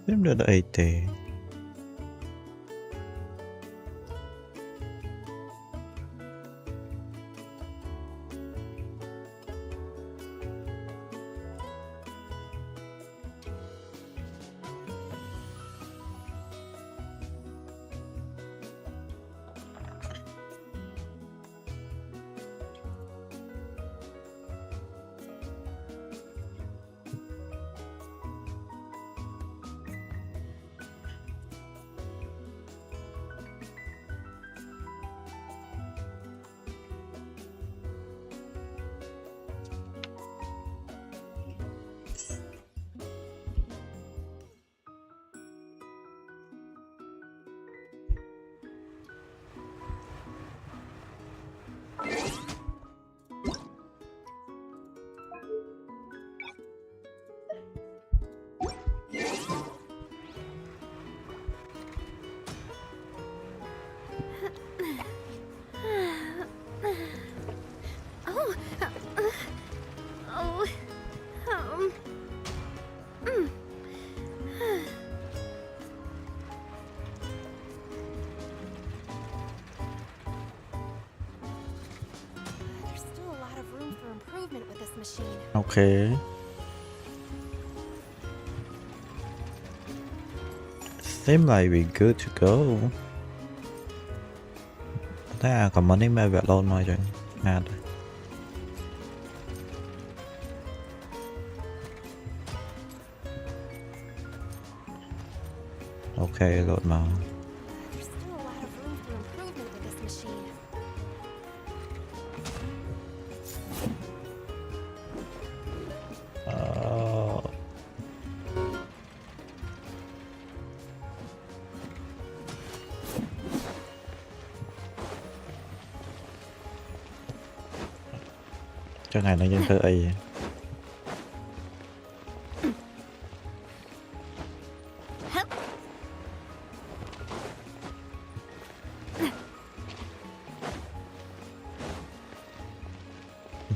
Xem được ấy thế. Okay. Seems like we're good to go. Ta còn mấy mấy việc luôn mà rồi. À. Okay, lột mà. Cho ngày nó nhân thơ ấy.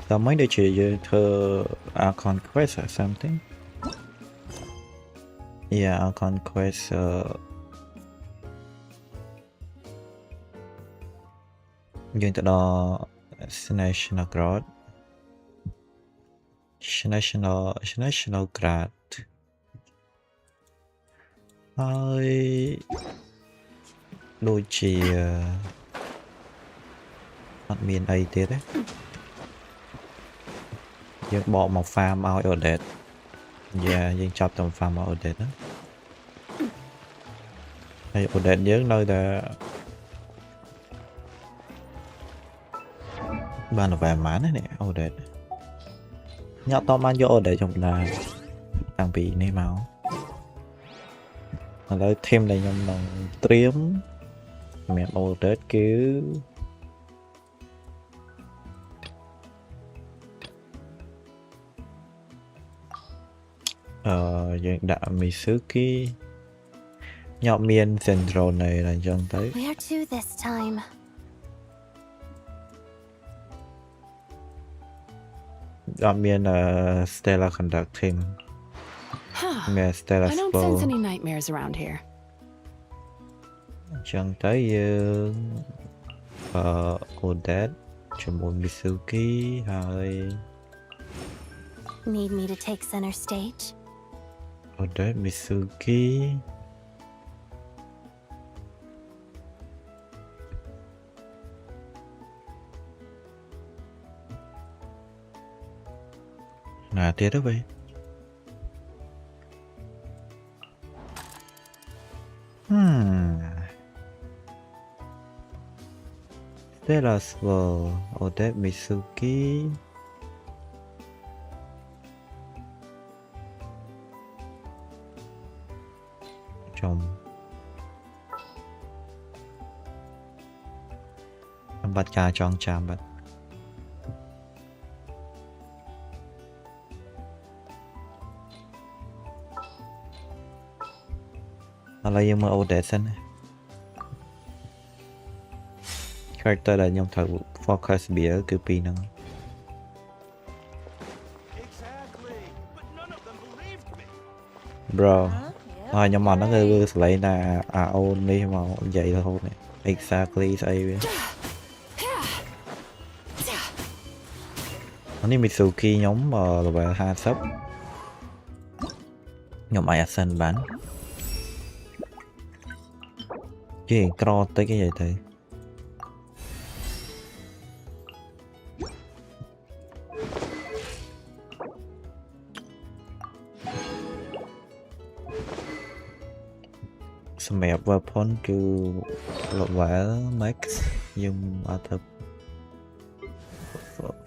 Tao mấy đứa chị về thơ Conquest or something. Yeah, Conquest nhưng từ đó National Grad National Grad hơi đôi chị admin ấy thế đấy nhưng bỏ một farm ao Odette. Yeah, nhưng chọc tầm farm ao Odette đó đây Odette nhớ nơi là ban là vài mán này nè Odette nhỏ to mang vô để trong là trang bị này máu mà lấy thêm đây trong lòng triếm mẹ Odette cứu dạng đạ Mitsuki nhỏ miên central này là chân tới I mean, Stella conducting. Yeah, Stella I don't sense any nightmares around here. Chẳng tới Odette, cho một Mitsuki, hay. Need me to take center stage? Odette, Mitsuki. Nah, tiada vậy. Stella's World, Odette Mitsuki. Chồng. Bắt cá trong chạm bắt. Là nhưng mà Odette xanh character là nhóm thợ focus bia cứ pi năng bro rồi nhưng mà nó cứ lấy là ôn đi mà vậy thôi này exactly say vậy ini Mitsuki nhóm mà về hai sắp nhóm ai sân bán chứ cro tới cái gì thì map weapon to vẽ max dùng ở thực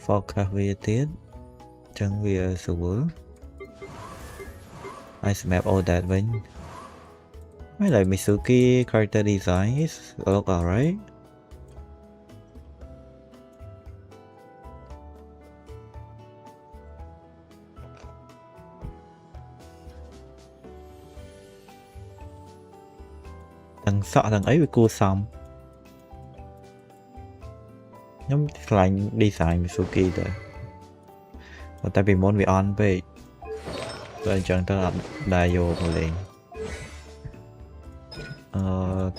forecast về tiết chân về sửa ice map Odette với mấy lại Mitsuki character design is look alright. Thằng sợ thằng ấy với cua xong nhóm lại design Mitsuki rồi và tại vì muốn bị on về rồi chẳng tất là đai vô một liền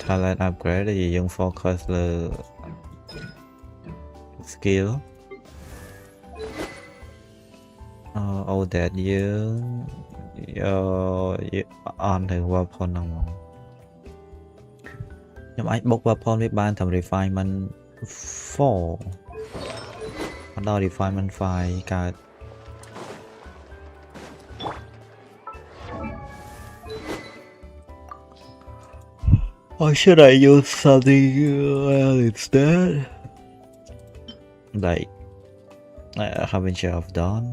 talent upgrade là gì dùng focus là skill Odette với on thì weapon nào nhưng anh bốc weapon với ban thầm refinement 4 bắt đầu refinement 5 cả or should I use something else instead? Like I haven't have done.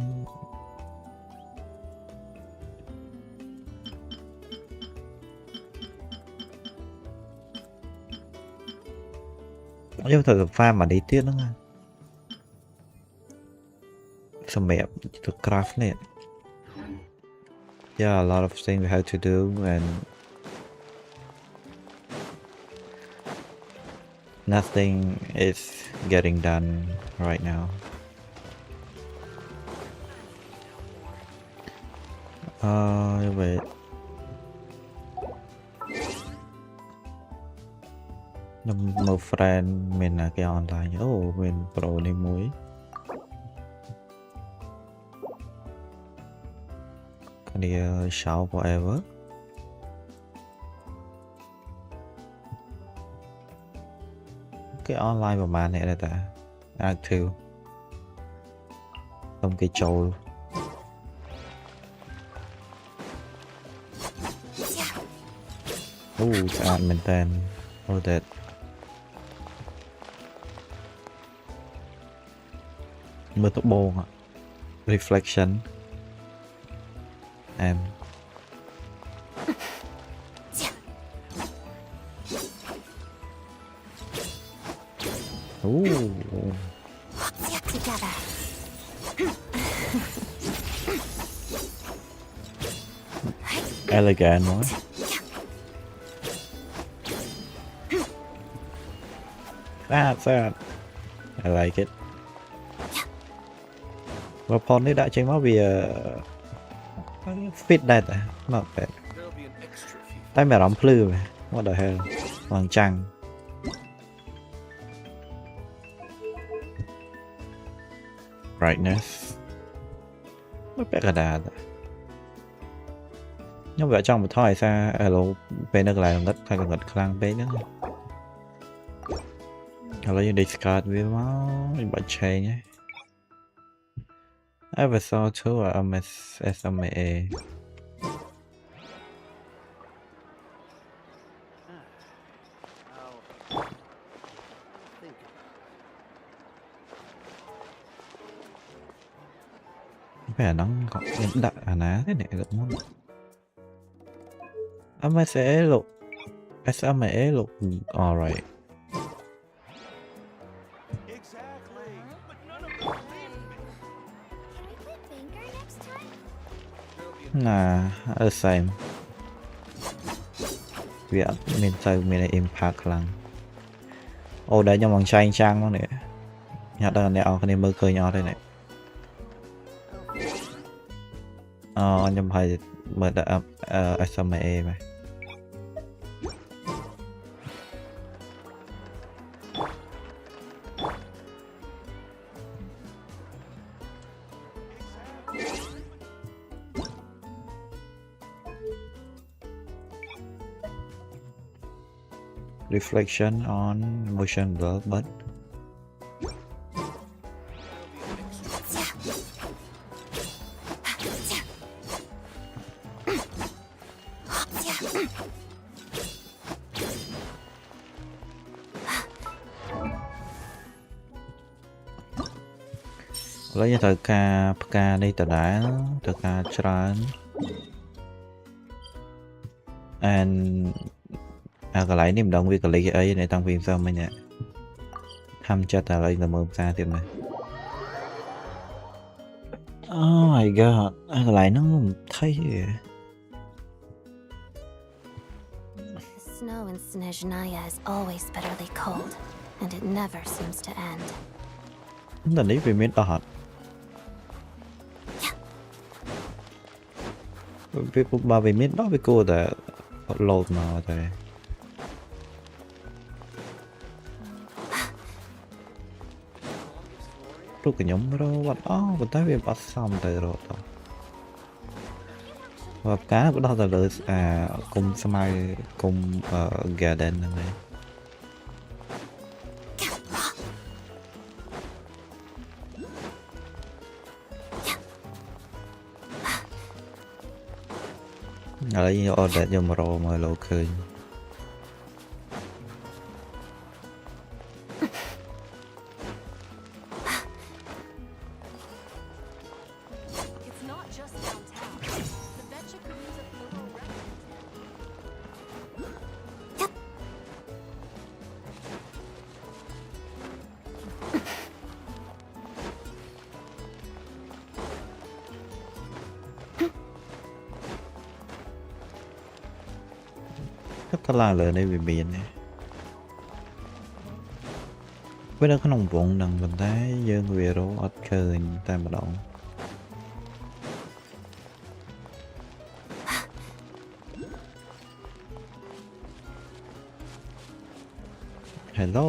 Nhưng thật farm mà đi tiếp nữa nghe. Some map to craft it. Yeah, a lot of things we have to do and nothing is getting done right now. Wait. Một friend mình là cái online. Oh, mình pro này muối. Cái đi shout forever. Cái online của bạn này là ta Act 2 không cái trâu sạch mình tên Odette mưa tốc bồn ạ reflection em Together. elegant quá sad I like it weapon ấy đã tranh máu vì fit đây ta not bad tay mẹ đóng plư mà what the hell hoàng trăng brightness mất bé cả đà nhưng vậy trong một thời xa lộ bên nước lại ngất hay còn ngất khang bên nữa lấy như discard với máu mình bỏ chơi nhé ever saw two SMA vẻ nắng có những đại ná thế này được muốn MSE lục SME lục alright nah the same việc mình từ mình impact lắm ô đấy trong bằng tranh trang nó này nhà đây là nẹo cái này mơ cười nhỏ đây này nhưng mà mở đã SME mà reflection on motion blur, but lấy như thời ca đi từ đã thời ca tràn and cái lại niềm động vì cái lấy ấy này tăng phim sao mấy nhỉ tham cho ta lấy là mơm xa tìm này. Oh my god, cái lại nó thấy The snow in Snezhnaya is always bitterly cold, and it never seems to end. là lý vì miếng đỏ vì bà vì miếng đó với cô đã lột mà rồi lúc cái nhóm đó bắt bắt tới vì bắt xong tới rồi đó và cá của đó là cùng smile cùng garden này ở đây Odette vô mà rồi mà lộ khơi ta là lời này bị miền này với đó có nồng vụn đằng bên tay dương về rồi ở chơi ta mà động hello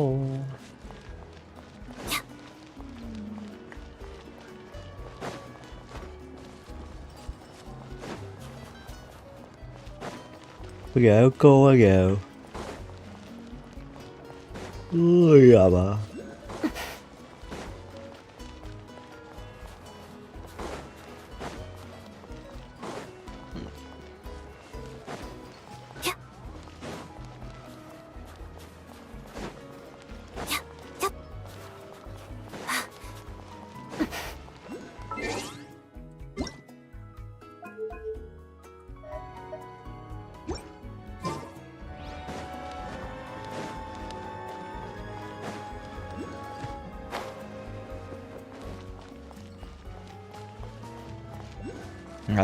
gạo cô gạo ui à bà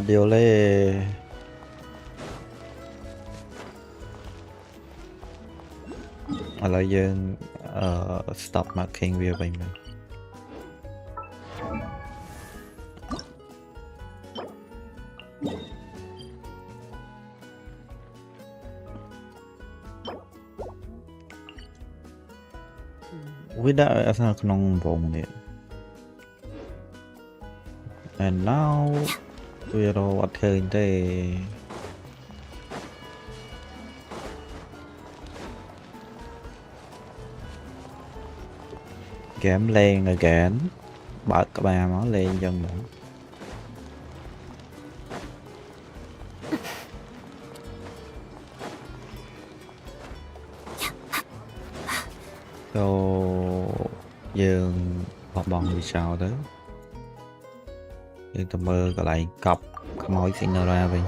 điều lê là dân stop marking về mình với đã sao không vòng này and now we are what here đây game lên again bật các bà nó lên dần nữa so dương bọc bong thì sao đó dương tầm mơ còn lại cọc không hỏi xin nào ra vậy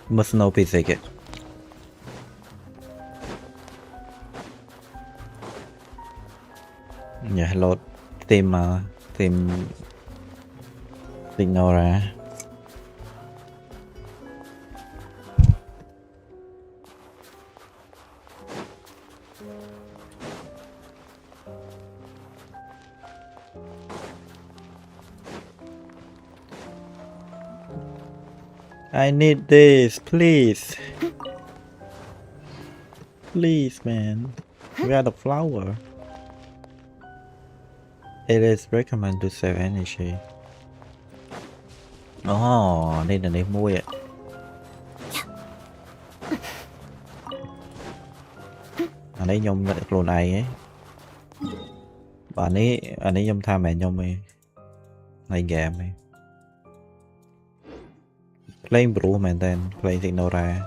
must know PCIe nhà load tìm tìm signal ra I need this, please. Please, man. We got a flower. It is recommended to save energy. Đây là để mua vậy. Đây nhom lại luôn này ấy. Bạn ấy nhom tha mẹ nhom mày. Này game mày. Playing bro man then playing Signora.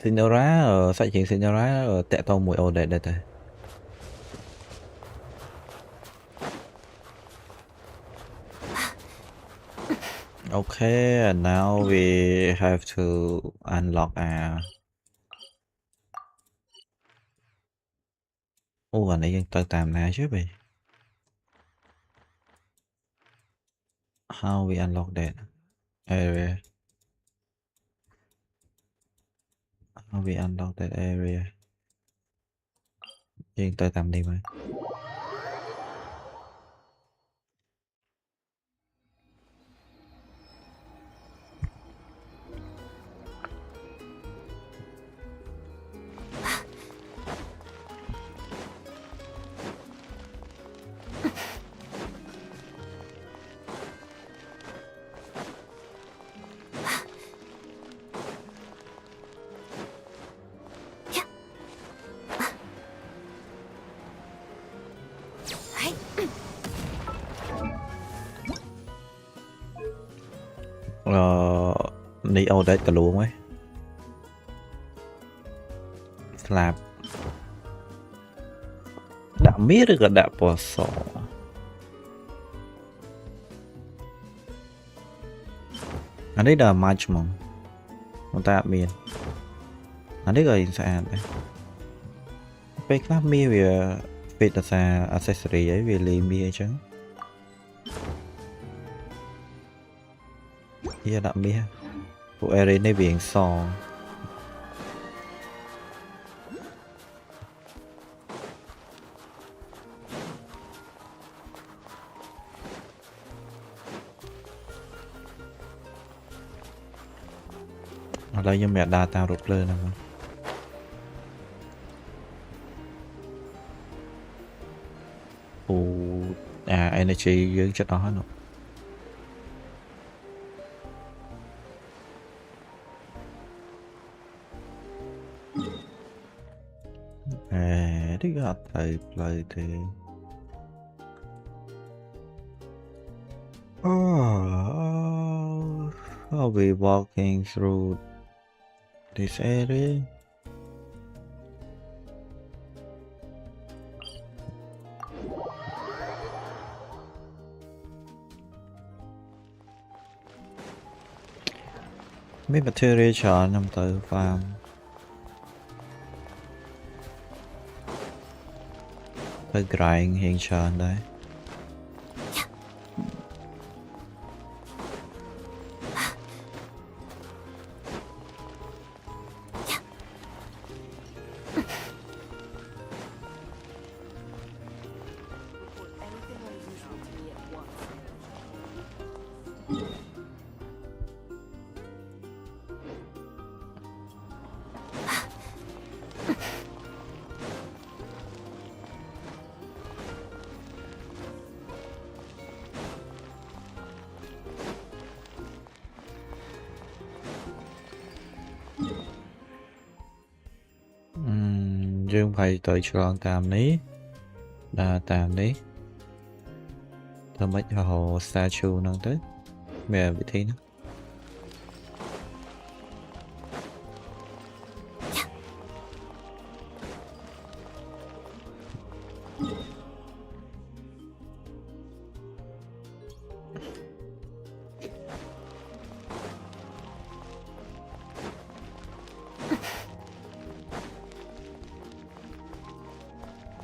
Signora ở sợi chuyện Signora ở tẹt tao mùi Odette đây thôi. Okay, and now we have to unlock our. Anh ấy dân tao tạm nè chứ vậy. How we unlock that area? How we unlock that area? Dân tao tạm đi mà. Đi Odette cả luôn ấy. Slap. Đã biết được đã bỏ sổ. Anh ấy là match mong. Chúng ta miền. Anh ấy gọi sao đây. Cái class mi về về là accessory ấy về liền mi chứ. Giờ đã mi ha. Của area này biển sò. Ở đây như mẹ đa tao rụt lên nè. Energy dưới chất đó nữa. Đi gặp thầy play thì I'll be walking through this area. Mấy material chọn nằm từ farm. Phải grind hiện chọn đấy. Dương phải tới chọn tạm ní. Đà tạm ní. Thơ mấy hồ statue nâng tới. Mẹ vị trí nữa.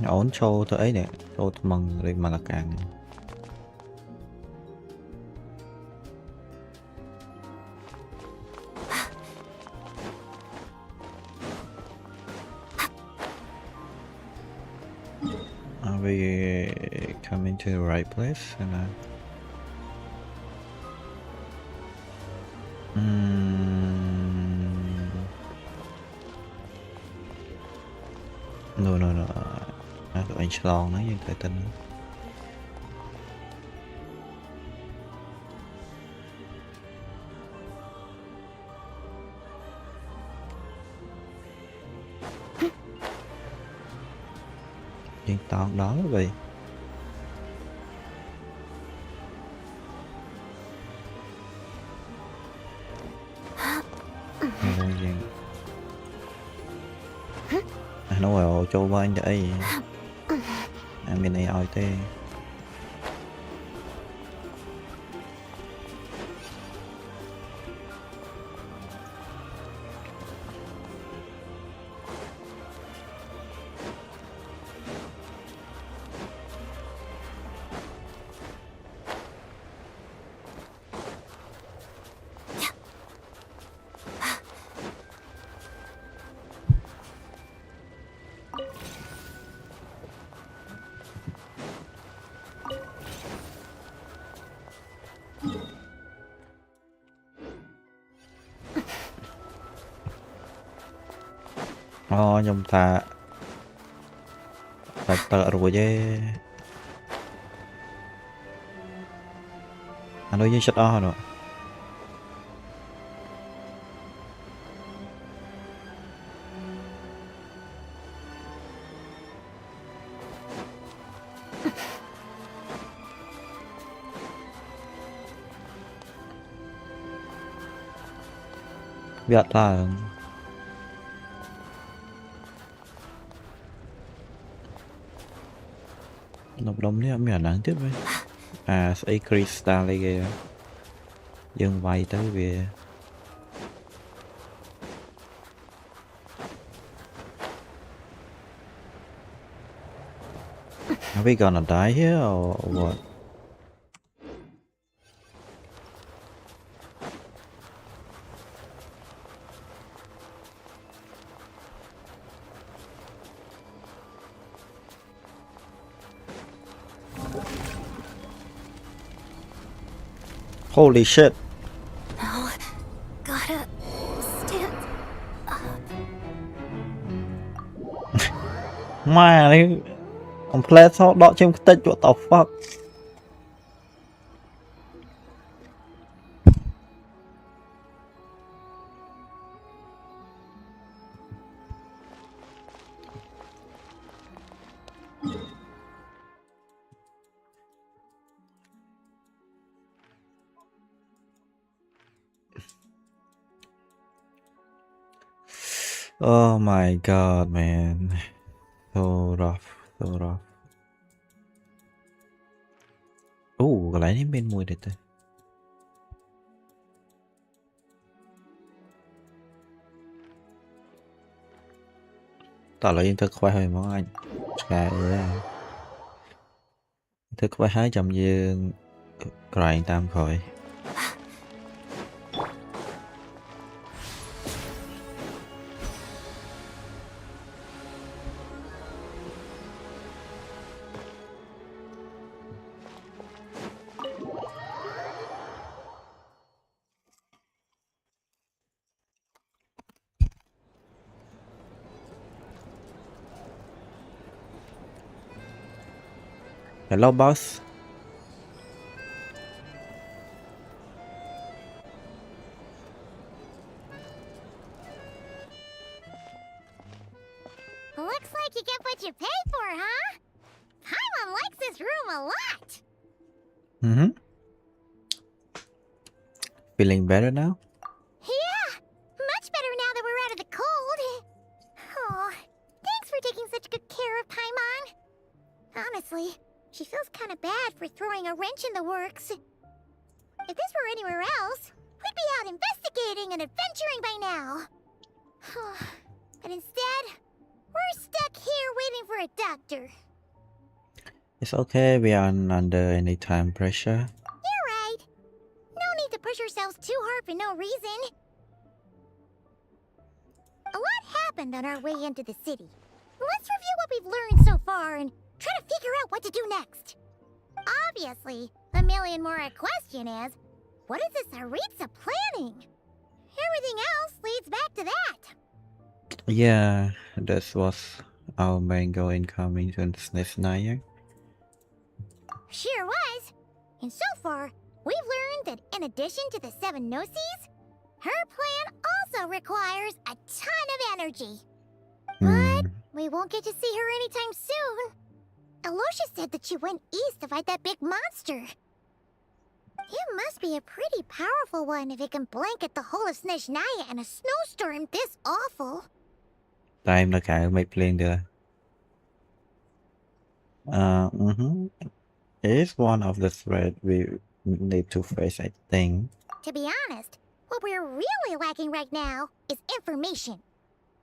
Ổn show tới ấy nè, show mừng đi mà là càng. Are we coming to the right place? And មានឆ្លងហ្នឹងយើងត្រូវទៅណាយើងតោងដល់វិញយើងnó vào châu ba anh đây bên này oi tê nhom ta tợ rồi chứ anh nói với shut off rồi biết là nộp đống này mình đáng tiếc với xây crystal này kìa dừng vay tới về are we gonna die here or what? Holy shit! No, gotta stand up. Man, ông play sao đọ trên cái tên what the fuck? Oh my god, man. So rough, so rough. Cái này bên mùi đấy thôi. Tỏ là yên thức khoai hơi món anh. Cái thức khoai hái chậm dương cài tam khỏi. Hello, boss. Looks like you get what you pay for, huh? Paimon likes this room a lot. Mm-hmm. Feeling better now? Yeah, much better now that we're out of the cold. Oh, thanks for taking such good care of Paimon. Honestly, she feels kind of bad for throwing a wrench in the works. If this were anywhere else, we'd be out investigating and adventuring by now. But instead, we're stuck here waiting for a doctor. It's okay, we aren't under any time pressure. You're right. No need to push ourselves too hard for no reason. A lot happened on our way into the city. Let's review what we've learned so far and try to figure out what to do next. Obviously, the million more question is, what is this Aritza planning? Everything else leads back to that. Yeah, that was our mango incoming to the next night. Sure was. And so far, we've learned that in addition to the 7 Gnosis, her plan also requires a ton of energy. But we won't get to see her anytime soon. Alosha said that she went east to fight that big monster. It must be a pretty powerful one if it can blanket the whole of Snezhnaya in a snowstorm this awful. Time là cả mấy plane được. It's one of the threats we need to face, I think. To be honest, what we're really lacking right now is information.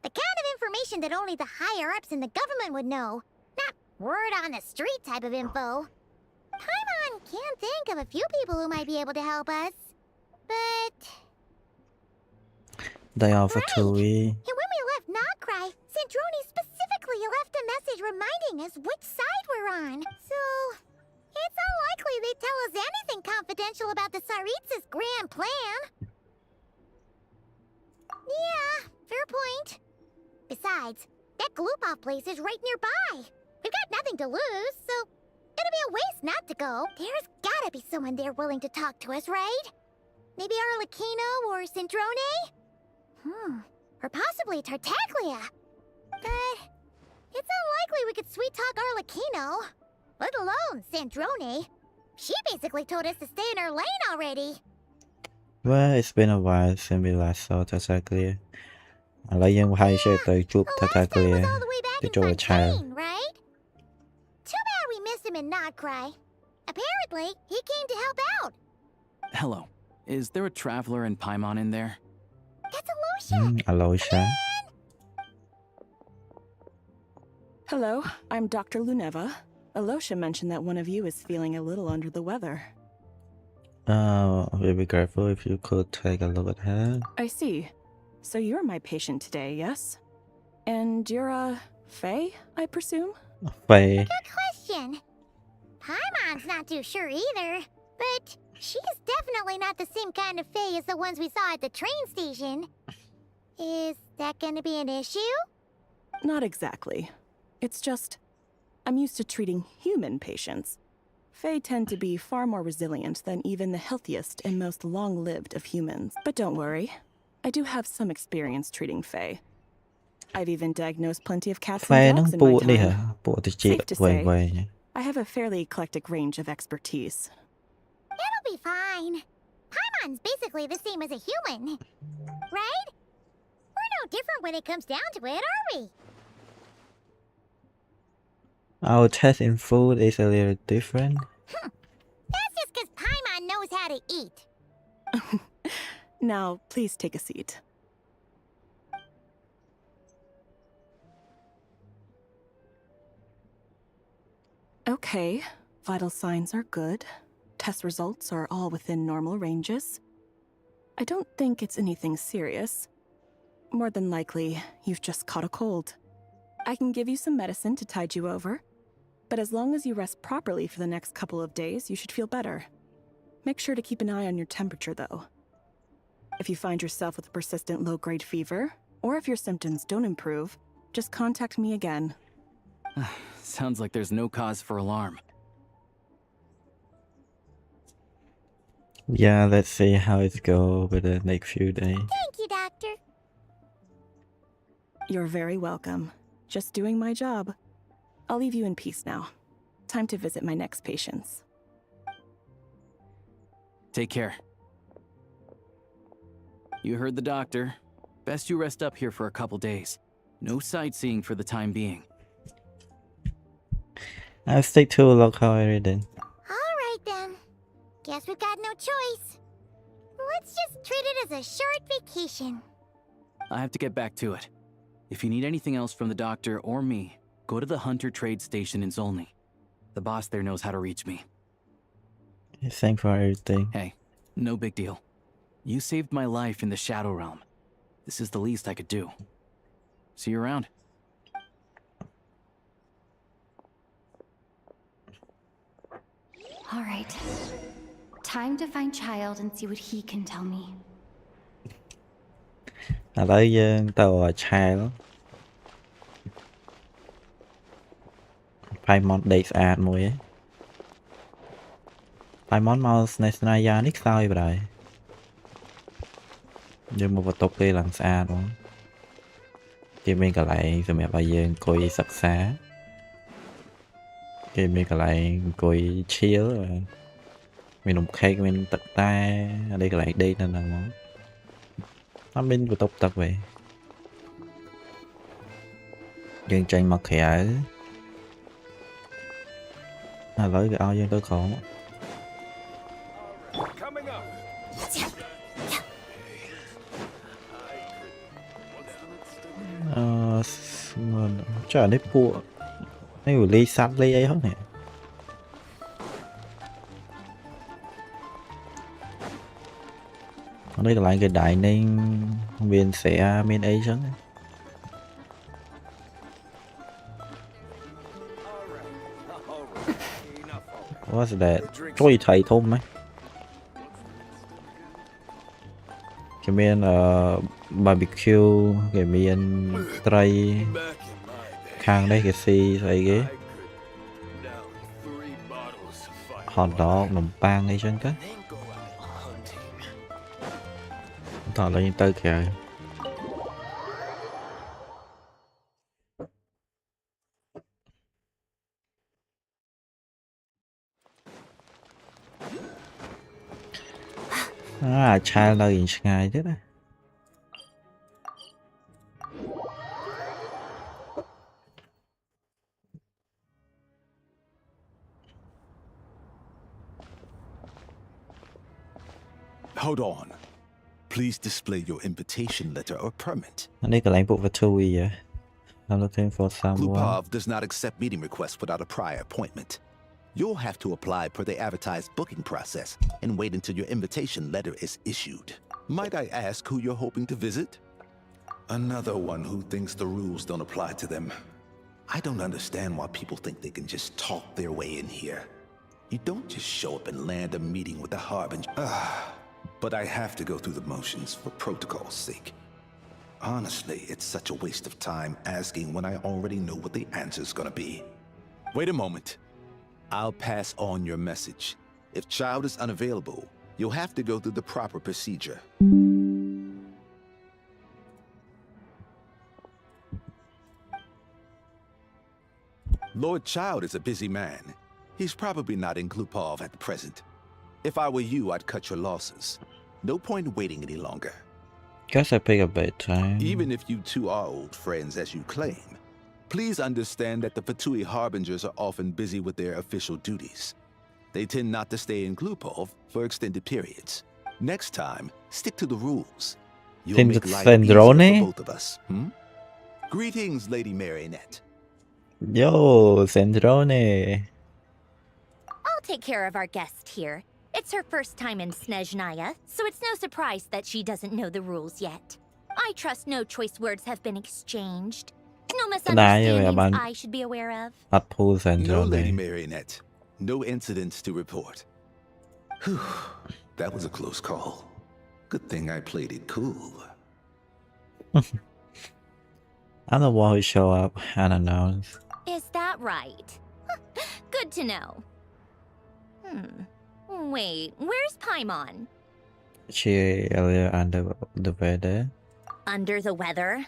The kind of information that only the higher-ups in the government would know. Not word on the street type of info. Paimon can think of a few people who might be able to help us. But... They offer to we. And when we left Nogcry, Sandrone specifically left a message reminding us which side we're on. So, it's unlikely they'd tell us anything confidential about the Tsaritsa's grand plan. Yeah, fair point. Besides, that Glupov place is right nearby. We've got nothing to lose, so it'd be a waste not to go. There's gotta be someone there willing to talk to us, right? Maybe Arlecchino or Sandrone? Or possibly Tartaglia. But it's unlikely we could sweet-talk Arlecchino, let alone Sandrone. She basically told us to stay in her lane already. Well, it's been a while since we last saw Tartaglia. Lấy dân hay sẽ tới chụp Tartaglia để cho child. Right? Too bad we missed him in Nogcry. Apparently, he came to help out. Hello. Is there a traveler in Paimon in there? That's Alosha. Alosha. Hello, I'm Dr. Luneva. Alosha mentioned that one of you is feeling a little under the weather. Be careful if you could take a look at her. I see. So you're my patient today, yes? And you're, Faye, I presume? Faye. Good question. Paimon's not too sure either, but she's definitely not the same kind of Faye as the ones we saw at the train station. Is that gonna be an issue? Not exactly. It's just, I'm used to treating human patients. Fae tend to be far more resilient than even the healthiest and most long-lived of humans. But don't worry, I do have some experience treating Fae. I've even diagnosed plenty of cats and dogs in my time. Safe to say, I have a fairly eclectic range of expertise. It'll be fine. Paimon's basically the same as a human, right? We're no different when it comes down to it, are we? Our taste in food is a little different. That's just because Paimon knows how to eat. Now, please take a seat. Okay, vital signs are good. Test results are all within normal ranges. I don't think it's anything serious. More than likely, you've just caught a cold. I can give you some medicine to tide you over, but as long as you rest properly for the next couple of days, you should feel better. Make sure to keep an eye on your temperature, though. If you find yourself with a persistent low-grade fever, or if your symptoms don't improve, just contact me again. Sounds like there's no cause for alarm. Yeah, let's see how it goes with the next few days. Thank you, Doctor. You're very welcome. Just doing my job. I'll leave you in peace now. Time to visit my next patients. Take care. You heard the doctor. Best you rest up here for a couple days. No sightseeing for the time being. I'll stick to local area then. Alright then. Guess we've got no choice. Let's just treat it as a short vacation. I have to get back to it. If you need anything else from the doctor or me, go to the Hunter Trade Station in Zolny. The boss there knows how to reach me. Thanks for everything. Hey, no big deal. You saved my life in the Shadow Realm. This is the least I could do. See you around. All right. Time to find Child and see what he can tell me. Ở đây tàu child. Paimon ដេកស្អាតមួយឯង Paimon មកស្នេហ៍ស្នាយានេះខ្សោយបណ្ដោយយើងមកបន្ទប់គេឡើងស្អាតហ្មងគេមានកន្លែងសម្រាប់ឲ្យយើងអង្គុយសិក្សាគេមានកន្លែងអង្គុយឈៀលមាននំខេកមានទឹកតែអីកន្លែងដេកនៅហ្នឹងហ្មងអត់មានបន្ទប់ទឹកទេយើងចេញមកក្រៅឥឡូវគេឲ្យយើងទៅក្រោម Trời này phụ này phải ly sắt ly ấy hết nè ở đây là lại cái đại nên viên sẽ miền ấy chứ what's that trôi thầy thôm mấy cái miền barbecue cái miền tray khang đây cái xì vậy ghế hot dog nồng pan ấy trên cái thọ lên tới kìa child là gì ngay thế đấy Hold on. Please display your invitation letter or permit. I need a line book for 2 years. I'm looking for someone. Glupov does not accept meeting requests without a prior appointment. You'll have to apply per the advertised booking process and wait until your invitation letter is issued. Might I ask who you're hoping to visit? Another one who thinks the rules don't apply to them. I don't understand why people think they can just talk their way in here. You don't just show up and land a meeting with the Harbinger. But I have to go through the motions for protocol's sake. Honestly, it's such a waste of time asking when I already know what the answer's gonna be. Wait a moment. I'll pass on your message. If child is unavailable, you'll have to go through the proper procedure. Lord Child is a busy man. He's probably not in Glupov at the present. If I were you, I'd cut your losses. No point waiting any longer. Guess I pick a bad time. Even if you two are old friends as you claim, please understand that the Fatui Harbingers are often busy with their official duties. They tend not to stay in Glupov for extended periods. Next time, stick to the rules. You'll Seems make it's life easier Sandrone? for both of us. Greetings, Lady Marionette. Yo, Sandrone. I'll take care of our guest here. It's her first time in Snezhnaya, so it's no surprise that she doesn't know the rules yet. I trust no choice words have been exchanged. No misunderstandings I should be aware of. At pool No, Sandrone. Lady Marionette. No incidents to report. Whew, that was a close call. Good thing I played it cool. I'm the one who show up unannounced. Is that right? Good to know. Wait, where's Paimon? She earlier under the weather. Under the weather?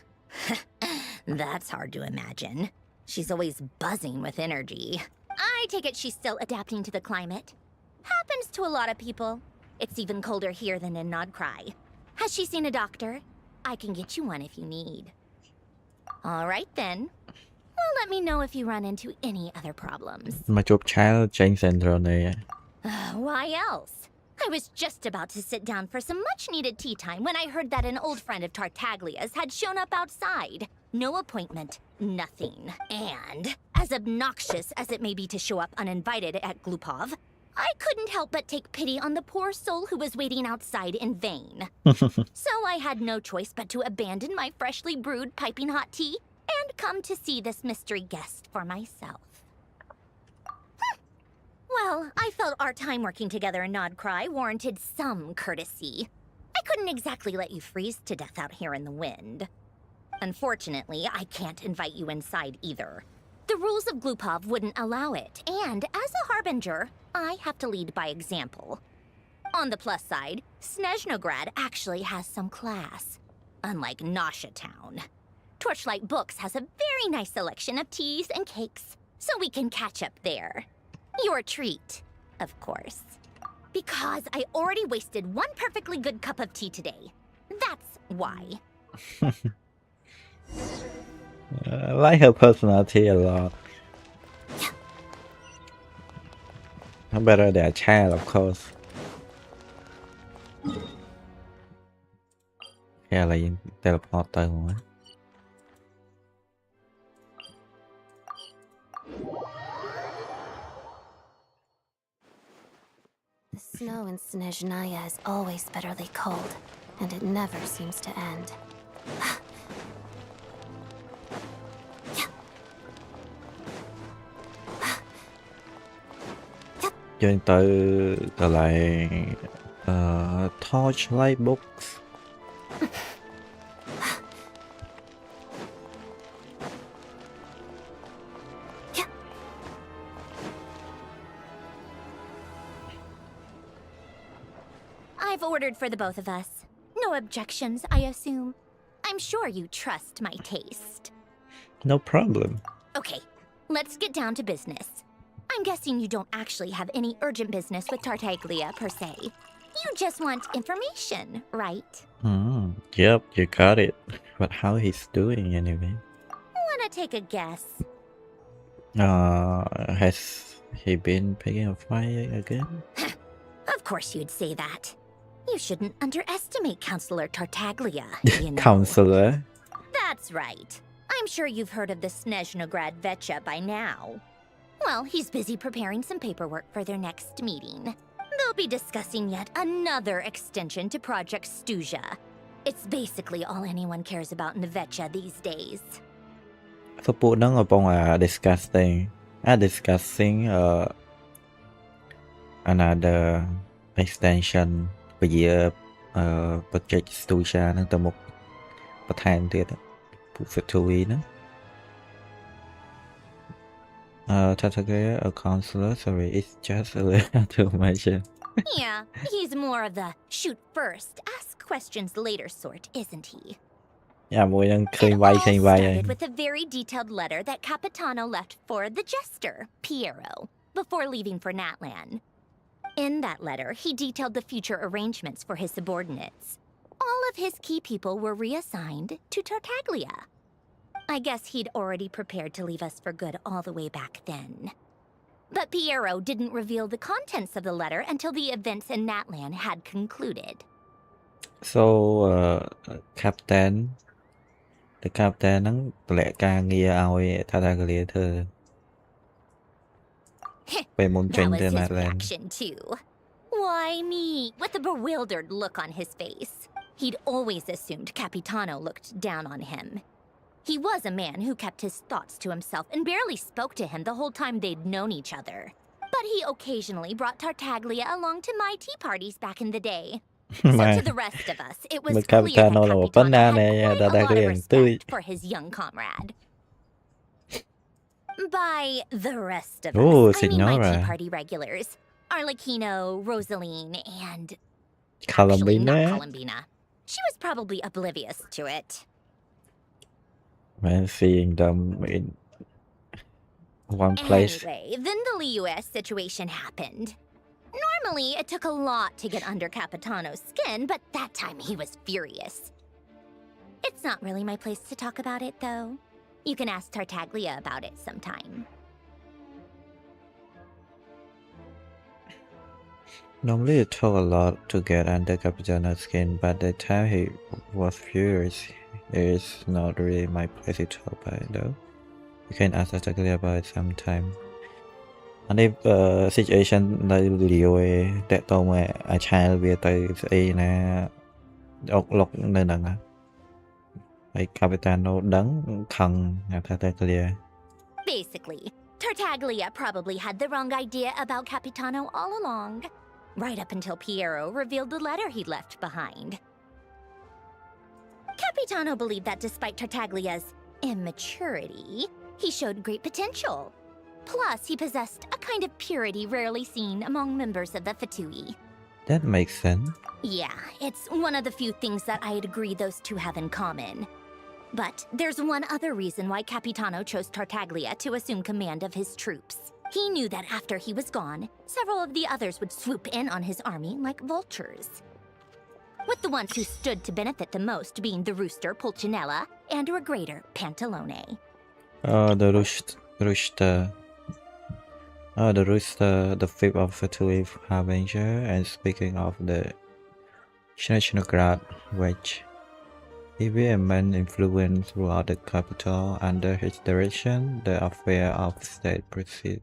That's hard to imagine. She's always buzzing with energy. I take it she's still adapting to the climate. Happens to a lot of people. It's even colder here than in Nodcry. Has she seen a doctor? I can get you one if you need. All right then. Well, let me know if you run into any other problems. My job child change Sandrone. Why else? I was just about to sit down for some much-needed tea time when I heard that an old friend of Tartaglia's had shown up outside. No appointment, nothing. And, as obnoxious as it may be to show up uninvited at Glupov, I couldn't help but take pity on the poor soul who was waiting outside in vain. So I had no choice but to abandon my freshly brewed piping hot tea and come to see this mystery guest for myself. Well, I felt our time working together in Nodcry warranted some courtesy. I couldn't exactly let you freeze to death out here in the wind. Unfortunately, I can't invite you inside either. The rules of Glupov wouldn't allow it, and as a harbinger, I have to lead by example. On the plus side, Snezhnograd actually has some class, unlike Nasha Town. Torchlight Books has a very nice selection of teas and cakes, so we can catch up there. Your treat, of course. Because I already wasted one perfectly good cup of tea today. That's why. I like her personality a lot. Better than child, of course. Hay là gì? Teleporter hả? The snow in Snezhnaya is always bitterly cold, and it never seems to end. Cho tới lại Torchlight Books. I've ordered for the both of us. No objections, I assume. I'm sure you trust my taste. No problem. Okay, let's get down to business. I'm guessing you don't actually have any urgent business with Tartaglia, per se. You just want information, right? Yep, you got it. But how he's doing anyway? Wanna take a guess? Has he been picking a fight again? Of course you'd say that. You shouldn't underestimate Counselor Tartaglia, you know. Counselor? That's right. I'm sure you've heard of the Snezhnograd Vecha by now. Well, he's busy preparing some paperwork for their next meeting. They'll be discussing yet another extension to Project Stuja. It's basically all anyone cares about in the Vecha these days. Soពួកហ្នឹងកំពុងdiscussing another extension ពជាproject Stuja ហ្នឹងទៅមុខបន្ថែមទៀតពួក factory ហ្នឹងTartaglia, a counselor, sorry, it's just a little too much. Yeah, he's more of the shoot first, ask questions later sort, isn't he? Yeah,មួយហ្នឹងឃើញ It វាយ all ឃើញវាយ started with a very detailed letter that Capitano left for the jester, Piero, before leaving for Natlan. In that letter, he detailed the future arrangements for his subordinates. All of his key people were reassigned to Tartaglia. I guess he'd already prepared to leave us for good all the way back then. But Piero didn't reveal the contents of the letter until the events in Natlan had concluded. So captain ហ្នឹងតម្លាក់ការងារឲ្យ Tartaglia ធ្វើ ពេលមុនចេញ That was ទៅ his Natlan reaction too. Why me? With a bewildered look on his face. He'd always assumed Capitano looked down on him. He was a man who kept his thoughts to himself and barely spoke to him the whole time they'd known each other. But he occasionally brought Tartaglia along to my tea parties back in the day. So to the rest of us, it was clear that Capitano là một vấn Capitano đề had quite a lot of Tartaglia tươi. respect for his young comrade. By the rest of Ooh, us, I mean my Signora. tea party regulars. Arlecchino, Rosaline, and... Actually, Columbina? not Columbina. She was probably oblivious to it. Man, seeing them in one place. Anyway, then the Liu-S situation happened. Normally, it took a lot to get under Capitano's skin, but that time he was furious. It's not really my place to talk about it, though. You can ask Tartaglia about it sometime. Normally it took a lot to get under Capitano's skin, but the time he was furious, it's not really my place to talk about it though. You can ask Tartaglia about it sometime. អានេះ situation នៅលីវឯតកតមកអាឆាលវាទៅស្អីណាអុកលុកនៅហ្នឹងហើយ Capitano ដឹងខឹងថា Tartaglia. Basically, Tartaglia probably had the wrong idea about Capitano all along. Right up until Piero revealed the letter he'd left behind. Capitano believed that despite Tartaglia's immaturity, He showed great potential. Plus, he possessed a kind of purity rarely seen among members of the Fatui. That makes sense. Yeah, it's one of the few things that I'd agree those two have in common. But there's one other reason why Capitano chose Tartaglia to assume command of his troops. He knew that after he was gone, several of the others would swoop in on his army like vultures. With the ones who stood to benefit the most being the rooster Pulcinella and Regrator Pantalone. The rooster. The rooster, the fifth of Fatui Harbinger, and speaking of the Snezhnograd Wedge, he vehement influence throughout the capital. Under his direction, the affair of state proceed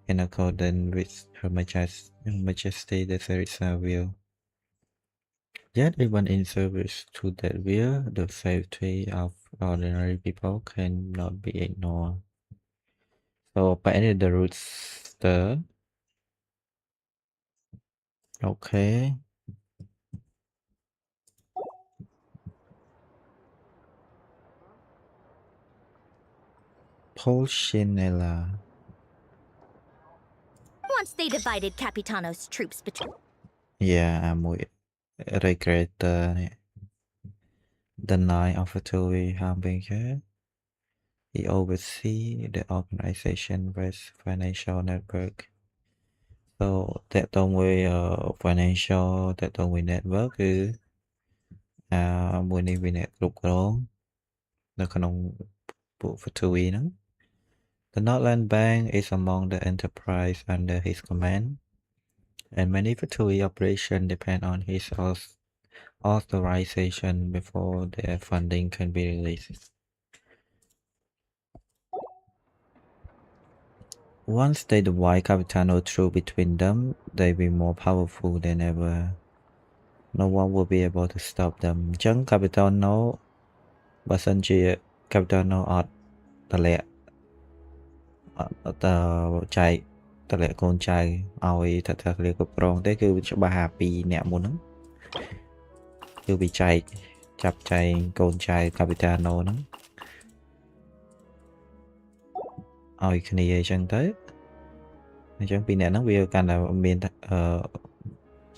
in accordance with Her Majesty the Theresa will. Yet even in service to that will, the safety of ordinary people cannot be ignored. So apparently the rooster. Okay. Pulcinella. Once they divided Capitano's troops between... Yeah, I'm with Regrettor. The Knight of Fatui Harbinger. He oversees the organization with financial network. So that don't we financial that don't we network គឺមួយនេះវាអ្នកគ្រប់គ្រងនៅក្នុងពួក Fatui ហ្នឹង The Northland Bank is among the enterprise under his command, and many Fatui operations depend on his authorization before their funding can be released. Once they divide Capitano through between them, they will be more powerful than ever. No one will be able to stop them. អញ្ចឹង Capitano បើសិនជា Capitano អត់តម្លាក់ចែកតម្លាក់កូនចៅឲ្យថាគ្នាគ្រប់គ្រងទេគឺច្បាស់អាពីរអ្នកមុនហ្នឹងគឺវាចែកចាប់ចែងកូនចៅ Capitano ហ្នឹងឲ្យគ្នាអញ្ចឹងទៅអញ្ចឹងពីរអ្នកហ្នឹងវាកាន់តែមាន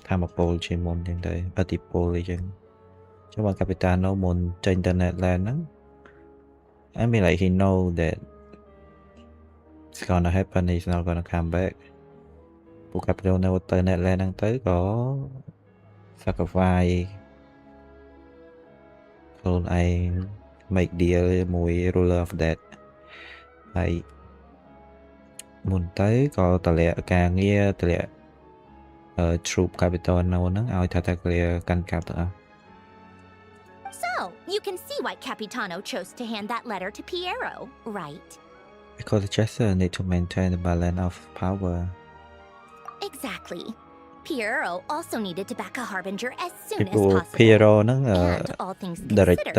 ធម៌ពលជាមុនអញ្ចឹងទៅអតិពលអញ្ចឹងបើ Capitano មុនចេញទៅ Netherlands ហ្នឹង I mean like he know that it's gonna happen, he's not gonna come back ពួក Capitano នៅទៅ Netherlands ហ្នឹងទៅក៏ sacrifice ខ្លួនឯង make deal មួយ ruler of that ហើយមុនទៅក៏តម្លាក់ការងារតម្លាក់troop Capitano ហ្នឹងឲ្យថាតែគ្នាកាន់កាប់ទៅអស់ So, you can see why Capitano chose to hand that letter to Piero, right? Because the Chester need to maintain the balance of power. Exactly. Piero also needed to back a harbinger as soon as People possible. Piero ហ្នឹង And all things considered, director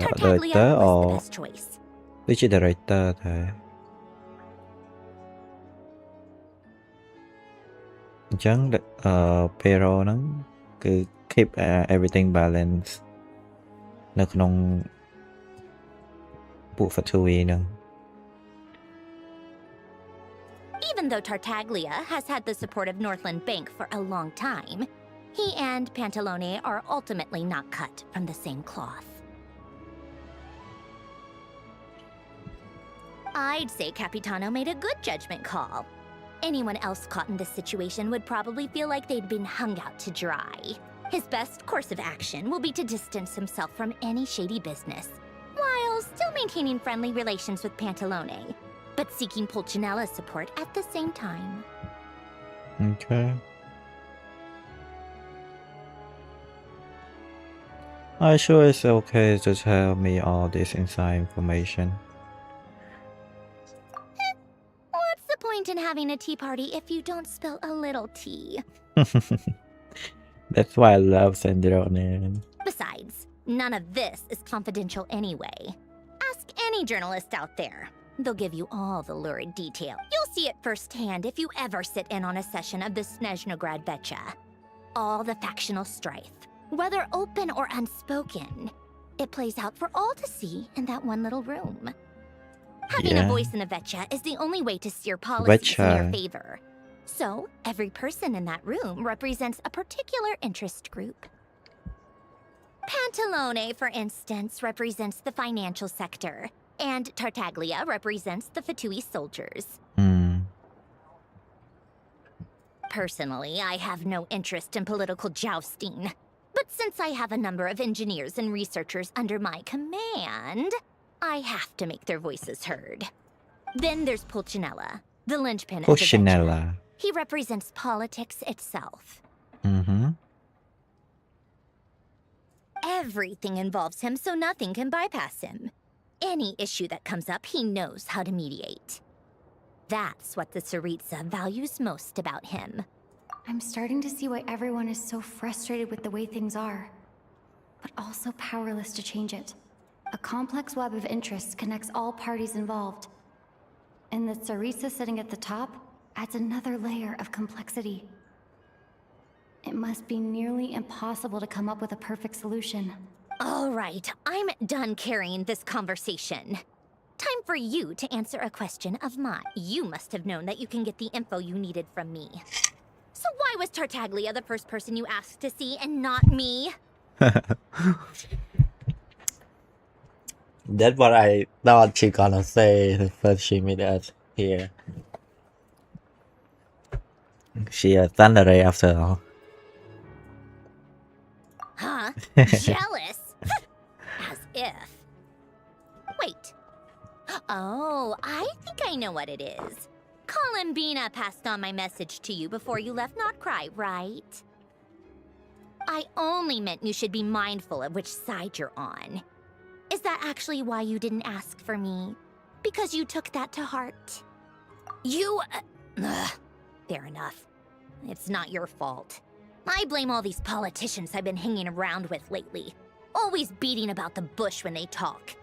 Tartaglia was or the best choice. ដូចជា director តែអញ្ចឹងPiero ហ្នឹងគឺ keep everything balance នៅក្នុងពួក Fatui ហ្នឹង Even though Tartaglia has had the support of Northland Bank for a long time, he and Pantalone are ultimately not cut from the same cloth. I'd say Capitano made a good judgment call. Anyone else caught in this situation would probably feel like they'd been hung out to dry. His best course of action will be to distance himself from any shady business, while still maintaining friendly relations with Pantalone, but seeking Pulcinella's support at the same time. Okay. I'm sure it's okay to tell me all this inside information. What's the point in having a tea party if you don't spill a little tea? That's why I love Sandrone. Besides, none of this is confidential anyway. Ask any journalist out there. They'll give you all the lurid detail. You'll see it firsthand if you ever sit in on a session of the Snezhnograd Betcha. All the factional strife, whether open or unspoken, it plays out for all to see in that one little room. Having a Yeah. voice in the Vetcha is the only way to steer policies in your Vetcha. favor. So, every person in that room represents a particular interest group. Pantalone, for instance, represents the financial sector, and Tartaglia represents the Fatui soldiers. Hmm. Personally, I have no interest in political jousting. But since I have a number of engineers and researchers under my command, I have to make their voices heard. Then there's Pulcinella, the linchpin of the Vetcha. Pulcinella. He represents politics itself. Mm-hmm. Everything involves him, so nothing can bypass him. Any issue that comes up, he knows how to mediate. That's what the Tsaritsa values most about him. I'm starting to see why everyone is so frustrated with the way things are, but also powerless to change it. A complex web of interests connects all parties involved. And the Tsaritsa sitting at the top adds another layer of complexity. It must be nearly impossible to come up with a perfect solution. All right, I'm done carrying this conversation. Time for you to answer a question of mine. You must have known that you can get the info you needed from me. So why was Tartaglia the first person you asked to see and not me? That's what I thought she gonna say the first she met us here. She a Thunderay after all. Huh? Jealous? As if. Wait. Oh, I think I know what it is. Columbina passed on my message to you before you left Not Cry, right? I only meant you should be mindful of which side you're on. Is that actually why you didn't ask for me? Because you took that to heart? You... fair enough. It's not your fault. I blame all these politicians I've been hanging around with lately. Always beating about the bush when they talk.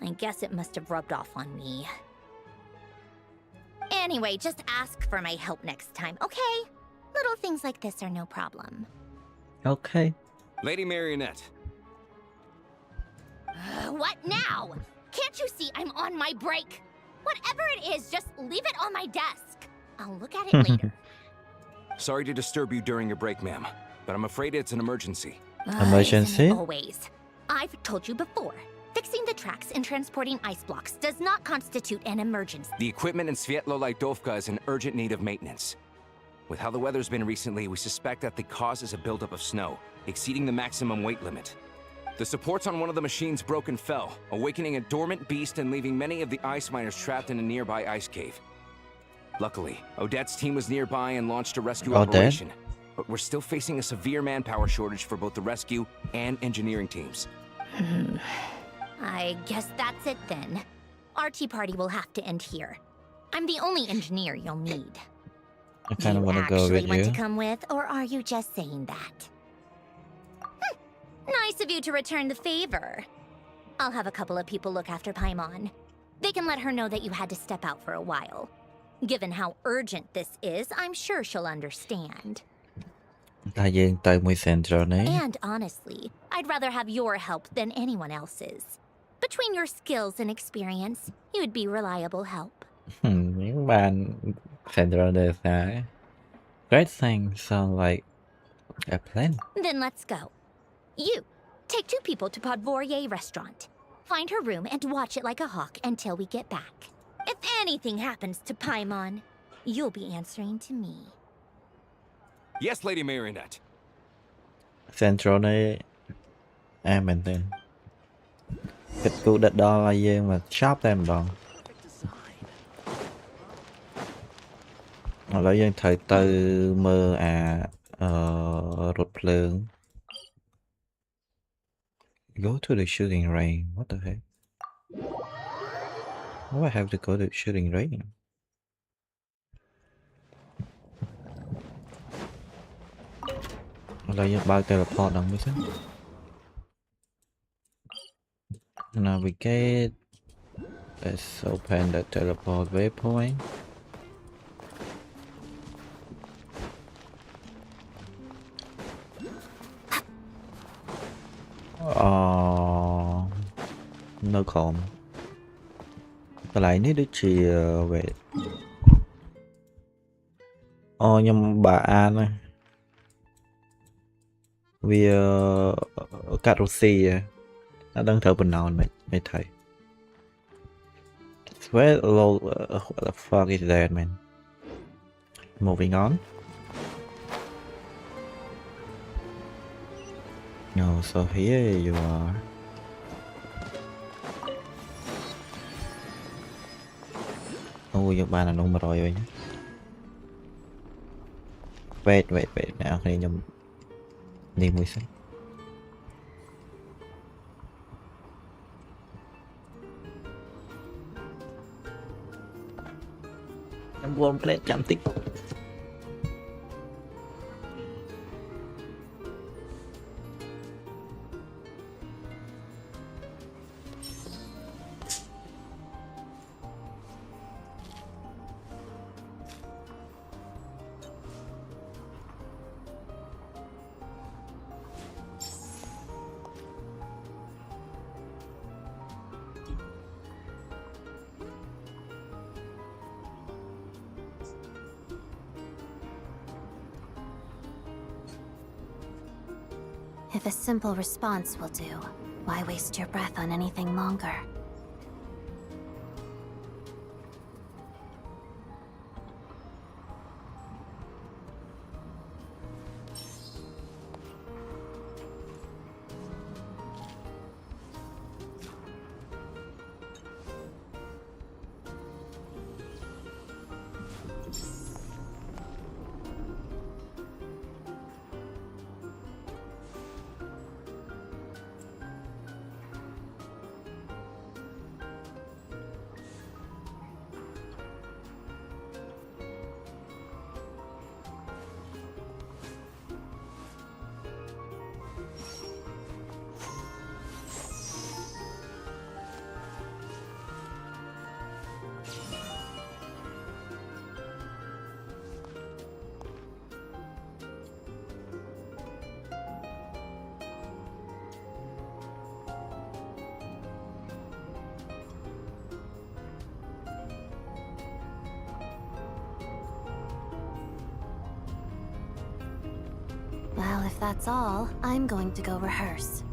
I guess it must have rubbed off on me. Anyway, just ask for my help next time, okay? Little things like this are no problem. Okay. Lady Marionette. What now? Can't you see I'm on my break? Whatever it is, just leave it on my desk. I'll look at it later. Sorry to disturb you during your break, ma'am, but I'm afraid it's an emergency. Emergency? Isn't it always? I've told you before. Fixing the tracks and transporting ice blocks does not constitute an emergency. The equipment in Svietlo-Lidovka is in urgent need of maintenance. With how the weather's been recently, we suspect that the cause is a buildup of snow, exceeding the maximum weight limit. The supports on one of the machines broke and fell, awakening a dormant beast and leaving many of the ice miners trapped in a nearby ice cave. Luckily, Odette's team was nearby and launched a rescue Odette? operation. But we're still facing a severe manpower shortage for both the rescue and engineering teams. I guess that's it then. Our tea party will have to end here. I'm the only engineer you'll need. I Do kind of you want to go actually with want you. to come with, or are you just saying that? Nice of you to return the favor. I'll have a couple of people look after Paimon. They can let her know that you had to step out for a while. Given how urgent this is, I'm sure she'll understand. តែយើងទៅមួយ Central នេះ And honestly, I'd rather have your help than anyone else's. Between your skills and experience, you'd be reliable help. យើងបាន Central នេះតែ Great thing sound like a plan. Then let's go. You, take 2 people to Podvorye restaurant. Find her room and watch it like a hawk until we get back. If anything happens to Paimon, you'll be answering to me. Yes, Lady Marionette. Central នេះមែនទេគិតគូរដិតដល់ឲ្យយើងមកឆប់តែម្ដងឥឡូវយើងត្រូវទៅមើលរថភ្លើង Go to the shooting range. What the heck? Why do I have to go to shooting range? Là những bao teleport đằng mới chứ. Navigate. Let's open the teleport waypoint. No com. cái nàyនេះដូចជាវេអូខ្ញុំបើអានវាកាត់រុស្ស៊ីអត់ដឹងត្រូវបណ្ណោនមិនថៃ Where what the fuck is that, man? Moving on. No, so here you are. Oh, you ban là đúng rồi nhé. Wait, nào khi nhầm đi mùi xanh. Em buồn cái chạm tích. If a simple response will do, why waste your breath on anything longer? Well, if that's all, I'm going to go rehearse.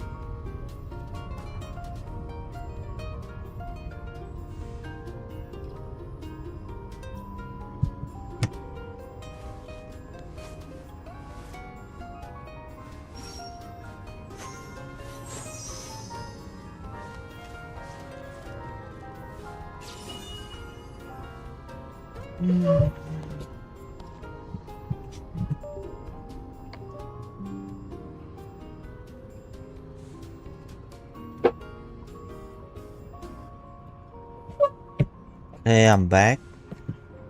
Hey, I'm back.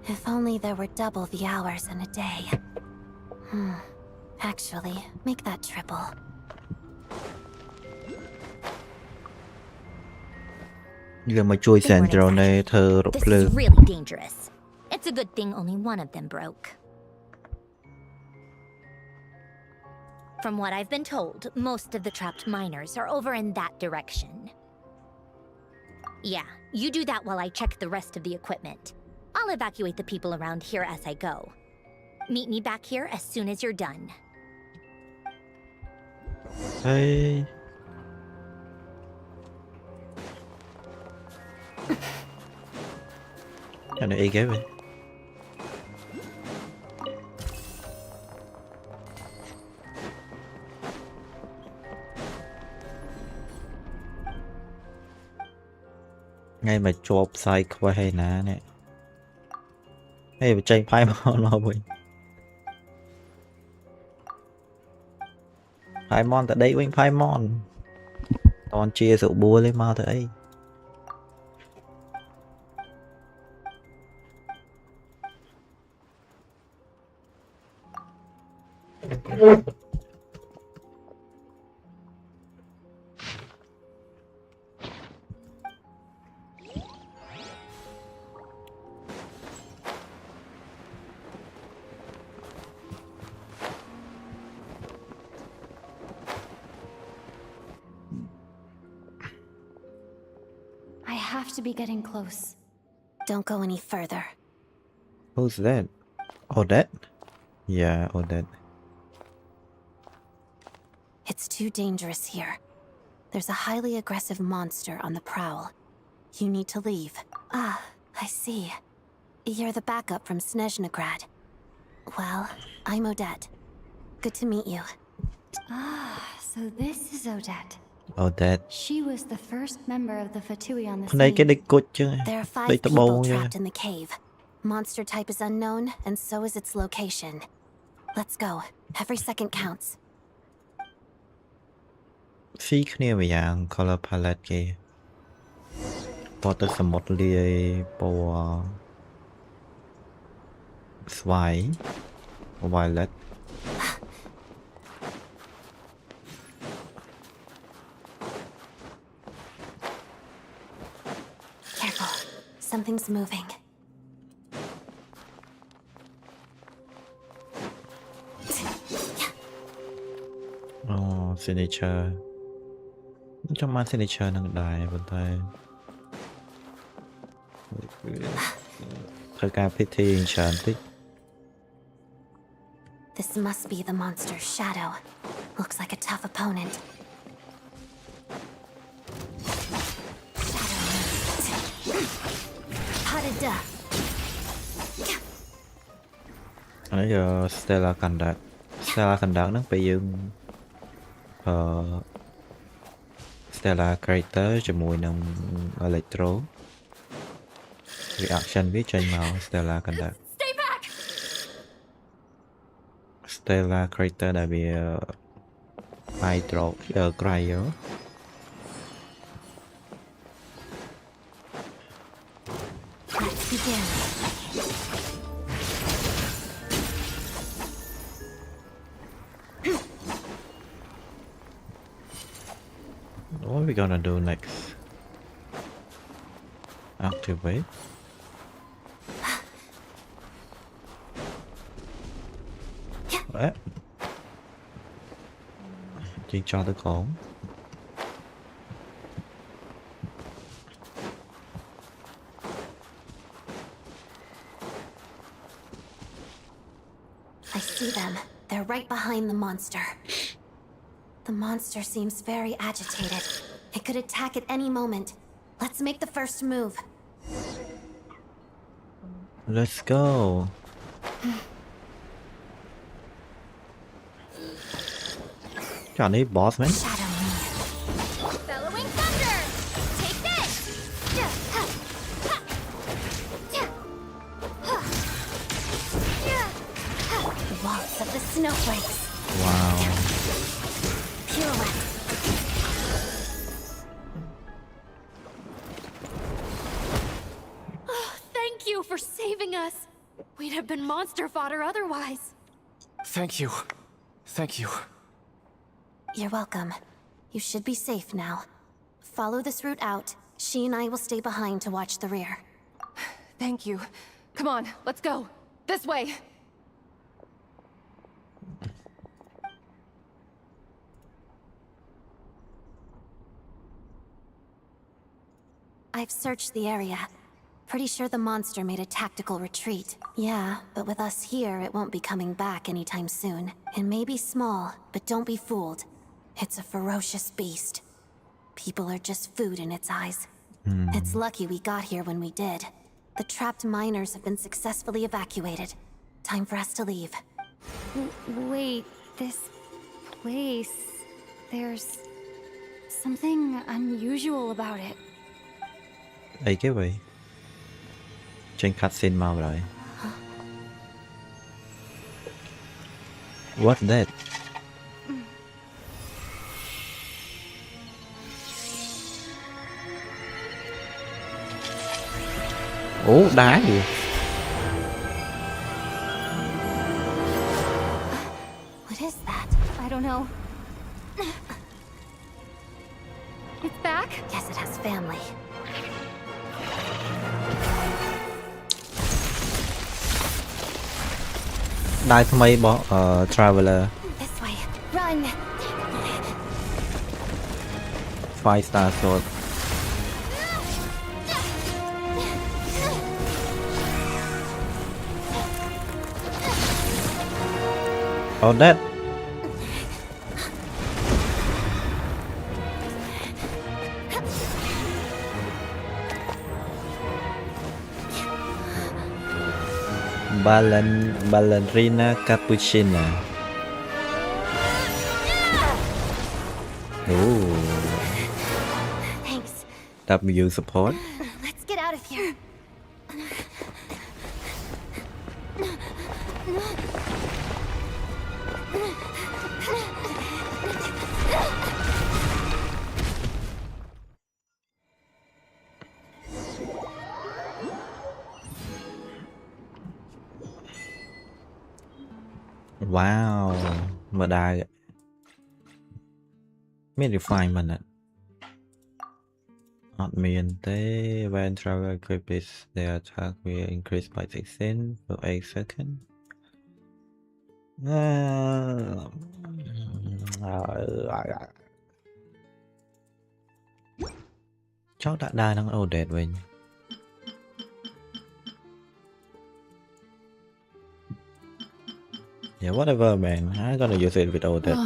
If only there were double the hours in a day. Actually, make that triple. Giờ mà chui They weren't Central này thơ rụp This lư. is really dangerous. It's a good thing only one of them broke. From what I've been told, most of the trapped miners are over in that direction. Yeah, you do that while I check the rest of the equipment. I'll evacuate the people around here as I go. Meet me back here as soon as you're done. Hey. Cái này y kế vậy. Ngay mà chộp sai qua hay ná nè. Hay mà tranh phai mòn nó vậy. Phai mòn tại đây quanh phai mòn. Toàn chia rượu bua lên mau tới I have to be getting close. Don't go any further. Who's that? Odette? Yeah, Odette. It's too dangerous here. There's a highly aggressive monster on the prowl. You need to leave. Ah, I see. You're the backup from Snezhnegrad. Well, I'm Odette. Good to meet you. Ah, so this is Odette. Odette. She was the first member of the Fatui on the Con này cái scene. địch cột chứ. There are 5 Đây tao people bầu nha. trapped in the cave. Monster type is unknown, and so is its location. Let's go. Every second counts. Xíគ្នាម្យ៉ាង color palette គេពណ៌ទឹកសមុទ្រលាយពណ៌ស្វាយ violet Careful. Something's moving. signature ចាំបាន signature នឹងដែរប៉ុន្តែត្រូវការពិធីច្រើនតិច This must be the monster's shadow. Looks like a tough opponent. Odette. ហើយ Stella Conduct ហ្នឹងពេលយើងStella character ជាមួយនឹង Electro reaction វាចេញមក Stella Conduct Stay back! Stella character ដែលវា Hydro Cryo Let's begin. What are we gonna do next? Activate. What? Chị cho tới cổng. I see them. They're right behind the monster. The monster seems very agitated. It could attack at any moment. Let's make the first move. Let's go. Johnny, boss man. Shadow me. Bellowing thunder! Take this! Waltz of the snowflakes. Wow. Pirouette. Thank you for saving us. We'd have been monster fodder otherwise. Thank you. Thank you. You're welcome. You should be safe now. Follow this route out. She and I will stay behind to watch the rear. Thank you. Come on, let's go. This way. I've searched the area. Pretty sure the monster made a tactical retreat. Yeah, but with us here, it won't be coming back anytime soon. It may be small, but don't be fooled. It's a ferocious beast. People are just food in its eyes. It's lucky we got here when we did. The trapped miners have been successfully evacuated. Time for us to leave. Wait, this place... There's... something unusual about it. Ấy cái vậy? Trên cutscene màu rồi. What's that? Ủa, đá gì? What is that? I don't know. It's back? Guess it has family. Đai ថ្មីរបស់ Traveler This way. Run! 5-star sword Odette. Ballerina cappuccino. Ooh. Thanks. W support. Let's get out of here. Wow. Mà đài. Miễn refinement ạ. Not miền tế. When travel equips, their attack will increase by 16 for 8 seconds. Cháu đã đài năng Odette vậy. Yeah, whatever, man. I'm gonna use it with Odette.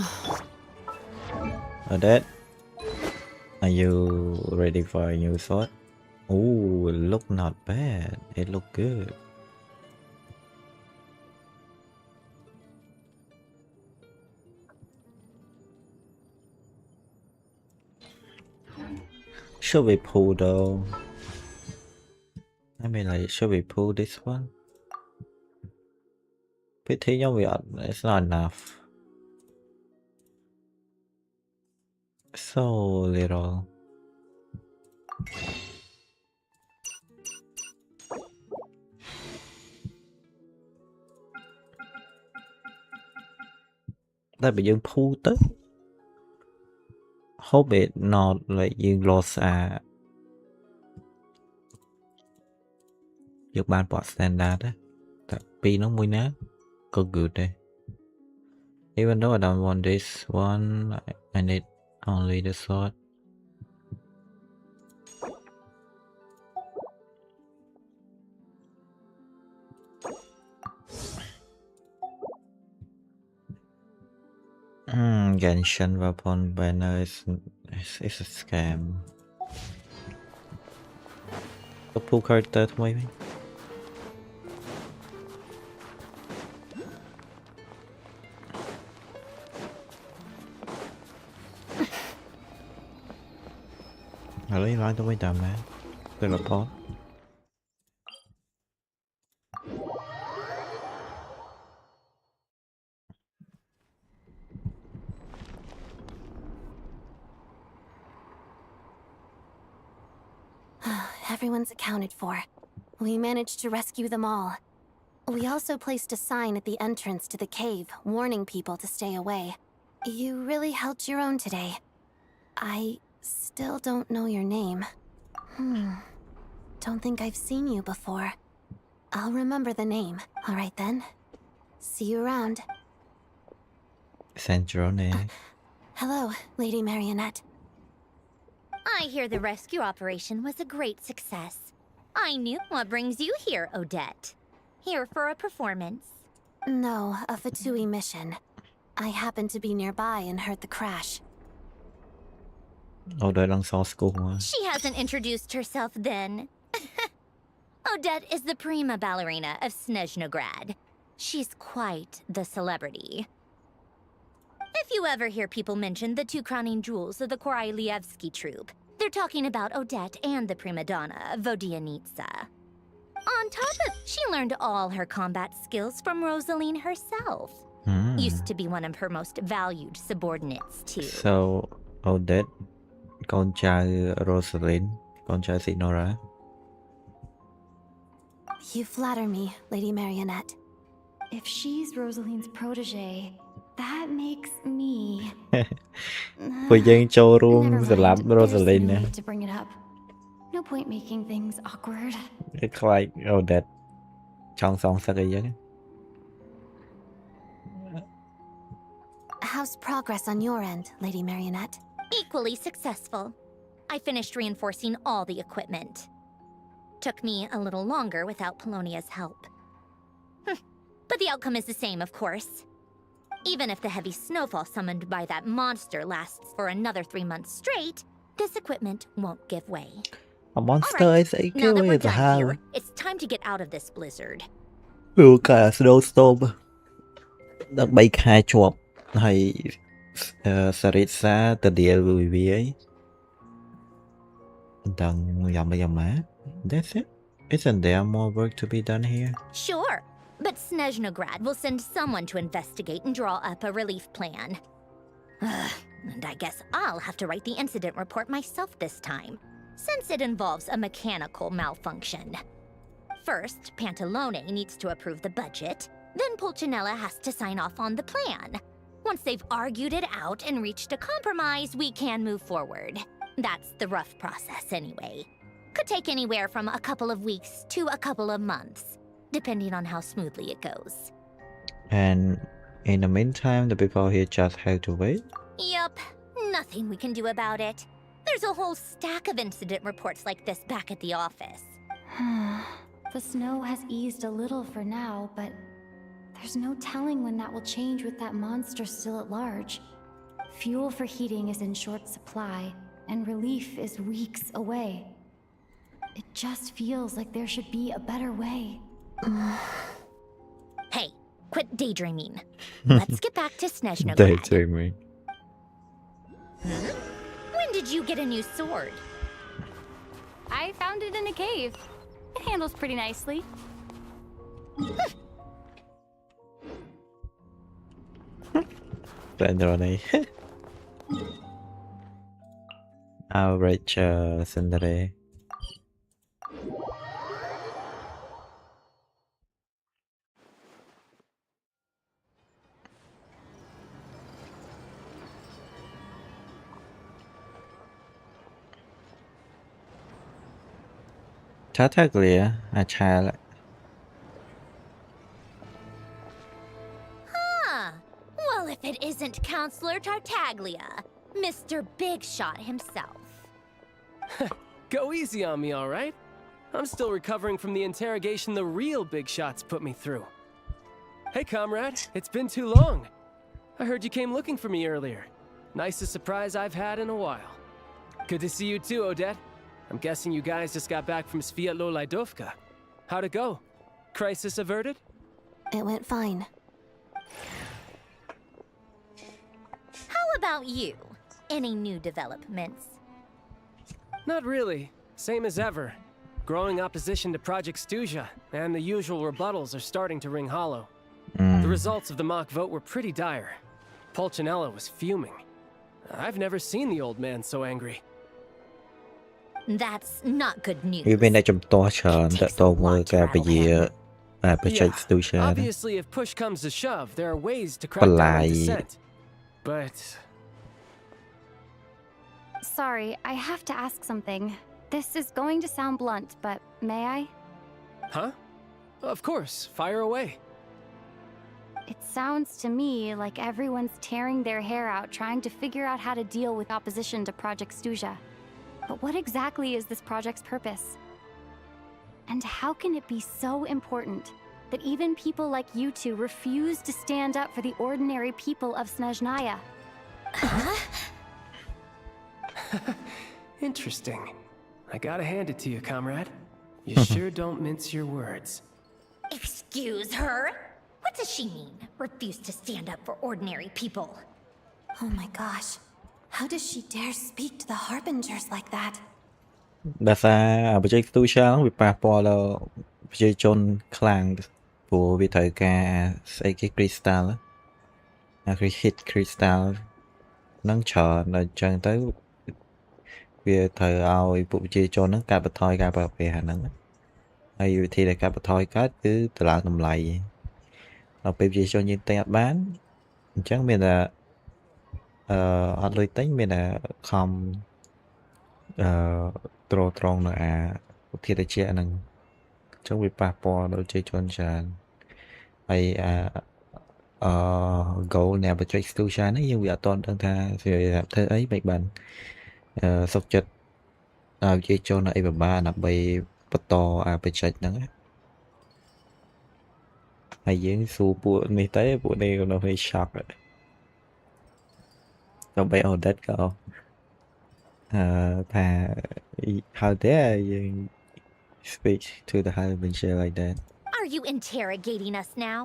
Odette, are you ready for a new sword? Ooh, it look not bad. It look good. Should we pull though? I mean, like, should we pull this one? Pity it's not enough. So little. That bị dương pull tới. Hope it not like dương lost Dược ban bỏ standard á. Tại pi nó mùi ná. Có good đây. Even though I don't want this one, I need only the sword. Genshin weapon banner is a scam. Có pull character thôi mấy. Lấy nói tôi mới tầm nè. Tôi là pot. Everyone's accounted for. We managed to rescue them all. We also placed a sign at the entrance to the cave, warning people to stay away. You really held your own today. I still don't know your name. Don't think I've seen you before. I'll remember the name. All right then. See you around. Centrone. Hello, Lady Marionette. I hear the rescue operation was a great success. I knew what brings you here, Odette. Here for a performance. No, a Fatui mission. I happened to be nearby and heard the crash. Odette đang so school. She hasn't introduced herself then. Odette is the prima ballerina of Snezhnograd. She's quite the celebrity. If you ever hear people mention the two crowning jewels of the Korailievsky troupe, they're talking about Odette and the prima donna, Vodianitsa. On top of, she learned all her combat skills from Rosaline herself. Used to be one of her most valued subordinates, too. So, Odette, con trai Rosaline, con trai Sinora. You flatter me, Lady Marionette. If she's Rosaline's protege, that makes me... Vừa dân châu Never room mind, the lab there's no Rosaline. need to bring it up. No point making things awkward. It's like Odette. Trong song sao cái vậy? How's progress on your end, Lady Marionette? Equally successful. I finished reinforcing all the equipment. Took me a little longer without Polonia's help. But the outcome is the same, of course. Even if the heavy snowfall summoned by that monster lasts for another 3 months straight, this equipment won't give way. A monster Alright, is a now that we're way to done have here, it's time to get out of this blizzard. cả snowstorm 13 ខែជាប់ហើយសរិទ្ធសាទៅដៀលវាអីមិនដឹងយ៉ាងម៉េច That's it. Isn't there more work to be done here? Sure, but Snezhnograd will send someone to investigate and draw up a relief plan. And I guess I'll have to write the incident report myself this time, since it involves a mechanical malfunction. First, Pantalone needs to approve the budget, then Pulcinella has to sign off on the plan. Once they've argued it out and reached a compromise, we can move forward. That's the rough process anyway. Could take anywhere from a couple of weeks to a couple of months, depending on how smoothly it goes. And in the meantime, the people here just have to wait. Yup, nothing we can do about it. There's a whole stack of incident reports like this back at the office. The snow has eased a little for now, but there's no telling when that will change with that monster still at large. Fuel for heating is in short supply, and relief is weeks away. It just feels like there should be a better way. Hey, quit daydreaming. Let's get back to Snezhnograd. Daydreaming. When did you get a new sword? I found it in a cave. It handles pretty nicely. Randomly. Average Cinderella. Tartaglia, a child. Huh. Well, if it isn't Counselor Tartaglia, Mr. Big Shot himself. Go easy on me, all right? I'm still recovering from the interrogation the real big shots put me through. Hey, comrade, it's been too long. I heard you came looking for me earlier. Nicest surprise I've had in a while. Good to see you too, Odette. I'm guessing you guys just got back from Sviatlo Laidovka. How'd it go? Crisis averted? It went fine. How about you? Any new developments? Not really. Same as ever. Growing opposition to Project Stuja, and the usual rebuttals are starting to ring hollow. The results of the mock vote were pretty dire. Pulcinella was fuming. I've never seen the old man so angry. That's not good news. វាមានតែចំទាស់ច្រើនតទៅមើលការពជាបច្ចេក Yeah, Stuja obviously if push comes to shove, there are ways to crack down on dissent. But... Sorry, I have to ask something. This is going to sound blunt, but may I? Huh? Of course, fire away. It sounds to me like everyone's tearing their hair out trying to figure out how to deal with opposition to Project Stuja. But what exactly is this project's purpose? And how can it be so important that even people like you two refuse to stand up for the ordinary people of Snezhnaya? Interesting. I gotta hand it to you, comrade. You sure don't mince your words. Excuse her? What does she mean? Refuse to stand up for ordinary people? Oh my gosh. How does she dare speak to the Harbingers like that? ដោយសារបច្ចេក Stuja ហ្នឹងវាប៉ះពាល់ដល់ប្រជាជនខ្លាំងព្រោះវាត្រូវការស្អីគេ crystal hit crystal ហ្នឹងច្រើនដល់អញ្ចឹងទៅវាត្រូវឲ្យពួកប្រជាជនហ្នឹងកាត់បន្ថយការប្រើប្រាស់ហ្នឹងហើយវិធីដែលកាត់បន្ថយកើតគឺទៅឡើងតម្លៃដល់ពេលប្រជាជនយើងទិញអត់បានអញ្ចឹងមានតែអត់លុយទិញមានតែខំត្រង់នៅឧទាហរណ៍ហ្នឹងអញ្ចឹងវាប៉ះពាល់ដល់ប្រជាជនច្រើនហើយgoal នៃបច្ចេក Stuja នេះយើងវាអត់ទាន់ដឹងថាវាធ្វើអីមិនបានសុខចិត្តឲ្យប្រជាជនអីបបាដើម្បីបន្តបច្ចេកហ្នឹង ហើយយើងសួរពួកនេះទៅពួកនេះក៏នៅhơi shock ទៅបី Odette ក៏ថា how dare you speak to the harbinger like that. Are you interrogating us now?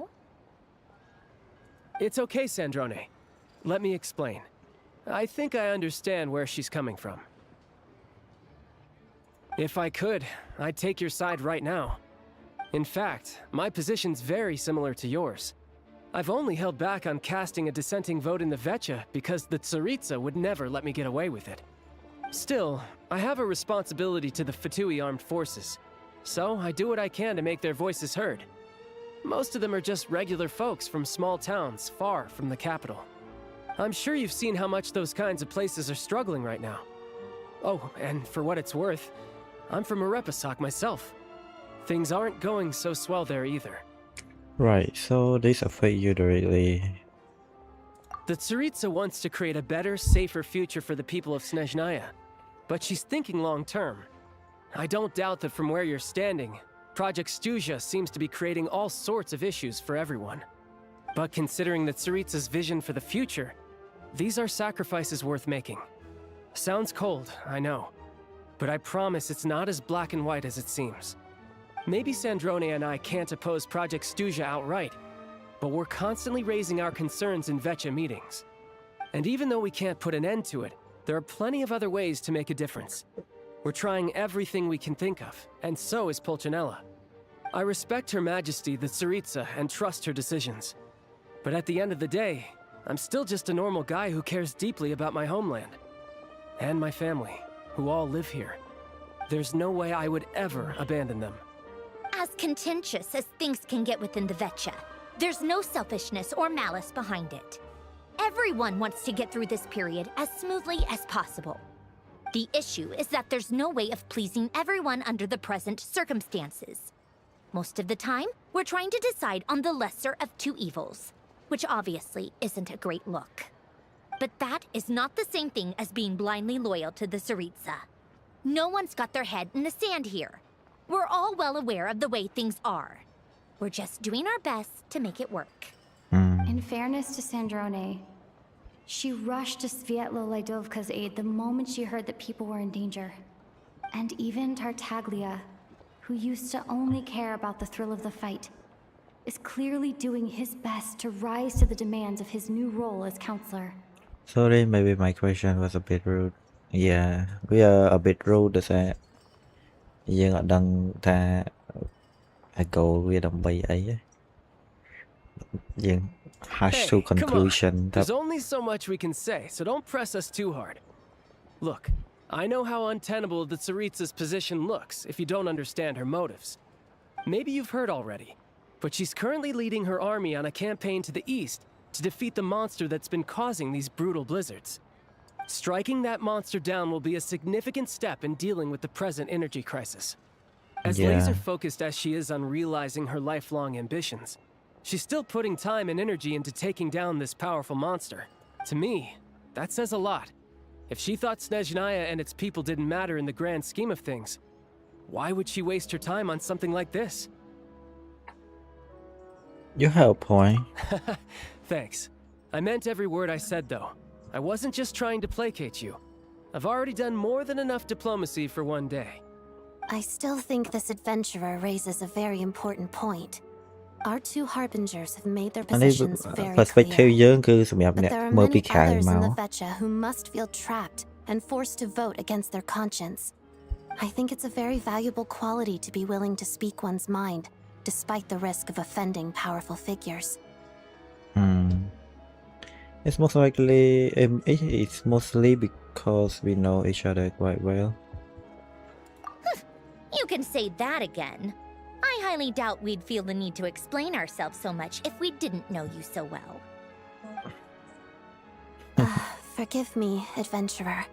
It's okay, Sandrone. Let me explain. I think I understand where she's coming from. If I could, I'd take your side right now. In fact, my position's very similar to yours. I've only held back on casting a dissenting vote in the Vecha because the Tsaritsa would never let me get away with it. Still, I have a responsibility to the Fatui armed forces, so I do what I can to make their voices heard. Most of them are just regular folks from small towns far from the capital. I'm sure you've seen how much those kinds of places are struggling right now. Oh, and for what it's worth, I'm from Arepasak myself. Things aren't going so swell there either. Right, so this affect you directly. The Tsaritsa wants to create a better, safer future for the people of Snezhnaya, but she's thinking long-term. I don't doubt that from where you're standing, Project Stuzha seems to be creating all sorts of issues for everyone. But considering the Tsaritsa's vision for the future, these are sacrifices worth making. Sounds cold, I know, but I promise it's not as black and white as it seems. Maybe Sandrone and I can't oppose Project Stuzha outright, but we're constantly raising our concerns in Vecha meetings. And even though we can't put an end to it, there are plenty of other ways to make a difference. We're trying everything we can think of, and so is Pulcinella. I respect Her Majesty, the Tsaritsa, and trust her decisions. But at the end of the day, I'm still just a normal guy who cares deeply about my homeland. And my family, who all live here. There's no way I would ever abandon them. As contentious as things can get within the Vecha, there's no selfishness or malice behind it. Everyone wants to get through this period as smoothly as possible. The issue is that there's no way of pleasing everyone under the present circumstances. Most of the time, we're trying to decide on the lesser of two evils, which obviously isn't a great look. But that is not the same thing as being blindly loyal to the Tsaritsa. No one's got their head in the sand here. We're all well aware of the way things are. We're just doing our best to make it work. In fairness to Sandrone, she rushed to Svietlo Laidovka's aid the moment she heard that people were in danger. And even Tartaglia, who used to only care about the thrill of the fight, is clearly doing his best to rise to the demands of his new role as counselor. Sorry, maybe my question was a bit rude. Yeah, we are a bit rude that យើងអត់ដឹងថា goal វាដើម្បីអីយើង hash to conclusion. There's only so much we can say, so don't press us too hard. Look, I know how untenable the Tsaritsa's position looks if you don't understand her motives. Maybe you've heard already, but she's currently leading her army on a campaign to the east to defeat the monster that's been causing these brutal blizzards. Striking that monster down will be a significant step in dealing with the present energy crisis. As laser-focused as she is on realizing her lifelong ambitions, she's still putting time and energy into taking down this powerful monster. To me, that says a lot. If she thought Snezhnaya and its people didn't matter in the grand scheme of things, why would she waste her time on something like this? You have a point. Thanks. I meant every word I said, though. I wasn't just trying to placate you. I've already done more than enough diplomacy for one day. I still think this adventurer raises a very important point. Our two harbingers have made their positions very clear. But there are many others in the Vecha who must feel trapped and forced to vote against their conscience. I think it's a very valuable quality to be willing to speak one's mind, despite the risk of offending powerful figures. It's most likely it's mostly because we know each other quite well. You can say that again. I highly doubt we'd feel the need to explain ourselves so much if we didn't know you so well. Forgive me, adventurer,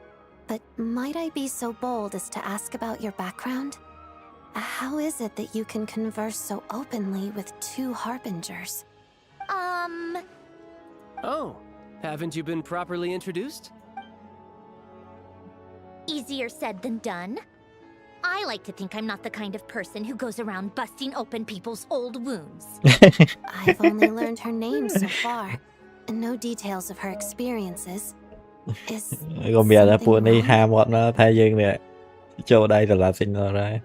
but might I be so bold as to ask about your background? How is it that you can converse so openly with two harbingers? Oh, haven't you been properly introduced? Easier said than done. I like to think I'm not the kind of person who goes around busting open people's old wounds. I've only learned her name so far, and no details of her experiences. Is Còn bây giờ là something phụ này wrong? ham bọn nó thay dương nè. Chỗ đây là sinh ra.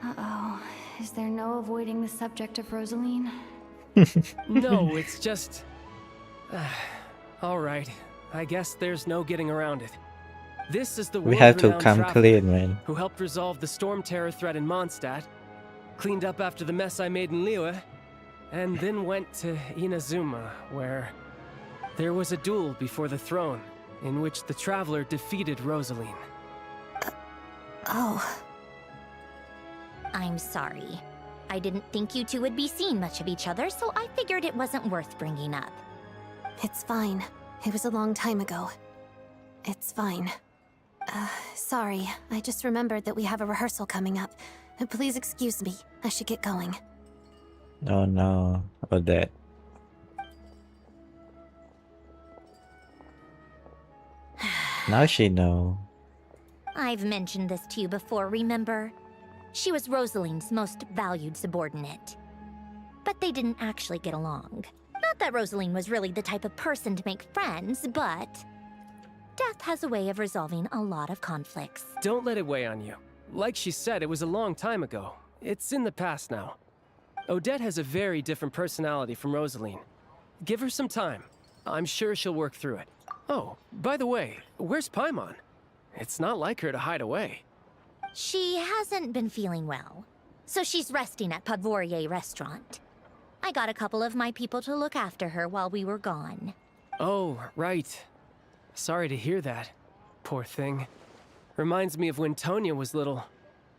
Uh-oh. Is there no avoiding the subject of Rosaline? No, it's just... all right. I guess there's no getting around it. This is the We have to world-renowned come traveler clean, man. who helped resolve the storm terror threat in Mondstadt, cleaned up after the mess I made in Liyue, and then went to Inazuma, where there was a duel before the throne, in which the traveler defeated Rosaline. Oh. I'm sorry. I didn't think you two would be seeing much of each other, so I figured it wasn't worth bringing up. It's fine. It was a long time ago. It's fine. Sorry. I just remembered that we have a rehearsal coming up. Please excuse me. I should get going. Oh no, Odette. Now she know. I've mentioned this to you before, remember? She was Rosaline's most valued subordinate. But they didn't actually get along. Not that Rosaline was really the type of person to make friends, but... Death has a way of resolving a lot of conflicts. Don't let it weigh on you. Like she said, it was a long time ago. It's in the past now. Odette has a very different personality from Rosaline. Give her some time. I'm sure she'll work through it. Oh, by the way, where's Paimon? It's not like her to hide away. She hasn't been feeling well, so she's resting at Podvorier restaurant. I got a couple of my people to look after her while we were gone. Oh, right. Sorry to hear that. Poor thing. Reminds me of when Tonya was little.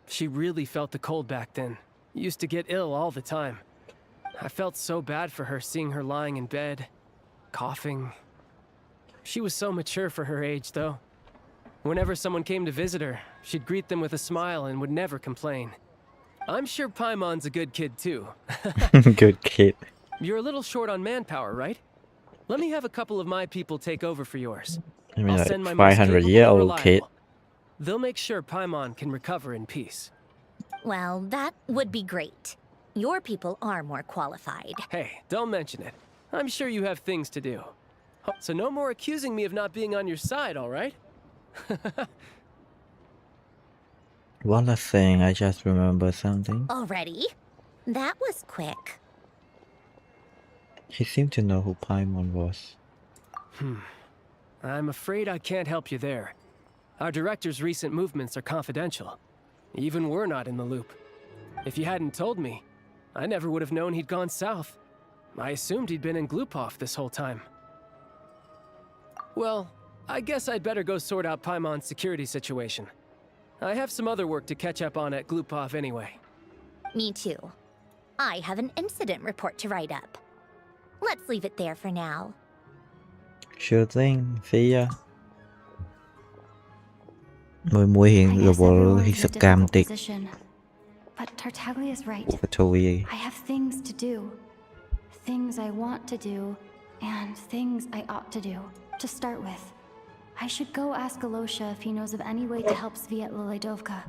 She really felt the cold back then. Used to get ill all the time. I felt so bad for her seeing her lying in bed, coughing. She was so mature for her age, though. Whenever someone came to visit her, she'd greet them with a smile and would never complain. I'm sure Paimon's a good kid, too. Good kid. You're a little short on manpower, right? Let me have a couple of my people take over for yours. I mean, I'll like send my most 500-year-old capable and kid. reliable. They'll make sure Paimon can recover in peace. Well, that would be great. Your people are more qualified. Hey, don't mention it. I'm sure you have things to do. Oh, so no more accusing me of not being on your side, all right? One last thing, I just remember something. Already? That was quick. He seemed to know who Paimon was. I'm afraid I can't help you there. Our director's recent movements are confidential. Even we're not in the loop. If you hadn't told me, I never would have known he'd gone south. I assumed he'd been in Glupov this whole time. Well, I guess I'd better go sort out Paimon's security situation. I have some other work to catch up on at Glupov anyway. Me too. I have an incident report to write up. Let's leave it there for now. Sure thing, see ya. Mùi I hiện guess global everyone's hi in a sức difficult cam tiệt position. But Tartaglia's right. của Toei. I have things to do. Things I want to do, and things I ought to do. To start with, I should go ask Alosha if he knows of any way to help Sviet Lilydovka.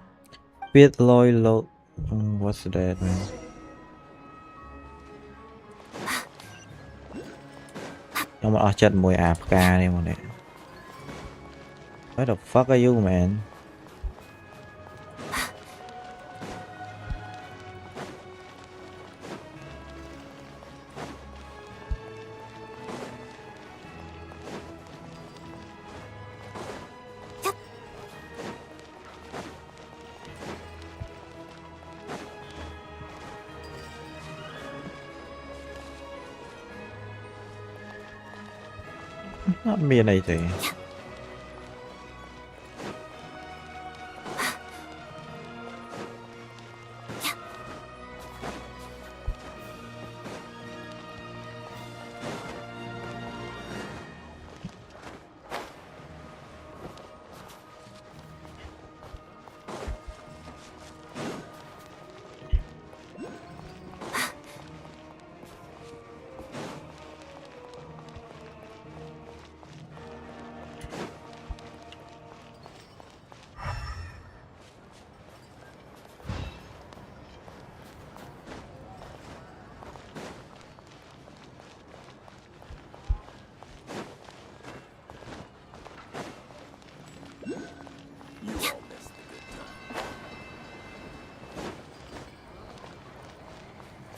Biết lôi lột. What's that, man? Nó mà chết mùi ạp ca đi mà nè. What the fuck are you, man? Not me này thì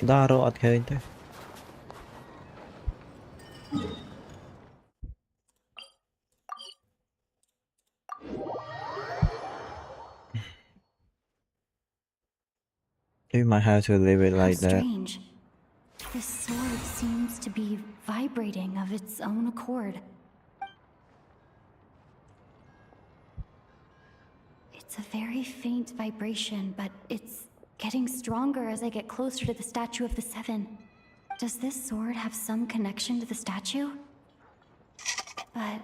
đó rồi ở khơi thế you might have to leave it How like that. strange. This sword seems to be vibrating of its own accord. It's a very faint vibration, but it's getting stronger as I get closer to the statue of the Seven. Does this sword have some connection to the statue? But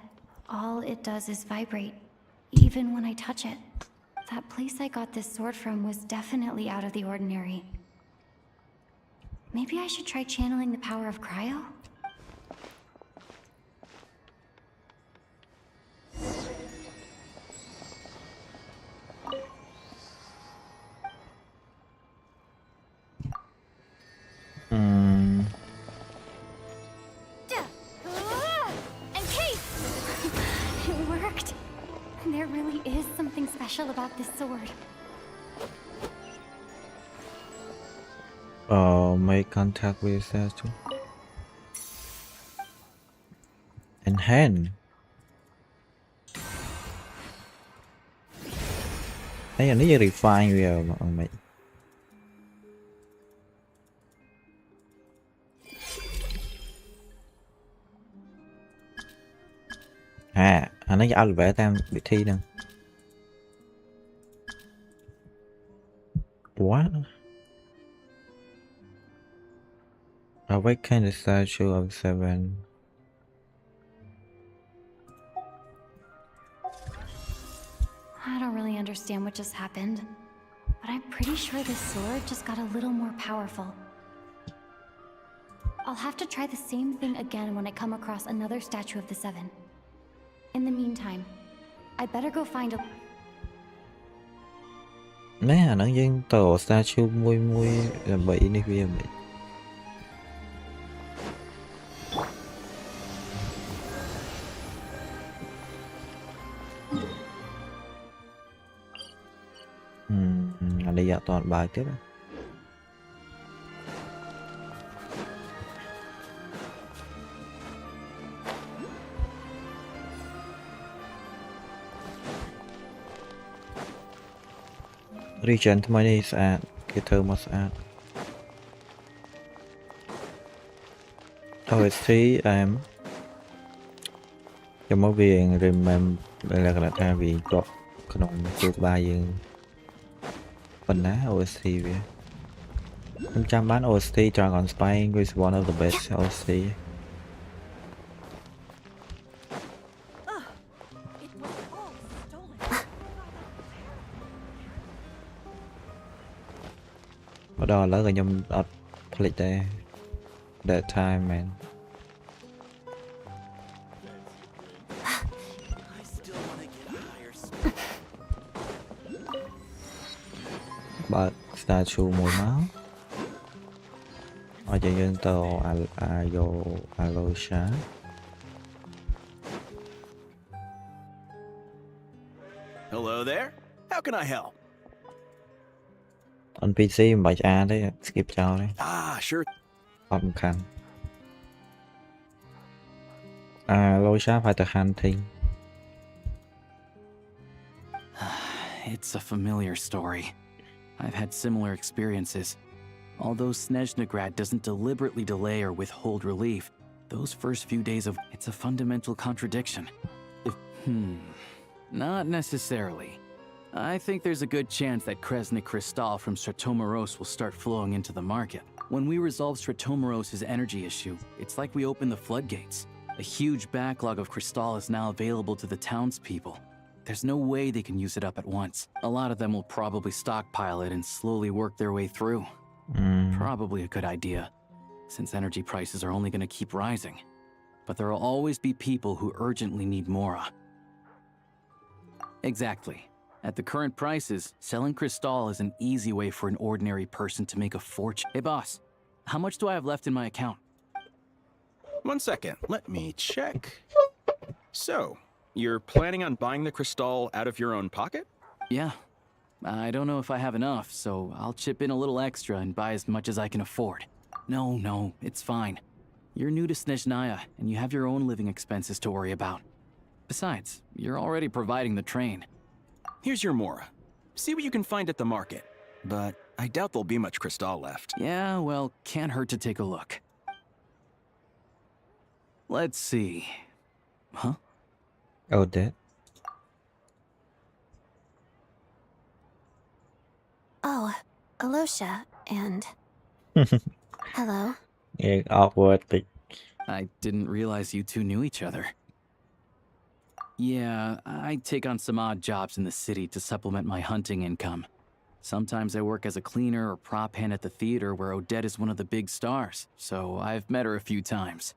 all it does is vibrate, even when I touch it. That place I got this sword from was definitely out of the ordinary. Maybe I should try channeling the power of cryo? And Kate! It worked. There really is something special about this sword. Make contact with statue. Enhance. Đây là nó giờ refine rồi mà mày. Nó giao vẽ tam bị thi nè. What? Awaken the statue of Seven. I don't really understand what just happened, but I'm pretty sure this sword just got a little more powerful. I'll have to try the same thing again when I come across another statue of the Seven. In the meantime, I better go find a... Nè, nó dân tổ statue mùi là bị NVIDIA bị. Đây giờ toàn bài tiếp. Region ថ្មីនេះស្អាតគេធ្វើមកស្អាត OST ចាំមកវា remember លក្ខណៈថាវាក៏ក្នុងជួបបាយយើងប៉ុណ្ណា OST វាខ្ញុំចាំបាន OST Dragon Spine is one of the best OST មកដល់ឥឡូវក៏ខ្ញុំអត់ភ្លេចដែរ that time man but statue មួយមកឲ្យយើងទៅ Alosha Hello there. How can I help? on PC មិនបាច់អានទេ skip ចោលទេ Sure. អត់សំខាន់ Alosha phảiទៅ hunting. It's a familiar story. I've had similar experiences. Although Snezhnegrad doesn't deliberately delay or withhold relief, those first few days of it's a fundamental contradiction. Not necessarily. I think there's a good chance that Kresnik Crystal from Stratomeros will start flowing into the market. When we resolve Stratomeros' energy issue, it's like we open the floodgates. A huge backlog of Crystal is now available to the townspeople. There's no way they can use it up at once. A lot of them will probably stockpile it and slowly work their way through. Probably a good idea, since energy prices are only going to keep rising. But there will always be people who urgently need more. Exactly. At the current prices, selling Crystal is an easy way for an ordinary person to make a fortune. Hey boss, how much do I have left in my account? 1 second. Let me check. So, you're planning on buying the Crystal out of your own pocket? Yeah. I don't know if I have enough, so I'll chip in a little extra and buy as much as I can afford. No, it's fine. You're new to Snezhnaya, and you have your own living expenses to worry about. Besides, you're already providing the train. Here's your Mora. See what you can find at the market. But I doubt there'll be much Crystal left. Yeah, well, can't hurt to take a look. Let's see. Huh? Odette. Oh, Alosha, and... Hello. Yeah, awkward. I didn't realize you two knew each other. Yeah, I take on some odd jobs in the city to supplement my hunting income. Sometimes I work as a cleaner or prop hand at the theater where Odette is one of the big stars, so I've met her a few times.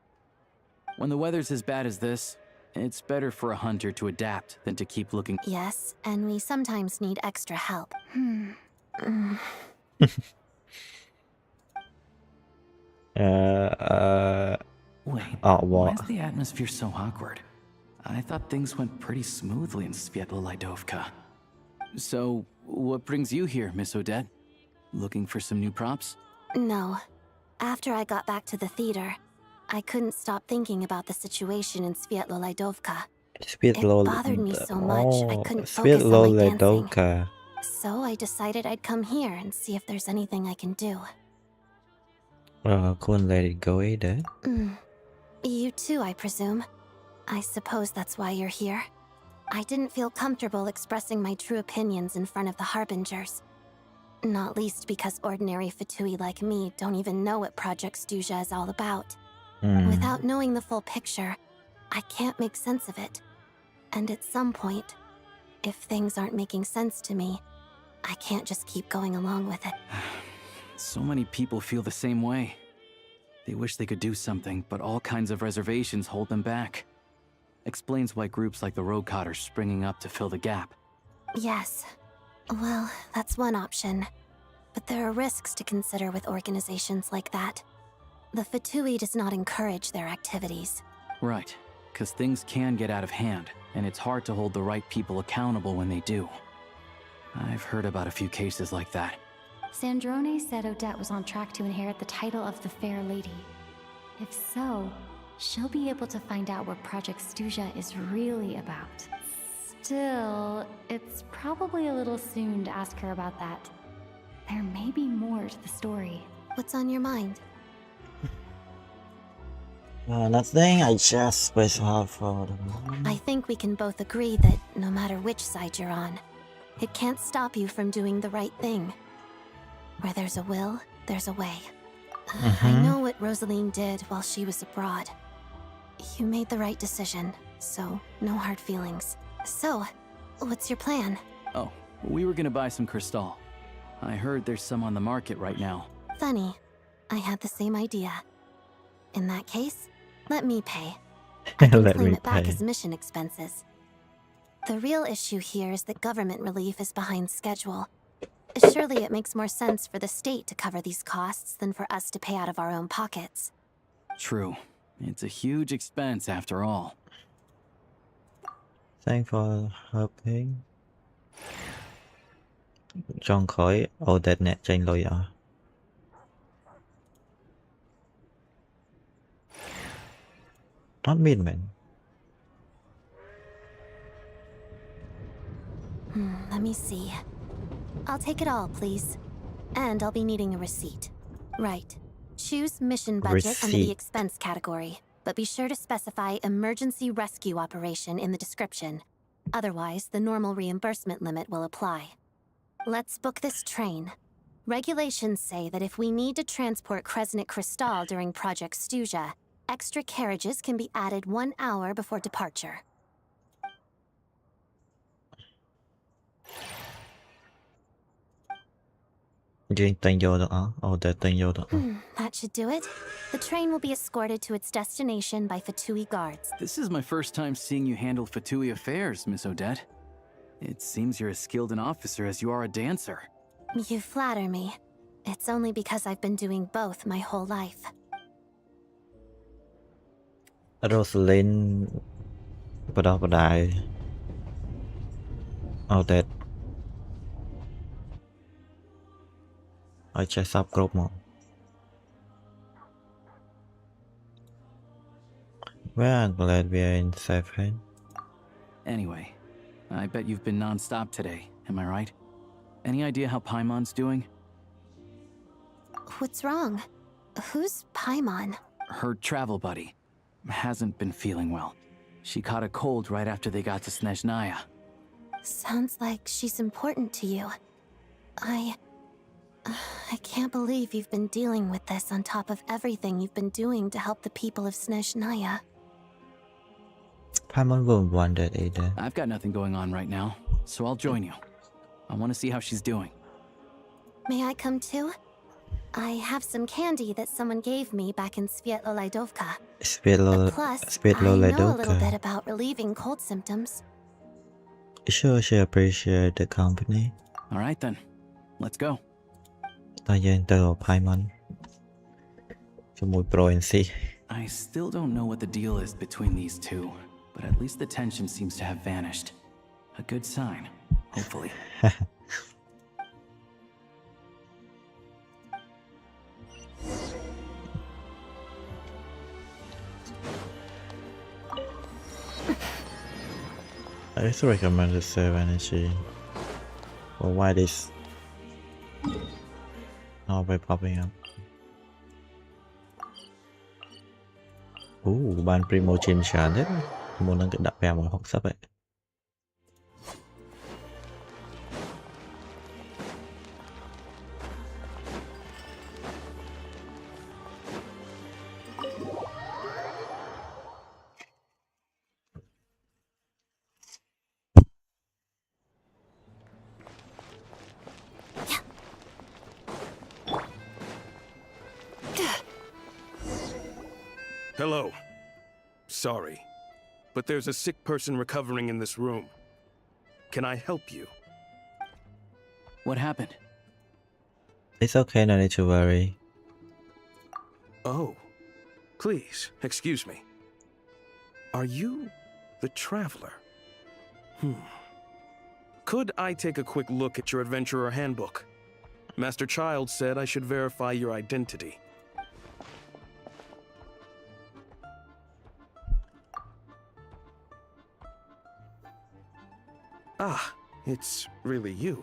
When the weather's as bad as this, it's better for a hunter to adapt than to keep looking. Yes, and we sometimes need extra help. Wait, Oh, why what? is the atmosphere so awkward? I thought things went pretty smoothly in Sviatlo-Lidovka. So, what brings you here, Miss Odette? Looking for some new props? No. After I got back to the theater, I couldn't stop thinking about the situation in Sviatlo-Lidovka. It bothered me so much, I couldn't focus on my dancing. Sviatlo-Lidovka. So I decided I'd come here and see if there's anything I can do. Couldn't let it go either. You too, I presume. I suppose that's why you're here. I didn't feel comfortable expressing my true opinions in front of the Harbingers. Not least because ordinary Fatui like me don't even know what Project Stuja is all about. Without knowing the full picture, I can't make sense of it. And at some point, if things aren't making sense to me, I can't just keep going along with it. So many people feel the same way. They wish they could do something, but all kinds of reservations hold them back. Explains why groups like the Roadcott are springing up to fill the gap. Yes. Well, that's one option. But there are risks to consider with organizations like that. The Fatui does not encourage their activities. Right, because things can get out of hand, and it's hard to hold the right people accountable when they do. I've heard about a few cases like that. Sandrone said Odette was on track to inherit the title of the Fair Lady. If so, she'll be able to find out what Project Stuja is really about. Still, it's probably a little soon to ask her about that. There may be more to the story. What's on your mind? Nothing, I just space hard for the moment. I think we can both agree that no matter which side you're on, it can't stop you from doing the right thing. Where there's a will, there's a way. I know what Rosaline did while she was abroad. You made the right decision, so no hard feelings. So, what's your plan? Oh, we were gonna buy some Crystal. I heard there's some on the market right now. Funny. I had the same idea. In that case, let me pay. I can Let claim me it back pay. as mission expenses. The real issue here is that government relief is behind schedule. Surely it makes more sense for the state to cover these costs than for us to pay out of our own pockets. True. It's a huge expense after all. Thanks for helping. Trong khói Odette nè tranh lôi à. Not mean, man. Let me see. I'll take it all, please. And I'll be needing a receipt. Right. Choose mission budget under the Receipt. expense category, but be sure to specify emergency rescue operation in the description. Otherwise, the normal reimbursement limit will apply. Let's book this train. Regulations say that if we need to transport Kresnik Crystal during Project Stuja, extra carriages can be added 1 hour before departure. Riêng tên vô được hả? Odette tên vô được hả? That should do it. The train will be escorted to its destination by Fatui guards. This is my first time seeing you handle Fatui affairs, Miss Odette. It seems you're as skilled an officer as you are a dancer. You flatter me. It's only because I've been doing both my whole life. Rosaline bắt đầu vào đài Odette ឲ្យចេះសពគ្រប់មក Well, I'm glad we're in safe hands. Anyway, I bet you've been non-stop today, am I right? Any idea how Paimon's doing? What's wrong? Who's Paimon? Her travel buddy hasn't been feeling well. She caught a cold right after they got to Snezhnaya. Sounds like she's important to you. I can't believe you've been dealing with this on top of everything you've been doing to help the people of Snezhnaya. Paimon won't want that either. I've got nothing going on right now, so I'll join you. I want to see how she's doing. May I come too? I have some candy that someone gave me back in Svietlolaidovka. Plus, I know a little bit about relieving cold symptoms. Sure, she appreciate the company. All right then, let's go. តើយើងទៅ Paimon ជាមួយ Pro NC. I still don't know what the deal is between these two, but at least the tension seems to have vanished. A good sign, hopefully. I just recommend to save energy. But why this? Oh, by popping up. Ban Primogemsច្រើនទេមុននឹងគេដាក់560ឯង Hello. Sorry, but there's a sick person recovering in this room. Can I help you? What happened? It's okay, no need to worry. Oh, please, excuse me. Are you the traveler? Could I take a quick look at your adventurer handbook? Master Child said I should verify your identity. Ah, it's really you.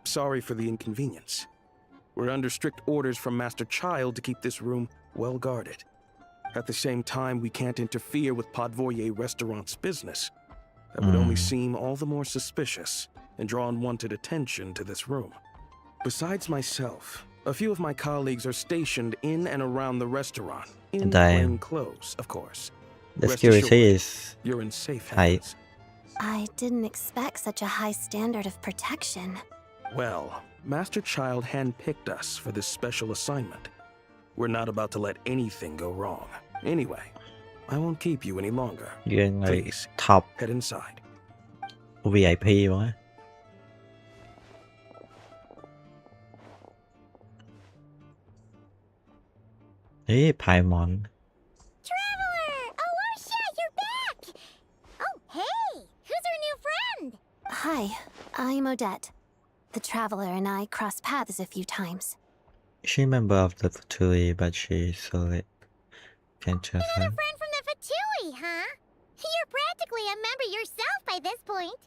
Sorry for the inconvenience. We're under strict orders from Master Child to keep this room well guarded. At the same time, we can't interfere with Podvoye Restaurant's business. That would only seem all the more suspicious and draw unwanted attention to this room. Besides myself, a few of my colleagues are stationed in and around the restaurant, in plain clothes, of course. The security is you're in safe high. hands. I didn't expect such a high standard of protection. Well, Master Child handpicked us for this special assignment. We're not about to let anything go wrong. Anyway, I won't keep you any longer. Please, top head inside. VIP ហ្មង Paimon. Traveler! Oh, Osha, you're back! Oh, hey! Who's our new friend? Hi, I'm Odette. The Traveler and I crossed paths a few times. She a member of the Fatui, but she's so late. Can't trust her. A friend from the Fatui, huh? You're practically a member yourself by this point.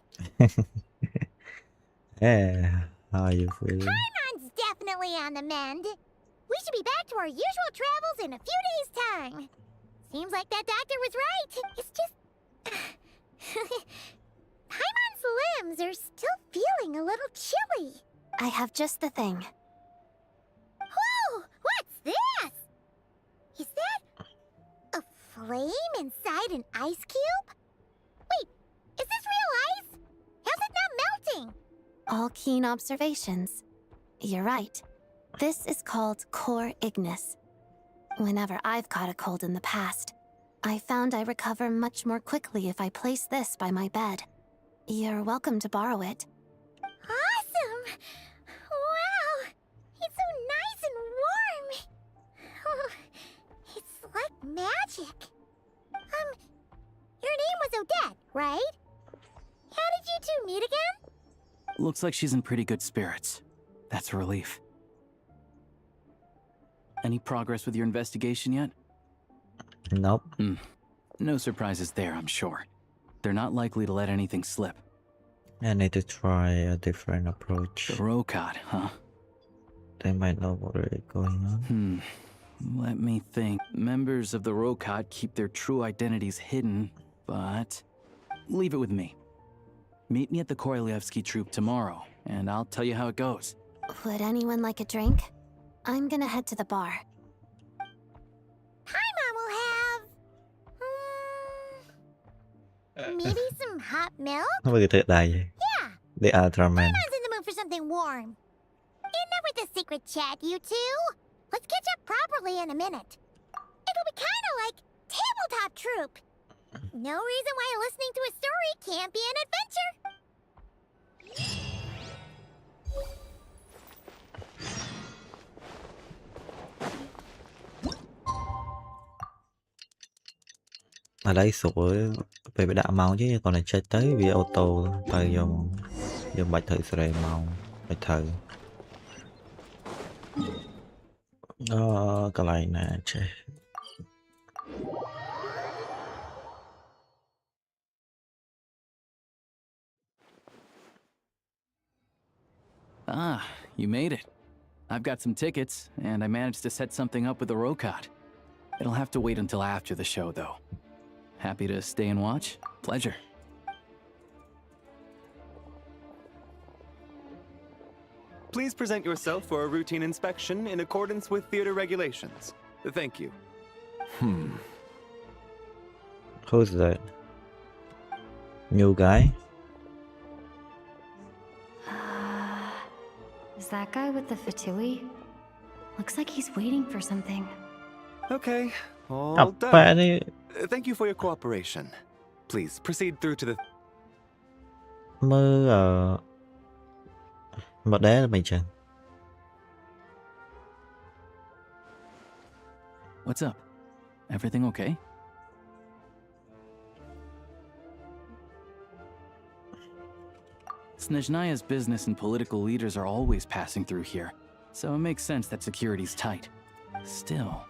Yeah, how are you feeling? Paimon's definitely on the mend. We should be back to our usual travels in a few days' time. Seems like that doctor was right. It's just... Paimon's limbs are still feeling a little chilly. I have just the thing. Whoa! What's this? Is that a flame inside an ice cube? Wait, is this real ice? How's it not melting? All keen observations. You're right. This is called core ignis. Whenever I've caught a cold in the past, I found I recover much more quickly if I place this by my bed. You're welcome to borrow it. Awesome! Wow! It's so nice and warm! Oh, it's like magic. Your name was Odette, right? How did you two meet again? Looks like she's in pretty good spirits. That's a relief. Any progress with your investigation yet? Nope. No surprises there, I'm sure. They're not likely to let anything slip. I need to try a different approach. The Rokot, huh? They might know what is going on. Let me think. Members of the Rokot keep their true identities hidden, but... Leave it with me. Meet me at the Korolyevsky troop tomorrow, and I'll tell you how it goes. Would anyone like a drink? I'm gonna head to the bar. Paimon will have... maybe some hot milk? Nó bị tuyệt đại vậy. Yeah, The Ultraman. Paimon's in the mood for something warm. Enough with the secret chat, you two. Let's catch up properly in a minute. It'll be kind of like tabletop troop. No reason why listening to a story can't be an adventure. Ở đây sủa về bị đạo máu chứ còn là chơi tới vì ô tô tay dùng bạch thử sợi màu bạch thử cái này nè chơi. Ah, you made it. I've got some tickets, and I managed to set something up with the Rokot. It'll have to wait until after the show, though. Happy to stay and watch? Pleasure. Please present yourself for a routine inspection in accordance with theater regulations. Thank you. Who's that? New guy? Is that guy with the fatui? Looks like he's waiting for something. Okay, all Apa done. ni? Thank you for your cooperation. Please proceed through to the... Mơ một đế là mình chừng. What's up? Everything okay? Snezhnaya's business and political leaders are always passing through here, so it makes sense that security's tight. Still,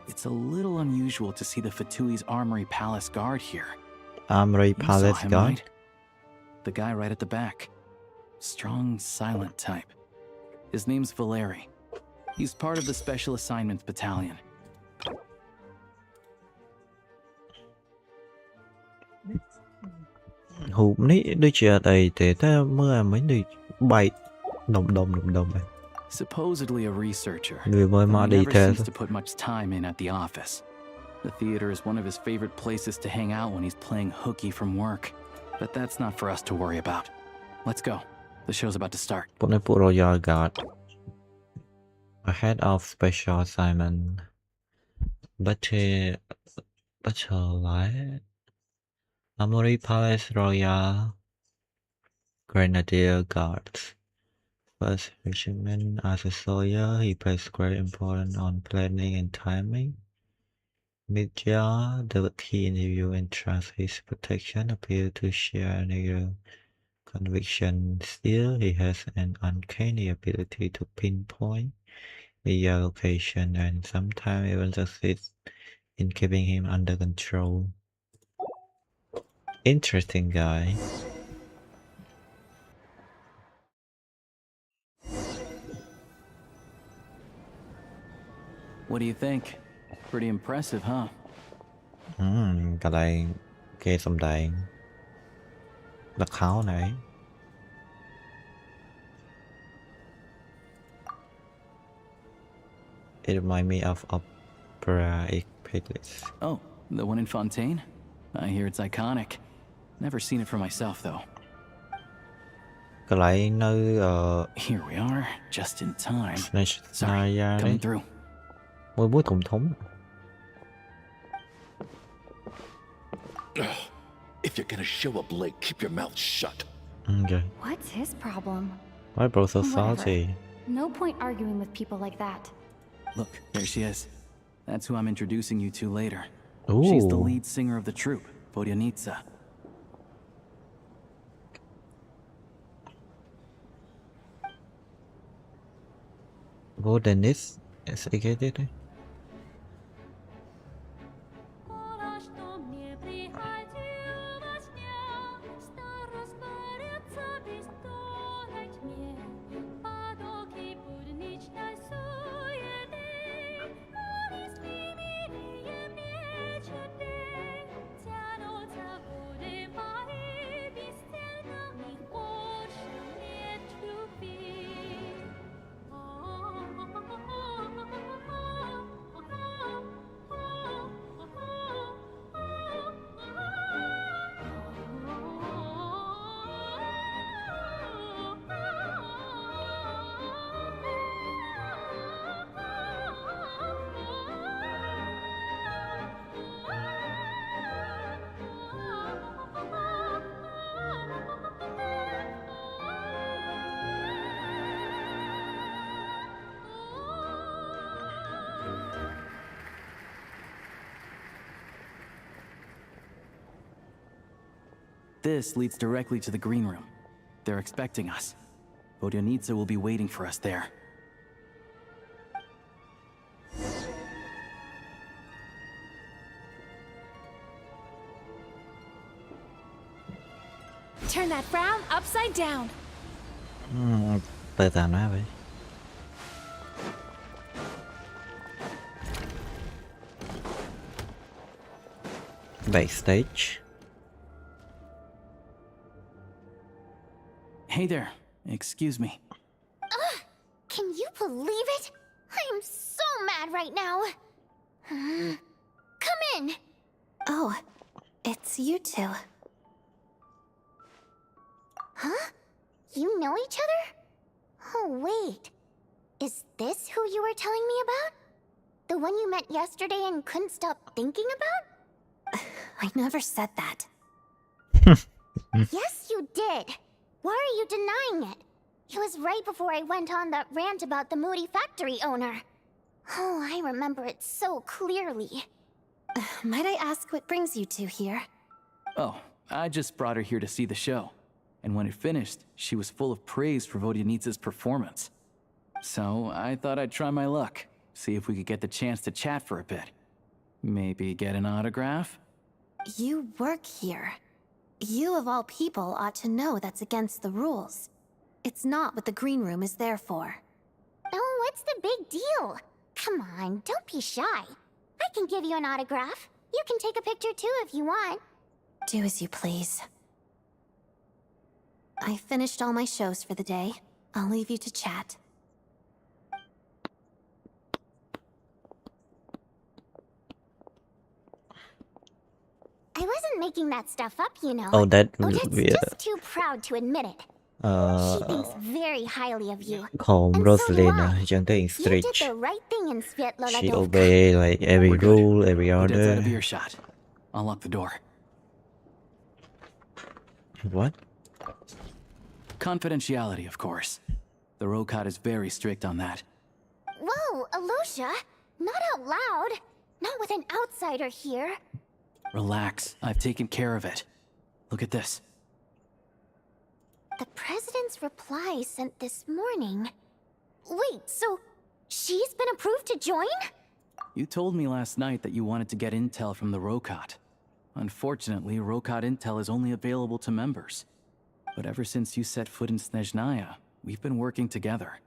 it's a little unusual to see the Fatui's Armory Palace guard here. Armory You saw Palace him, guard? right? The guy right at the back. Strong, silent type. His name's Valeri. He's part of the Special Assignments Battalion. Hụp ní đôi chia đầy thế ta mưa mấy đôi bay đồng này. Supposedly a researcher, Người mới though mà he đi never theo. seems to put much time in at the office. The theater is one of his favorite places to hang out when he's playing hooky from work. But that's not for us to worry about. Let's go. The show's about to start. Bọn này phụ Royal Guard. A head of special assignment. Battle Light. Armory Palace Royal Grenadier Guards. First regiment as a soldier, he plays great importance on planning and timing. Mid-year, the key interview and trust his protection appear to share near conviction. Still, he has an uncanny ability to pinpoint the location and sometimes even succeeds in keeping him under control. Interesting guy. What do you think? Pretty impressive, huh? Cái này ghê sầm đạn. Đặc khảo này. It reminds me of opera Palace. Oh, the one in Fontaine? I hear it's iconic. Never seen it for myself, though. Cái này nơi Here we are, just in time. Sorry, Snezhnaya coming đấy. through. Ngôi bút tổng thống. If you're gonna show up late, keep your mouth shut. Okay. What's his problem? Why bro so Whatever. salty? No point arguing with people like that. Look, there she is. That's who I'm introducing you to later. She's the Ooh. lead singer of the troupe, Vodyanitsa. Vodenitsa. ស្អីគេទៀតទេ This leads directly to the green room. They're expecting us. Vodyanitsa will be waiting for us there. Turn that frown upside down. เปิดตามหน้าไป Backstage. Hey there. Excuse me. Can you believe it? I am so mad right now. Come in. Oh, it's you two. Huh? You know each other? Oh, wait. Is this who you were telling me about? The one you met yesterday and couldn't stop thinking about? I never said that. Yes, you did. Why are you denying it? It was right before I went on that rant about the moody factory owner. Oh, I remember it so clearly. Might I ask what brings you two here? Oh, I just brought her here to see the show. And when it finished, she was full of praise for Vodyanitsa's performance. So I thought I'd try my luck, see if we could get the chance to chat for a bit. Maybe get an autograph? You work here. You of all people ought to know that's against the rules. It's not what the green room is there for. Oh, what's the big deal? Come on, don't be shy. I can give you an autograph. You can take a picture too if you want. Do as you please. I finished all my shows for the day. I'll leave you to chat. I wasn't making that stuff up, you know. Odette Odette's just too proud to admit it. She thinks very highly of you. ของ And so do Rosalina I. ចឹងទៅ You did strict the right thing in Svetlana she Dovka. obey like every We're good. rule every Odette's order out of earshot. I'll lock the door. what Confidentiality, of course. The Rokat is very strict on that. Whoa, Alosha! Not out loud. Not with an outsider here. Relax. I've taken care of it. Look at this. The president's reply sent this morning. Wait, so she's been approved to join? You told me last night that you wanted to get intel from the Rokat. Unfortunately, Rokat intel is only available to members. But ever since you set foot in Snezhnaya, we've been working together.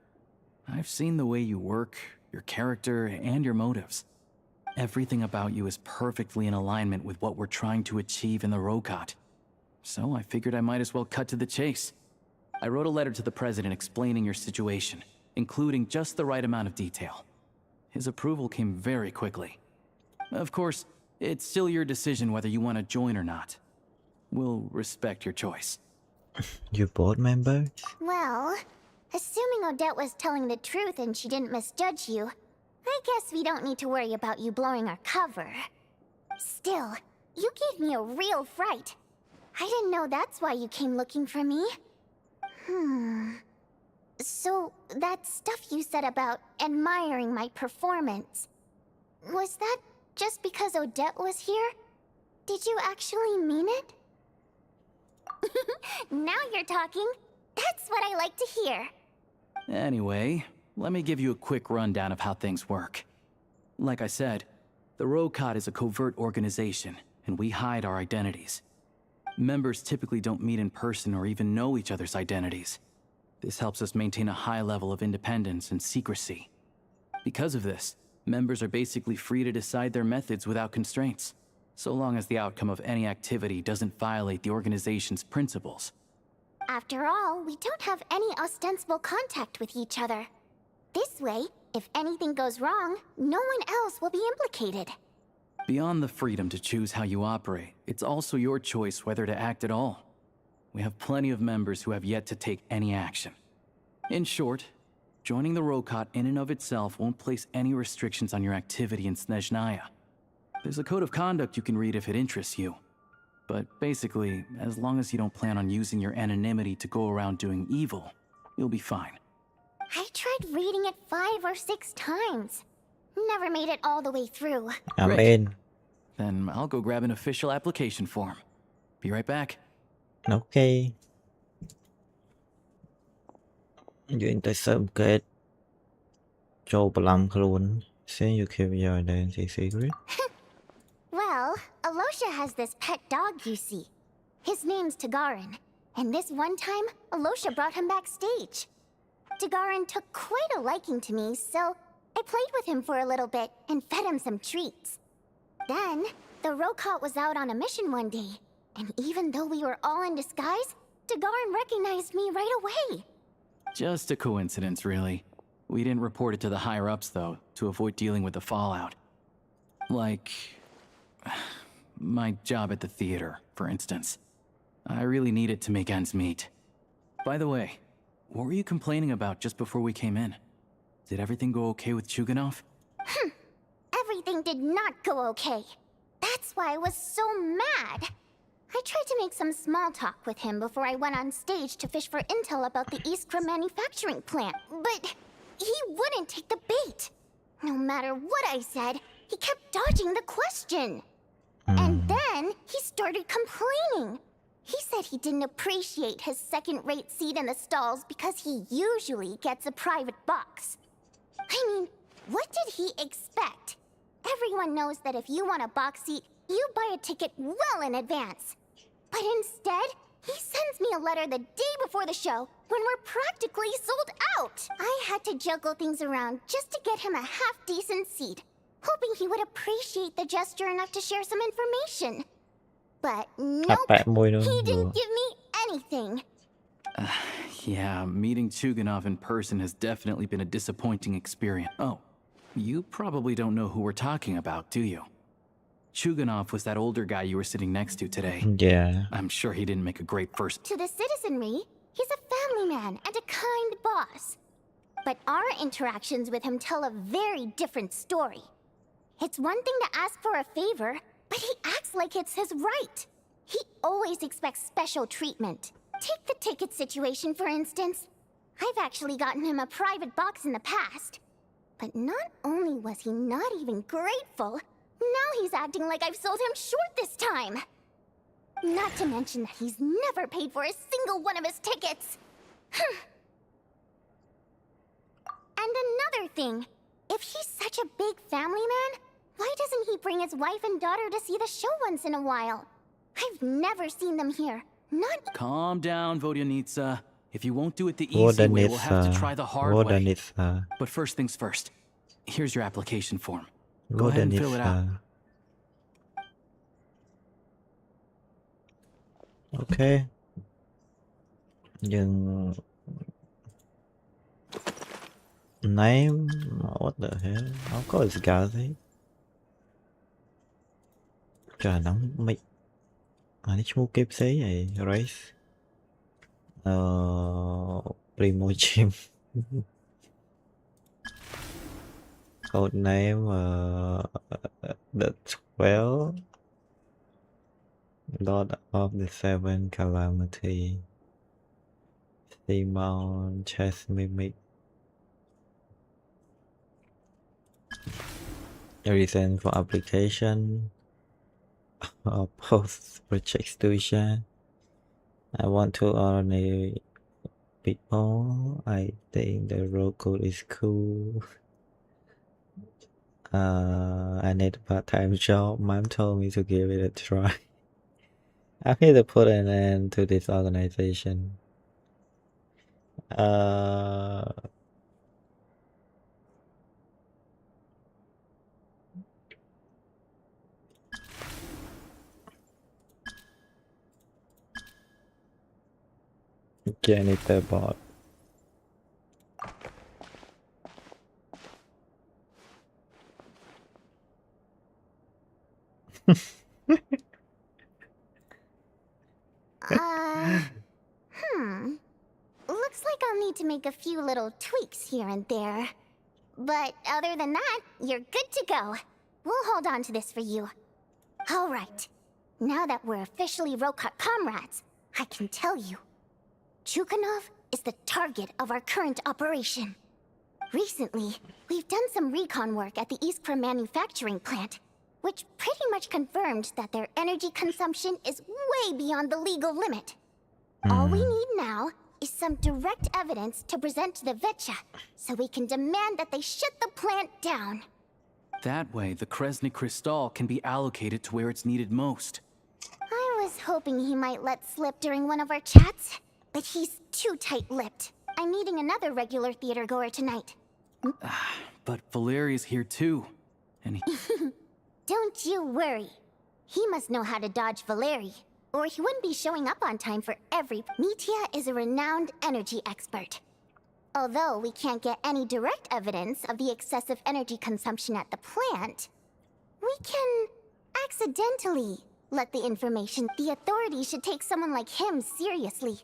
I've seen the way you work, your character, and your motives. Everything about you is perfectly in alignment with what we're trying to achieve in the Rokat. So I figured I might as well cut to the chase. I wrote a letter to the president explaining your situation, including just the right amount of detail. His approval came very quickly. Of course, it's still your decision whether you want to join or not. We'll respect your choice. you board member Well, assuming Odette was telling the truth and she didn't misjudge you, I guess we don't need to worry about you blowing our cover. Still, you gave me a real fright. I didn't know that's why you came looking for me. So, that stuff you said about admiring my performance, was that just because Odette was here? Did you actually mean it? Now you're talking. That's what I like to hear. Anyway, Let me give you a quick rundown of how things work. Like I said, the Rokot is a covert organization, and we hide our identities. Members typically don't meet in person or even know each other's identities. This helps us maintain a high level of independence and secrecy. Because of this, members are basically free to decide their methods without constraints, so long as the outcome of any activity doesn't violate the organization's principles. After all, we don't have any ostensible contact with each other. This way, if anything goes wrong, no one else will be implicated. Beyond the freedom to choose how you operate, it's also your choice whether to act at all. We have plenty of members who have yet to take any action. In short, joining the Rokot in and of itself won't place any restrictions on your activity in Snezhnaya. There's a code of conduct you can read if it interests you. But basically, as long as you don't plan on using your anonymity to go around doing evil, you'll be fine. I tried reading it 5 or 6 times. Never made it all the way through. I'm Great. in. Then I'll go grab an official application form. Be right back. Ok. Chuyện tới sớm kết. Châu bà lâm luôn. Say you keep your identity secret. Well, Alosha has this pet dog, you see. His name's Tagarin, and this one time, Alosha brought him backstage. Tagarin took quite a liking to me, so I played with him for a little bit and fed him some treats. Then, the Rokot was out on a mission one day, and even though we were all in disguise, Tagarin recognized me right away. Just a coincidence, really. We didn't report it to the higher-ups, though, to avoid dealing with the fallout. Like my job at the theater, for instance. I really need it to make ends meet. By the way, what were you complaining about just before we came in? Did everything go okay with Chuganov? Everything did not go okay. That's why I was so mad. I tried to make some small talk with him before I went on stage to fish for intel about the Iskra manufacturing plant, but he wouldn't take the bait. No matter what I said, he kept dodging the question. And then he started complaining. He said he didn't appreciate his second-rate seat in the stalls because he usually gets a private box. I mean, what did he expect? Everyone knows that if you want a box seat, you buy a ticket well in advance. But instead, he sends me a letter the day before the show when we're practically sold out. I had to juggle things around just to get him a half-decent seat, hoping he would appreciate the gesture enough to share some information. But nope, he didn't give me anything. Yeah, meeting Chuganov in person has definitely been a disappointing experience. Oh, you probably don't know who we're talking about, do you? Chuganov was that older guy you were sitting next to today. Yeah. I'm sure he didn't make a great first. To the citizenry, he's a family man and a kind boss. But our interactions with him tell a very different story. It's one thing to ask for a favor, but he acts like it's his right. He always expects special treatment. Take the ticket situation, for instance. I've actually gotten him a private box in the past. But not only was he not even grateful, now he's acting like I've sold him short this time. Not to mention that he's never paid for a single one of his tickets. And another thing, if he's such a big family man, why doesn't he bring his wife and daughter to see the show once in a while? I've never seen them here. Not. Calm down, Vodyanitsa. If you won't do it the easy way, we'll have to try the hard way. But first things first. Here's your application form. Go ahead and fill it out. Okay. Nhưng name, what the hell? Nó có gì cả thế? Trời nóng mịt. Ini cuma KFC vậy, rice. Primogems. Code name the 12 Lord of the Seven Calamity. Simon Chess Mimic. Reason for application. Post project solution. I want to only people. I think the road code is cool. I need a part-time job. Mom told me to give it a try. I need to put an end to this organization. Janitor bot. Looks like I'll need to make a few little tweaks here and there. But other than that, you're good to go. We'll hold on to this for you. All right. Now that we're officially Rokart comrades, I can tell you. Chukhanov is the target of our current operation. Recently, we've done some recon work at the Iskra manufacturing plant, which pretty much confirmed that their energy consumption is way beyond the legal limit. All we need now is some direct evidence to present to the Vetcha, so we can demand that they shut the plant down. That way, the Kresny Crystal can be allocated to where it's needed most. I was hoping he might let slip during one of our chats, but he's too tight-lipped. I'm meeting another regular theater goer tonight. But Valeria's here too, and he... Don't you worry. He must know how to dodge Valeri, or he wouldn't be showing up on time for every... Mitya is a renowned energy expert. Although we can't get any direct evidence of the excessive energy consumption at the plant, we can accidentally let the information. The authorities should take someone like him seriously.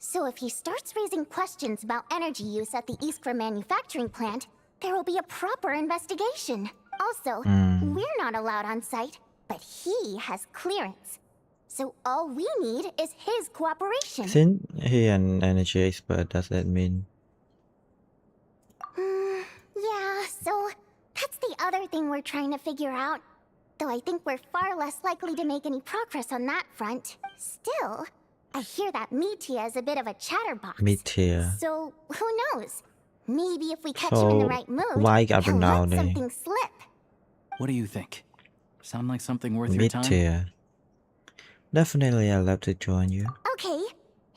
So if he starts raising questions about energy use at the Iskra manufacturing plant, there will be a proper investigation. Also, we're not allowed on site, but he has clearance. So all we need is his cooperation. Since he an energy expert, does that mean? Yeah, so that's the other thing we're trying to figure out. Though I think we're far less likely to make any progress on that front. Still, I hear that Mitya is a bit of a chatterbox. Mitya. So, who knows? Maybe if we catch him in the right mood, why he'll let something slip. What do you think? Sound like something worth your time? Mitya. Definitely, I'd love to join you. Okay,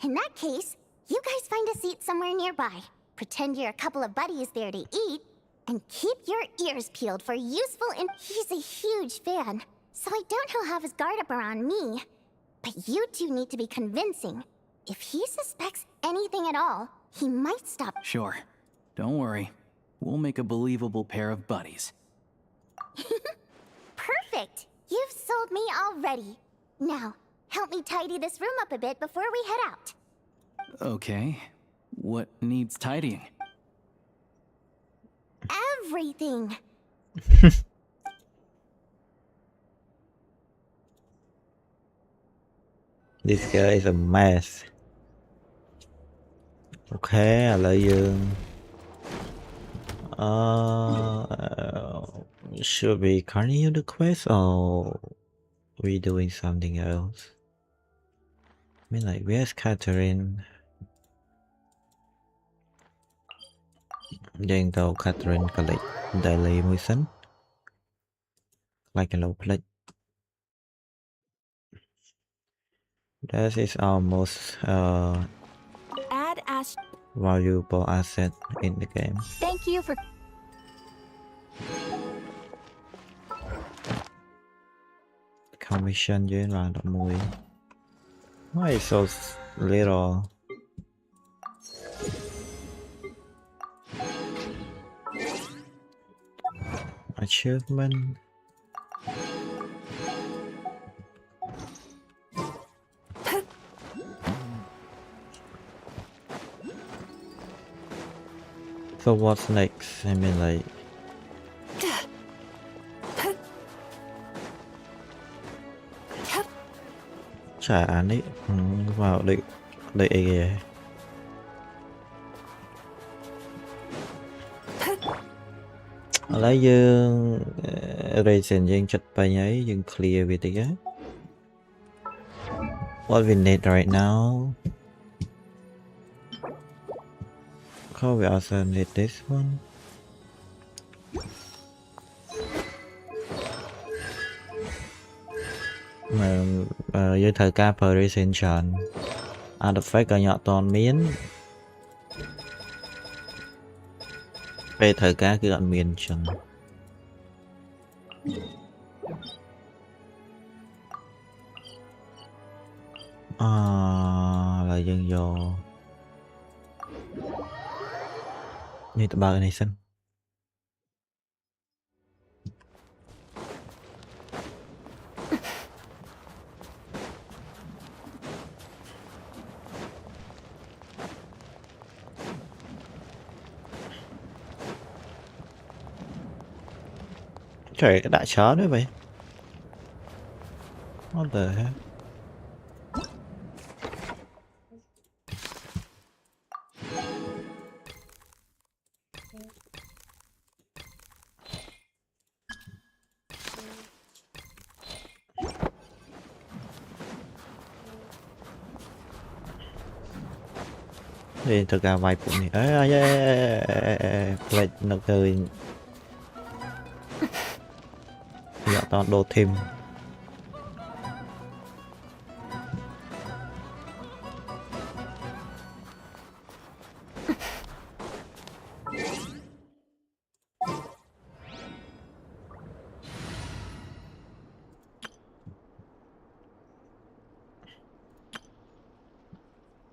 in that case, you guys find a seat somewhere nearby. Pretend you're a couple of buddies there to eat, and keep your ears peeled for useful He's a huge fan, so I doubt he'll have his guard up around me. But you two need to be convincing. If he suspects anything at all, he might stop. Sure. Don't worry. We'll make a believable pair of buddies. Perfect! You've sold me already. Now, help me tidy this room up a bit before we head out. Okay. What needs tidying? Everything! This girl is a mess. Okay, I love you. Should we continue the quest or we doing something else? I mean, like, where's Catherine? Dành tàu Catherine collect daily mission. Like a low plate. That is almost Add as valuable asset in the game. Thank you for Commission với là 10. Why is so little? Achievement. So what's next? I mean, like, trả án ấy vào đợi kìa. Lấy dương reason dương chật bay ấy dương clear về tí á. What we need right now Oh, we also need this one. Với thời ca Precision artifact ở nhỏ toàn miến về thời ca cứ gọn miền chẳng là dân vô như tụi bà này xem trời cái đại chó nữa vậy what the heck đi thực ra vài phút này vậy nó cười dạ toàn đồ thêm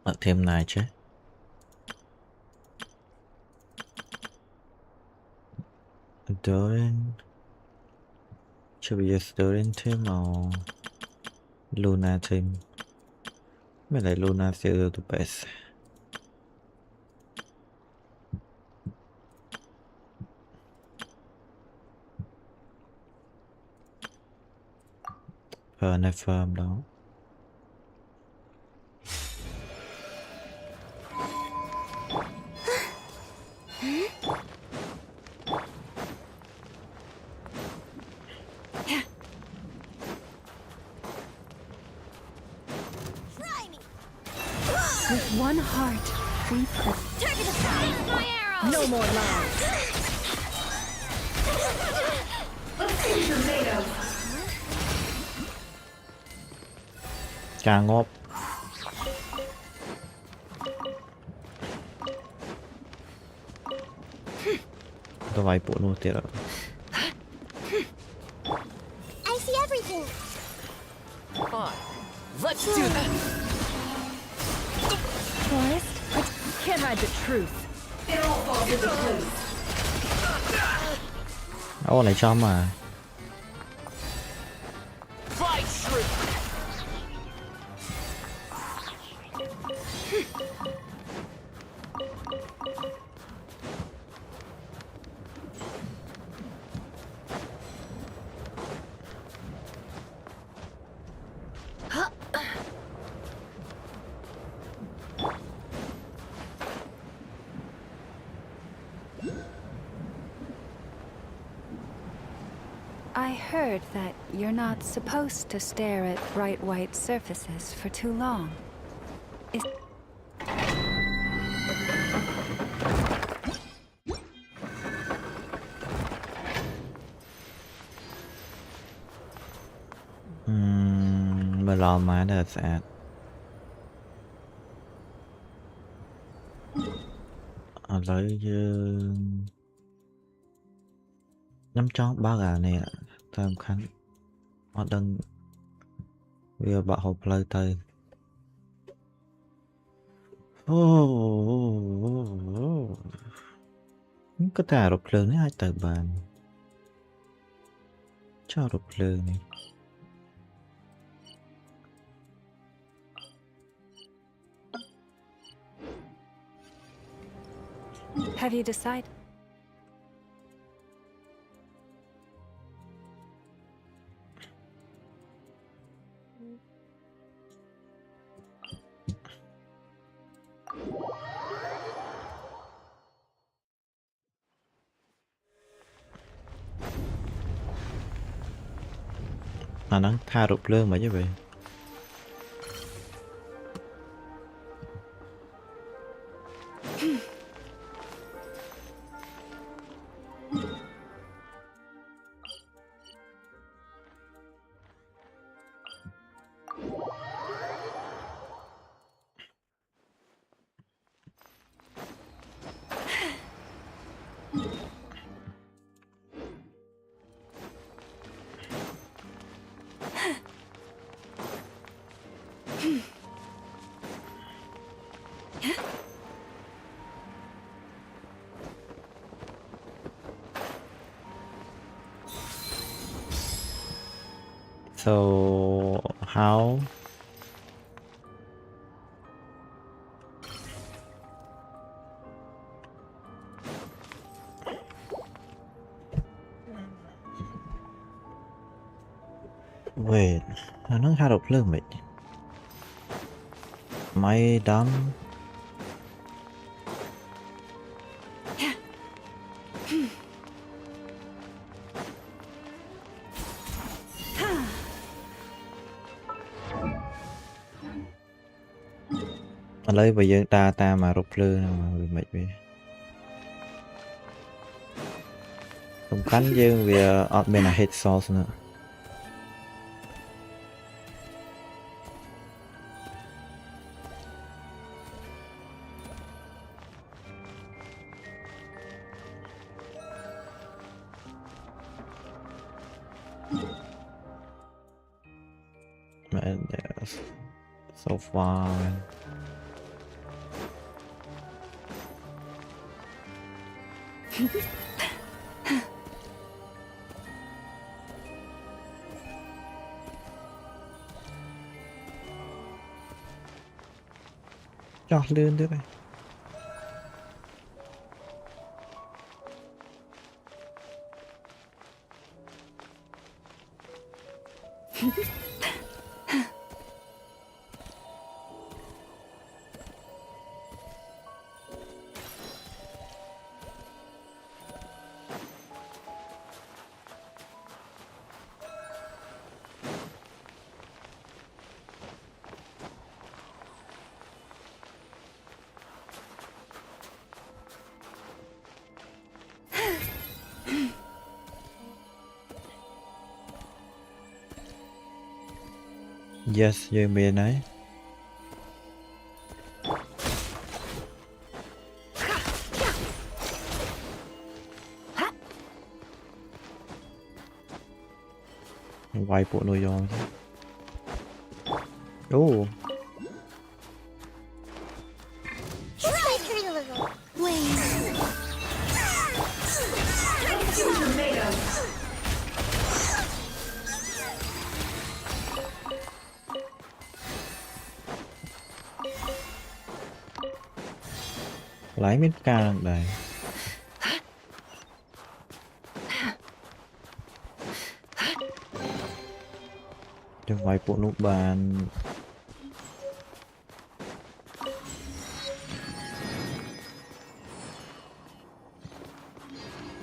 ở thêm này chứ Doing should be just doing team or Luna team. Maybe like Luna still the best. Này farm đó. With one heart, we put. Target aside! My arrows! No more lies. Let's see tomatoes. Càng ngộp. Tôi vài bộ luôn tiệt rồi. I see everything. Fine. Let's do that. Forest, but can't hide the truth. It all falls into place. Ô này cho mà. Fight shrew. I heard that you're not supposed to stare at bright white surfaces for too long. Is Mà lo má là sạch. Lấy nhắm chó ba gà này tham khánh họ đừng vừa bảo hộp lời tay có thể rụp lương này hai tờ bàn cho rụp lương này have you decided? nó tha rụp lương mà chứ vậy So how wait អាហ្នឹងហាត់រកភ្លើងមិនម៉ៃដាំ ឥឡូវបើយើងដើរតាមមករកភ្លើងហ្នឹងវាមិនវាសំខាន់យើងវាអត់មាន hit source nữa Man, yes. So far. Cho lươn thế này. Yes, dương bên ấy. Quay bộ nuôi vô chứ. Oh. Lấy miếng ca đây. Đừng quay bộ nút bàn.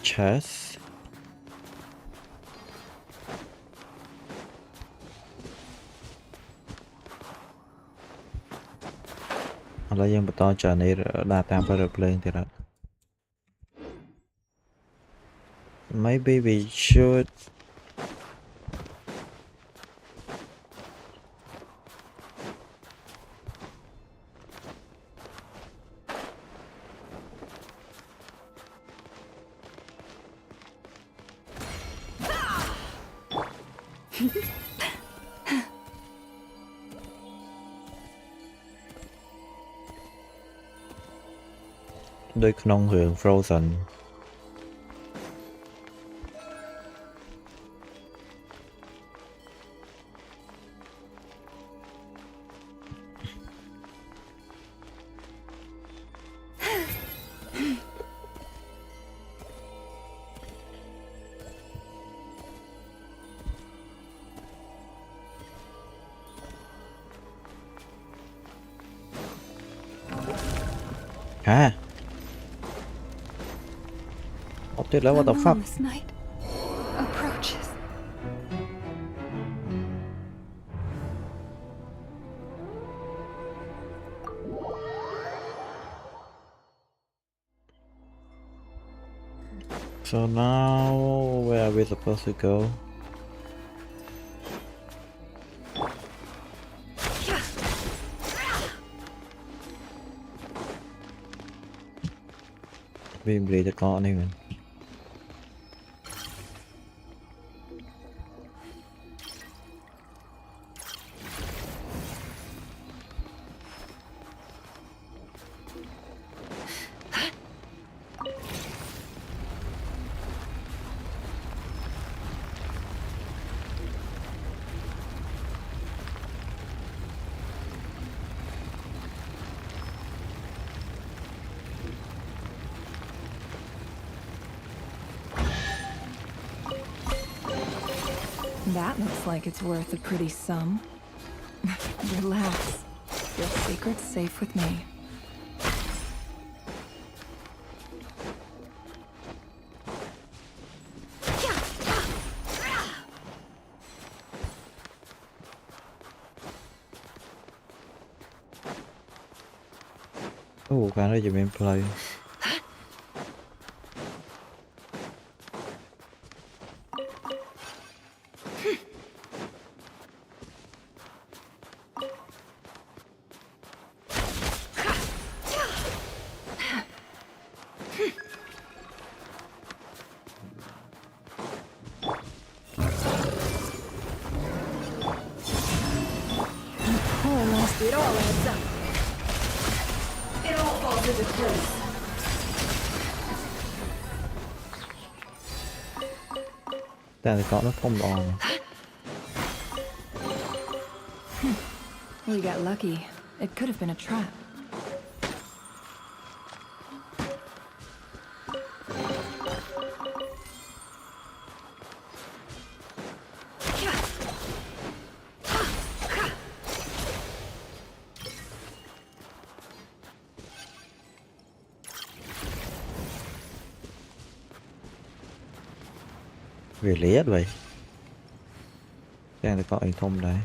Chest. Là dân bắt trở nên đa tam phải được lên thì đó. Maybe we should đôi nông hưởng Frozen. Hả? Dude, what the fuck? This night approaches. So now, where are we supposed to go? Vì mình để con này mình. That looks like it's worth a pretty sum. Relax. Your secret's safe with me. Cái này chỉ bên play. Almost it all adds up. It all falls into place. Tại có nó không đòn. We got lucky. It could have been a trap. Về lé vậy. Đang có anh không đấy.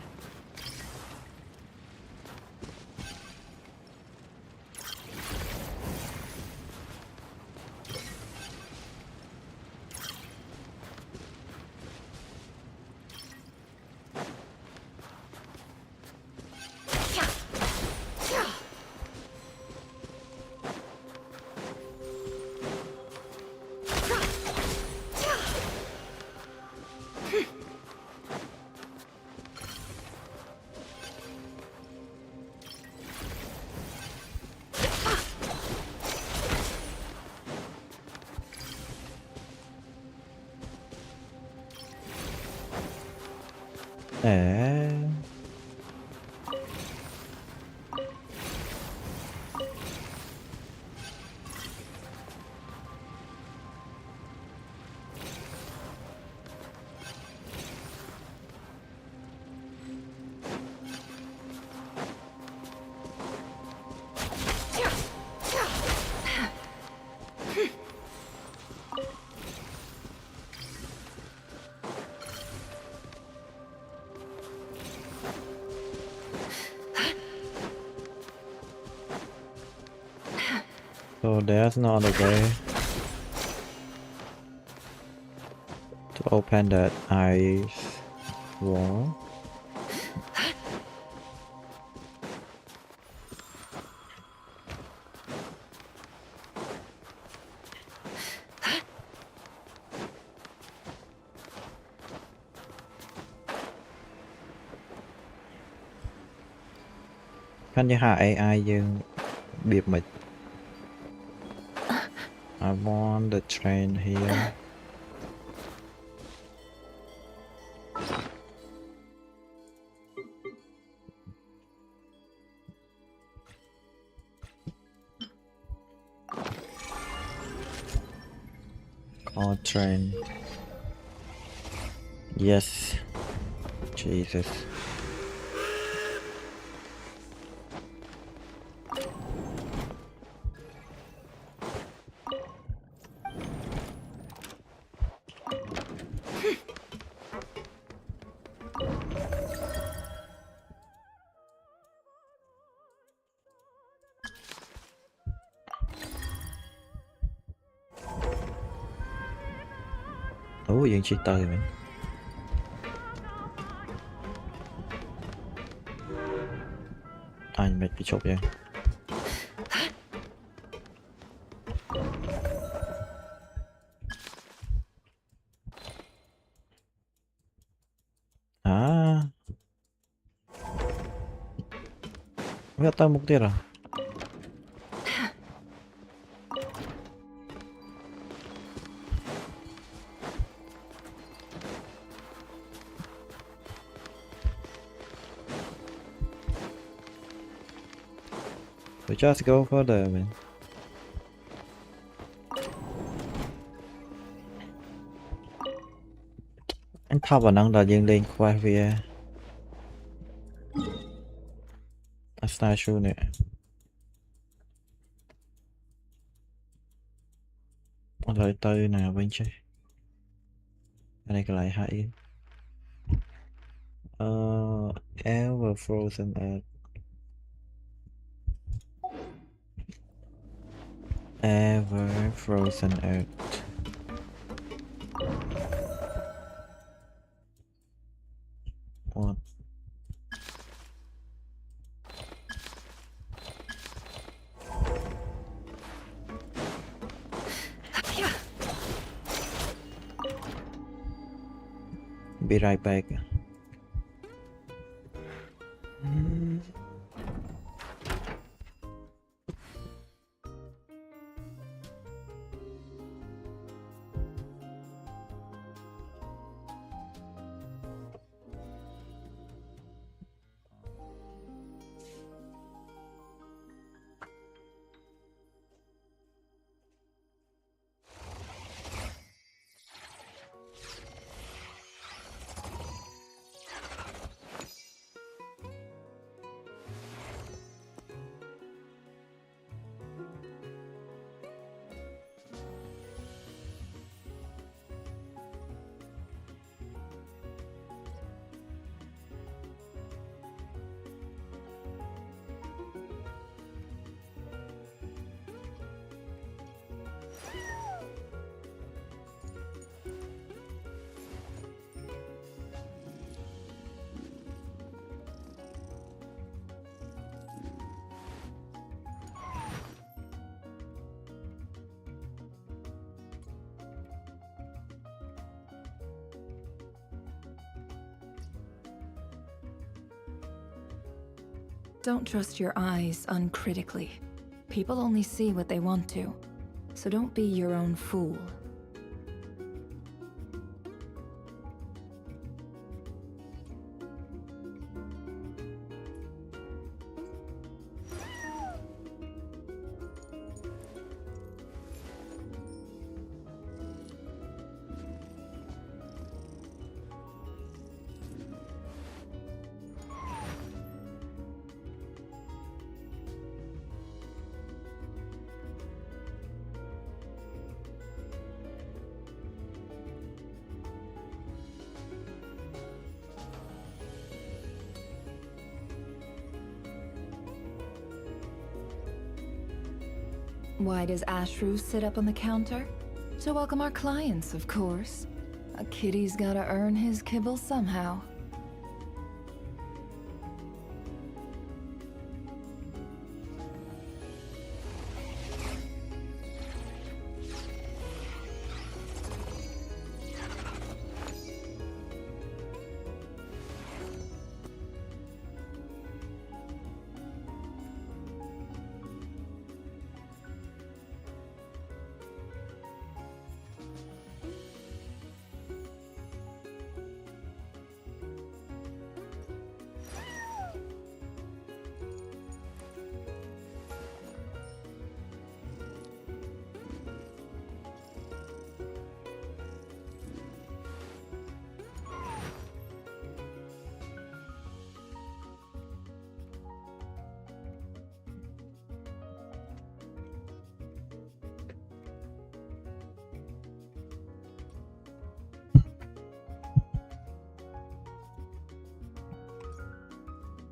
So there's not a way to open that ice wall. Khán giả hạ AI dương biệt mịch. I want the train here. Or train. Yes. Jesus. Vẫn chỉ tơi mình. Anh mệt bị chột vậy. Nggak tahu bukti lah. We just go further, man. Anh top và nâng là dương lên qua về Star Shoe nè rồi tư nè bên chơi ở đây cái lại hãy Ever Frozen Earth Ever Frozen Earth What? Be right back. Don't trust your eyes uncritically. People only see what they want to, so don't be your own fool. Why does Ashru sit up on the counter? To welcome our clients, of course. A kitty's gotta earn his kibble somehow.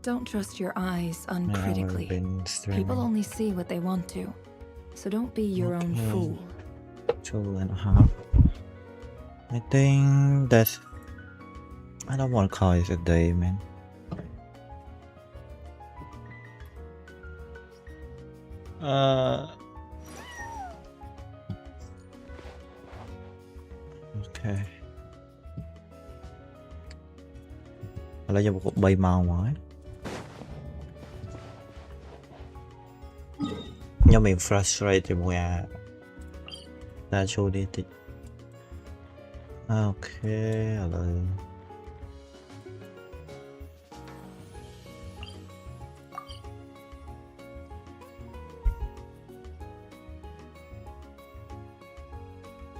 Don't trust your eyes uncritically. People only see what they want to, so don't be your own fool. 2.5. I think that's... I don't want to call it a day, man. Okay. Lấy cho một cục bay màu mới. Nhưng mình frustrated mùi ra show đi tí. Ok, rồi.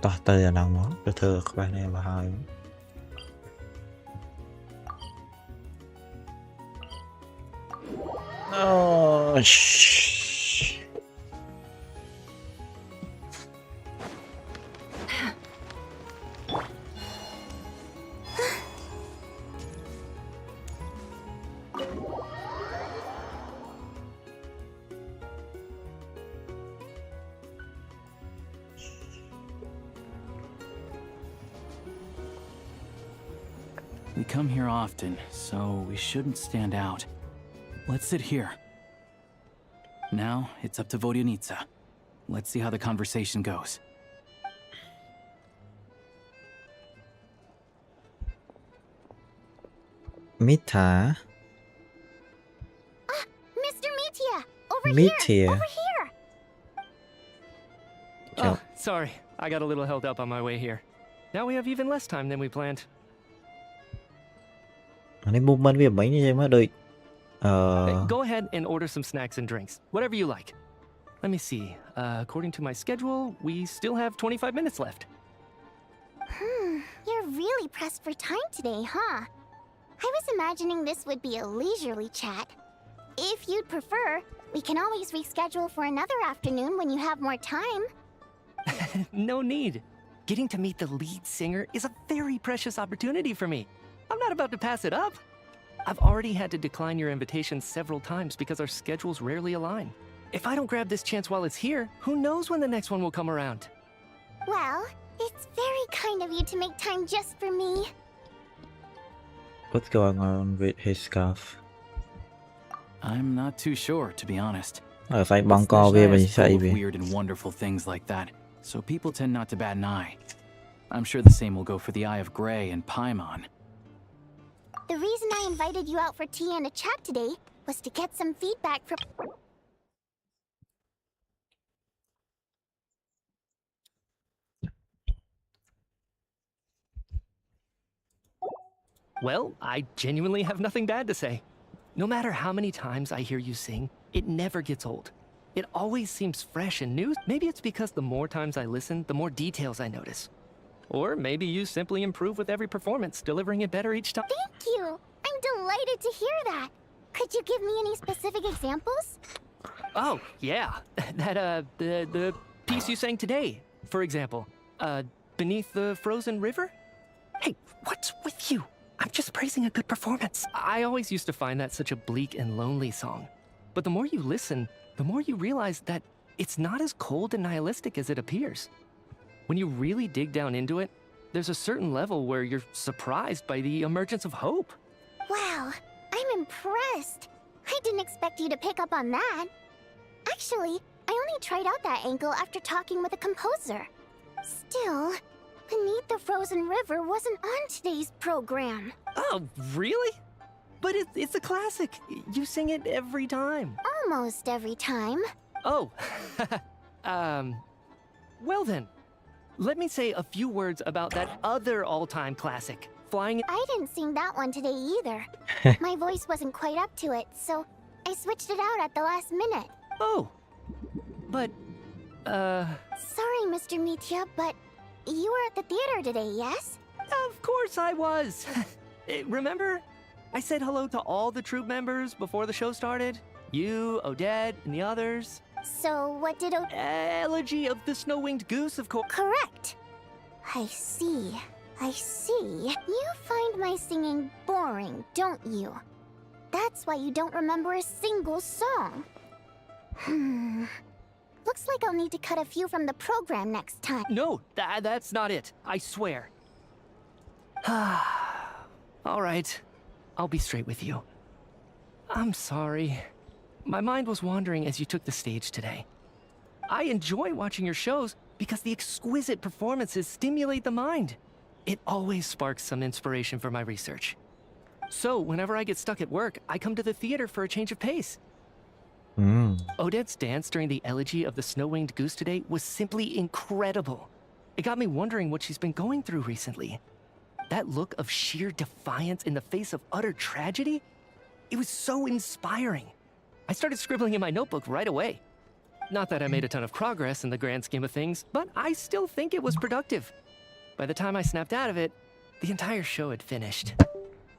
Tỏ tơi là nào đó, cái thơ các bạn em và hai. Oh, shh. We come here often, so we shouldn't stand out. Let's sit here. Now, it's up to Vodyanitsa. Let's see how the conversation goes. Mita. Mr. Metia! Over Metia. here! Over here! Oh, sorry. I got a little held up on my way here. Now we have even less time than we planned. Anh ấy movement vì mấy như vậy mà đợi. Go ahead and order some snacks and drinks. Whatever you like. Let me see. According to my schedule, we still have 25 minutes left. You're really pressed for time today, huh? I was imagining this would be a leisurely chat. If you'd prefer, we can always reschedule for another afternoon when you have more time. No need. Getting to meet the lead singer is a very precious opportunity for me. I'm not about to pass it up. I've already had to decline your invitation several times because our schedules rarely align. If I don't grab this chance while it's here, who knows when the next one will come around? Well, it's very kind of you to make time just for me. What's going on with his scarf? I'm not too sure, to be honest. Ở phải băng This co về Nishaya mình is full chạy of về. weird and wonderful things like that, so people tend not to bat an eye. I'm sure the same will go for the Eye of Grey and Paimon. The reason I invited you out for tea and a chat today was to get some feedback from... Well, I genuinely have nothing bad to say. No matter how many times I hear you sing, it never gets old. It always seems fresh and new. Maybe it's because the more times I listen, the more details I notice. Or maybe you simply improve with every performance, delivering it better each time. Thank you! I'm delighted to hear that! Could you give me any specific examples? Oh, yeah. The piece you sang today, for example. Beneath the Frozen River? Hey, what's with you? I'm just praising a good performance. I always used to find that such a bleak and lonely song. But the more you listen, the more you realize that it's not as cold and nihilistic as it appears. When you really dig down into it, there's a certain level where you're surprised by the emergence of hope. Wow, I'm impressed. I didn't expect you to pick up on that. Actually, I only tried out that angle after talking with a composer. Still, Beneath the Frozen River wasn't on today's program. Oh, really? But it's a classic. You sing it every time. Almost every time. Oh, well then. Let me say a few words about that other all-time classic, Flying... I didn't sing that one today either. My voice wasn't quite up to it, so I switched it out at the last minute. Oh, but, Sorry, Mr. Mitya, but you were at the theater today, yes? Of course I was. Remember? I said hello to all the troupe members before the show started. You, Odette, and the others. So what did Elegy of the Snow-Winged Goose, of course. Correct. I see. I see. You find my singing boring, don't you? That's why you don't remember a single song. Looks like I'll need to cut a few from the program next time. No, that's not it. I swear. All right. I'll be straight with you. I'm sorry. My mind was wandering as you took the stage today. I enjoy watching your shows because the exquisite performances stimulate the mind. It always sparks some inspiration for my research. So, whenever I get stuck at work, I come to the theater for a change of pace. Odette's dance during the Elegy of the Snow-Winged Goose today was simply incredible. It got me wondering what she's been going through recently. That look of sheer defiance in the face of utter tragedy? It was so inspiring. I started scribbling in my notebook right away. Not that I made a ton of progress in the grand scheme of things, but I still think it was productive. By the time I snapped out of it, the entire show had finished.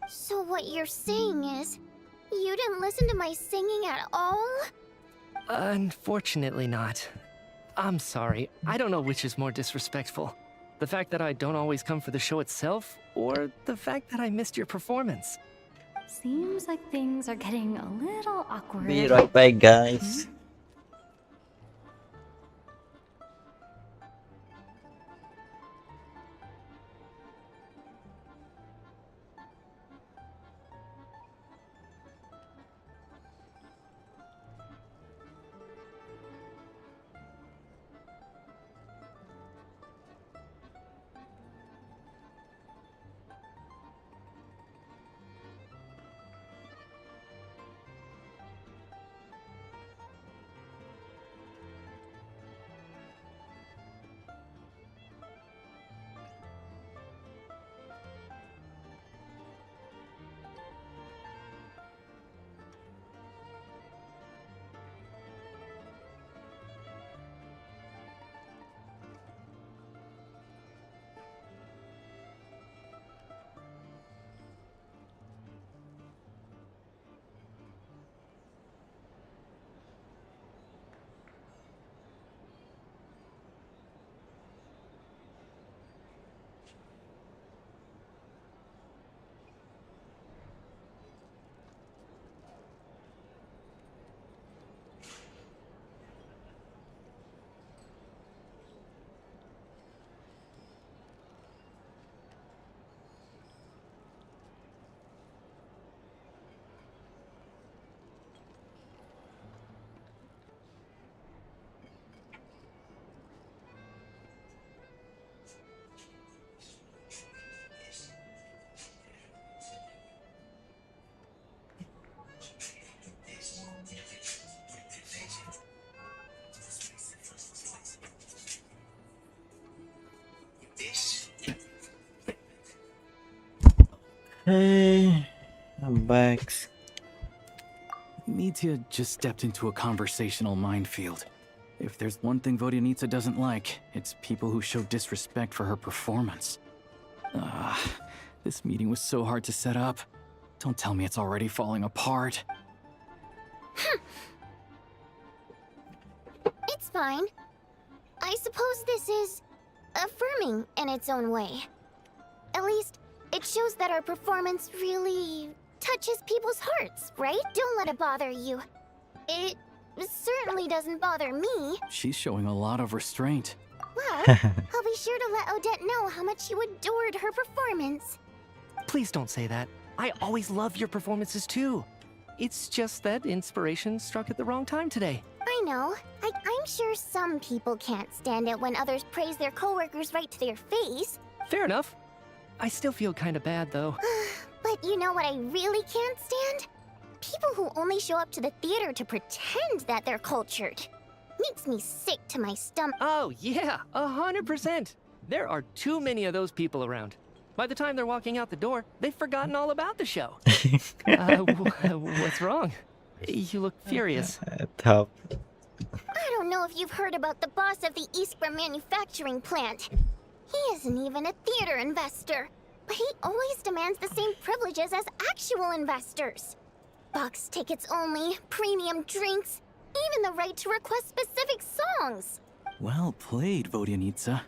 So what you're saying is, You didn't listen to my singing at all? Unfortunately not. I'm sorry. I don't know which is more disrespectful. The fact that I don't always come for the show itself, or the fact that I missed your performance. Seems like things are getting a little awkward. Be right back, guys. Hey, I'm back. Mitya just stepped into a conversational minefield. If there's one thing Vodyanitsa doesn't like, it's people who show disrespect for her performance. This meeting was so hard to set up. Don't tell me it's already falling apart. It's fine. I suppose this is affirming in its own way. At least, it shows that our performance really touches people's hearts, right? Don't let it bother you. It certainly doesn't bother me. She's showing a lot of restraint. Well, I'll be sure to let Odette know how much you adored her performance. Please don't say that. I always love your performances too. It's just that inspiration struck at the wrong time today. I know. I'm sure some people can't stand it when others praise their coworkers right to their face. Fair enough. I still feel kinda bad though. But you know what I really can't stand? People who only show up to the theater to pretend that they're cultured. Makes me sick to my stomach. Oh yeah, 100%. There are too many of those people around. By the time they're walking out the door, they've forgotten all about the show. What's wrong? You look furious. Tough. I don't know if you've heard about the boss of the Eastborough manufacturing plant. He isn't even a theater investor, but he always demands the same privileges as actual investors. Box tickets only, premium drinks, even the right to request specific songs. Well played, Vodyanitsa.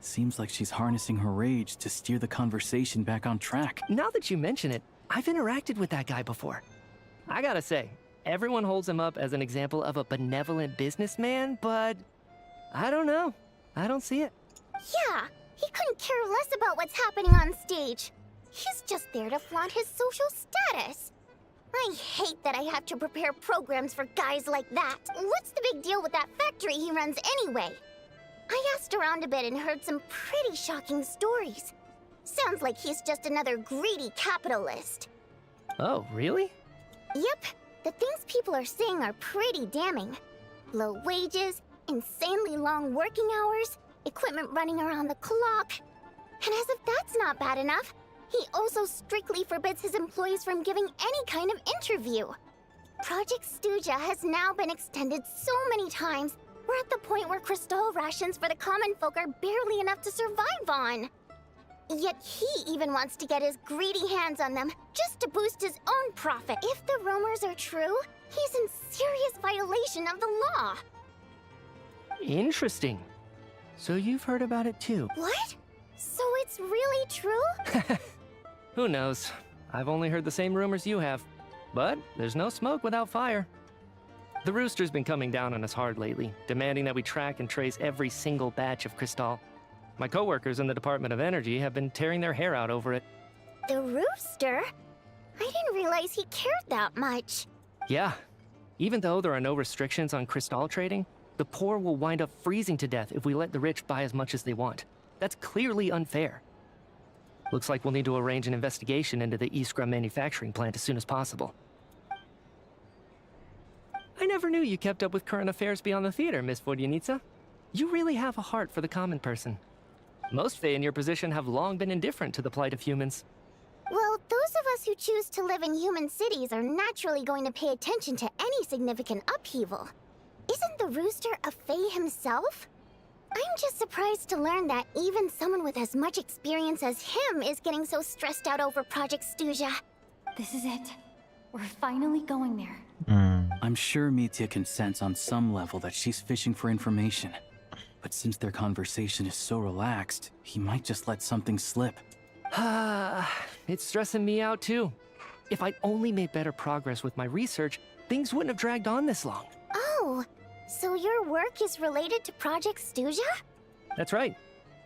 Seems like she's harnessing her rage to steer the conversation back on track. Now that you mention it, I've interacted with that guy before. I gotta say, everyone holds him up as an example of a benevolent businessman, but I don't know. I don't see it. Yeah, he couldn't care less about what's happening on stage. He's just there to flaunt his social status. I hate that I have to prepare programs for guys like that. What's the big deal with that factory he runs anyway? I asked around a bit and heard some pretty shocking stories. Sounds like he's just another greedy capitalist. Oh, really? Yep, the things people are saying are pretty damning. Low wages, insanely long working hours, equipment running around the clock. And as if that's not bad enough, he also strictly forbids his employees from giving any kind of interview. Project Stuja has now been extended so many times, we're at the point where crystal rations for the common folk are barely enough to survive on. Yet he even wants to get his greedy hands on them, just to boost his own profit. If the rumors are true, he's in serious violation of the law. Interesting. So you've heard about it too? What? So it's really true? Who knows? I've only heard the same rumors you have. But there's no smoke without fire. The Rooster's been coming down on us hard lately, demanding that we track and trace every single batch of Crystal. My coworkers in the Department of Energy have been tearing their hair out over it. The Rooster? I didn't realize he cared that much. Yeah. Even though there are no restrictions on Crystal trading, the poor will wind up freezing to death if we let the rich buy as much as they want. That's clearly unfair. Looks like we'll need to arrange an investigation into the Iskra manufacturing plant as soon as possible. I never knew you kept up with current affairs beyond the theater, Miss Vodyanica. You really have a heart for the common person. Most Fae in your position have long been indifferent to the plight of humans. Well, those of us who choose to live in human cities are naturally going to pay attention to any significant upheaval. Isn't the Rooster a Fae himself? I'm just surprised to learn that even someone with as much experience as him is getting so stressed out over Project Stuja. This is it. We're finally going there. I'm sure Mitya can sense on some level that she's fishing for information. But since their conversation is so relaxed, he might just let something slip. It's stressing me out too. If I'd only made better progress with my research, things wouldn't have dragged on this long. Oh, so your work is related to Project Stuja? That's right.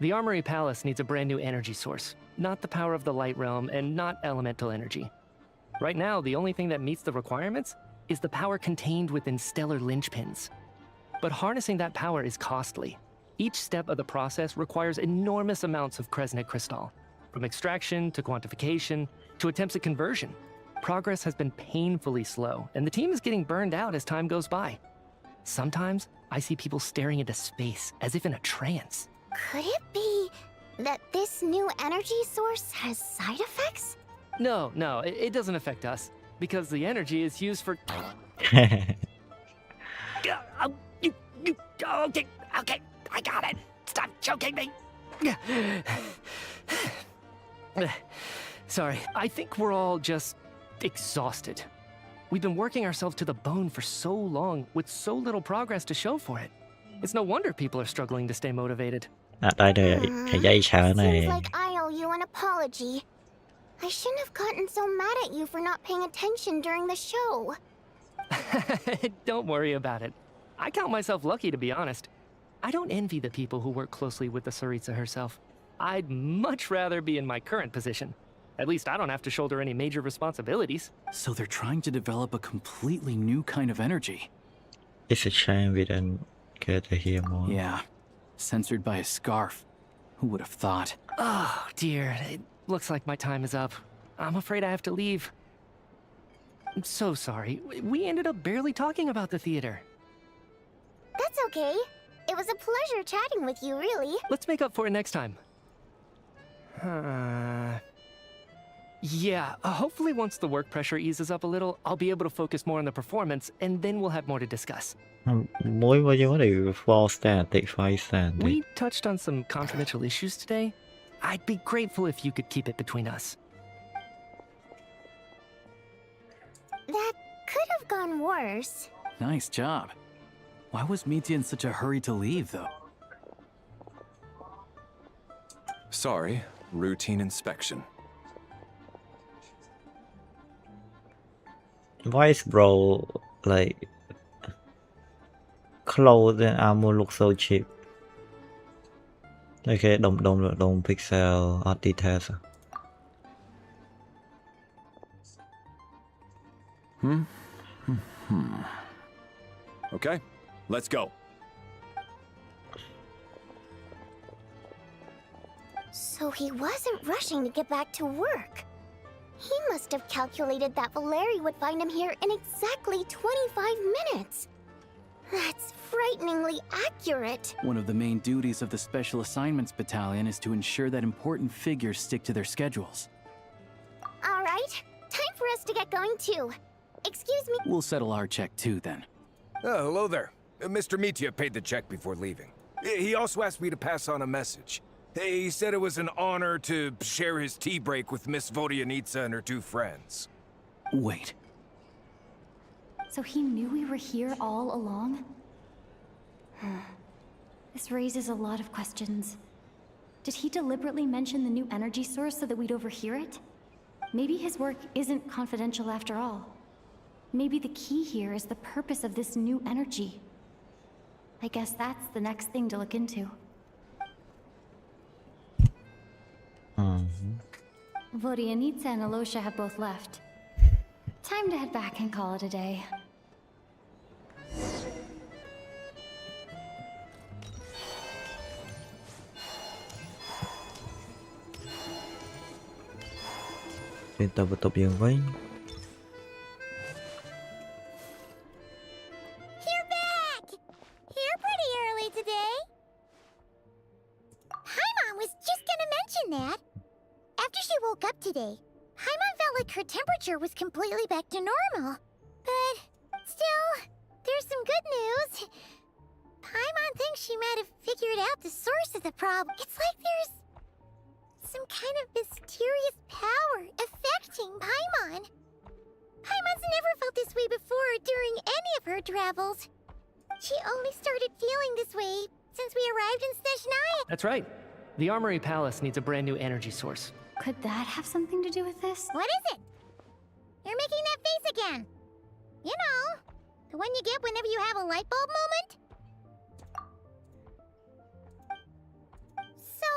The Armory Palace needs a brand new energy source. Not the power of the Light Realm and not elemental energy. Right now, the only thing that meets the requirements is the power contained within stellar linchpins. But harnessing that power is costly. Each step of the process requires enormous amounts of Kresnik crystal. From extraction to quantification to attempts at conversion. Progress has been painfully slow, and the team is getting burned out as time goes by. Sometimes, I see people staring into space as if in a trance. Could it be that this new energy source has side effects? No, it doesn't affect us, because the energy is used for... Okay, I got it. Stop choking me. Sorry, I think we're all just exhausted. We've been working ourselves to the bone for so long with so little progress to show for it. It's no wonder people are struggling to stay motivated. Đây là cái dây sờ này. Seems like I owe you an apology. I shouldn't have gotten so mad at you for not paying attention during the show. Don't worry about it. I count myself lucky, to be honest. I don't envy the people who work closely with the Tsaritsa herself. I'd much rather be in my current position. At least I don't have to shoulder any major responsibilities. So they're trying to develop a completely new kind of energy. It's a shame we didn't get to hear more. Yeah. Censored by a scarf. Who would have thought? Oh, dear. It looks like my time is up. I'm afraid I have to leave. I'm so sorry. We ended up barely talking about the theater. That's okay. It was a pleasure chatting with you, really. Let's make up for it next time. Yeah, hopefully once the work pressure eases up a little, I'll be able to focus more on the performance, and then we'll have more to discuss. Mới bao nhiêu điều 4 static, 5 static. We touched on some confidential issues today. I'd be grateful if you could keep it between us. That could have gone worse. Nice job. Why was Mitya in such a hurry to leave, though? Sorry, routine inspection. Why is bro like clothes and armor look so cheap? Okay, don't pixel art details. Okay, let's go. So he wasn't rushing to get back to work. He must have calculated that Valeri would find him here in exactly 25 minutes. That's frighteningly accurate. One of the main duties of the Special Assignments Battalion is to ensure that important figures stick to their schedules. All right, time for us to get going too. Excuse me. We'll settle our check too, then. Oh, hello there. Mr. Mitya paid the check before leaving. He also asked me to pass on a message. He said it was an honor to share his tea break with Miss Vodyanitsa and her 2 friends. Wait. So he knew we were here all along? This raises a lot of questions. Did he deliberately mention the new energy source so that we'd overhear it? Maybe his work isn't confidential after all. Maybe the key here is the purpose of this new energy. I guess that's the next thing to look into. Vodyanitsa and Alosha have both left. Time to head back and call it a day. Kita betul yang baik. You're back! Here pretty early today. Paimon was just gonna mention that. After she woke up today, Paimon felt like her temperature was completely back to normal. But still, there's some good news. Paimon thinks she might have figured out the source of the problem. It's like there's some kind of mysterious power affecting Paimon. Paimon's never felt this way before during any of her travels. She only started feeling this way since we arrived in Snezhnaya. That's right. The Armory Palace needs a brand new energy source. Could that have something to do with this? What is it? You're making that face again. You know, the one you get whenever you have a light bulb moment? So,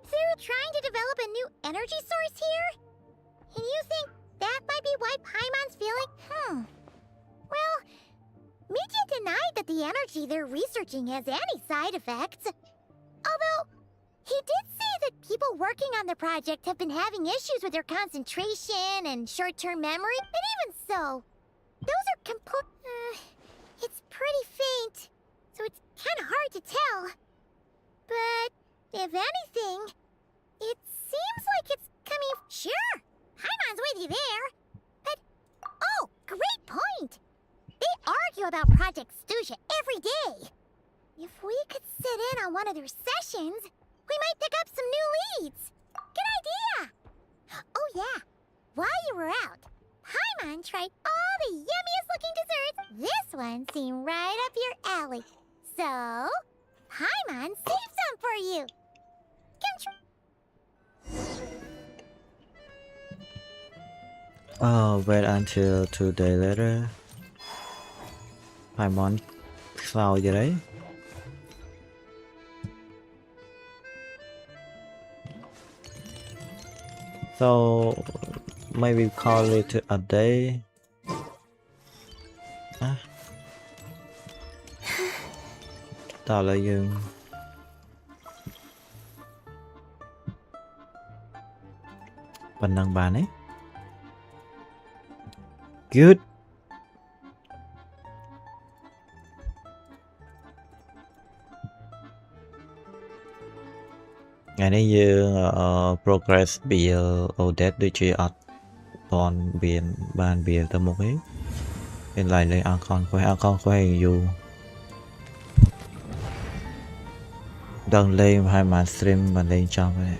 they're trying to develop a new energy source here? And you think that might be why Paimon's feeling? Well, Media denied that the energy they're researching has any side effects. Although, he did say that people working on the project have been having issues with their concentration and short-term memory, but even so, those are it's pretty faint, so it's kind of hard to tell. But, if anything, it seems like it's coming... Sure, Paimon's with you there. But, oh, great point! They argue about Project Stuja every day. If we could sit in on one of their sessions, we might pick up some new leads. Good idea! Oh yeah, while you were out, Paimon tried all the yummiest looking desserts. This one seemed right up your alley. So, Paimon saved some for you. Wait until 2 days later. Paimon sao vậy đấy? So maybe call it a day. Tao là dương. Phần năng bàn ấy. Good. Ngày nay dương progress bìa Odette đôi chị ọt còn biển bàn bìa tầm một ấy bên lại lấy ăn con khoe dù đăng lên hai màn stream mà lên trong này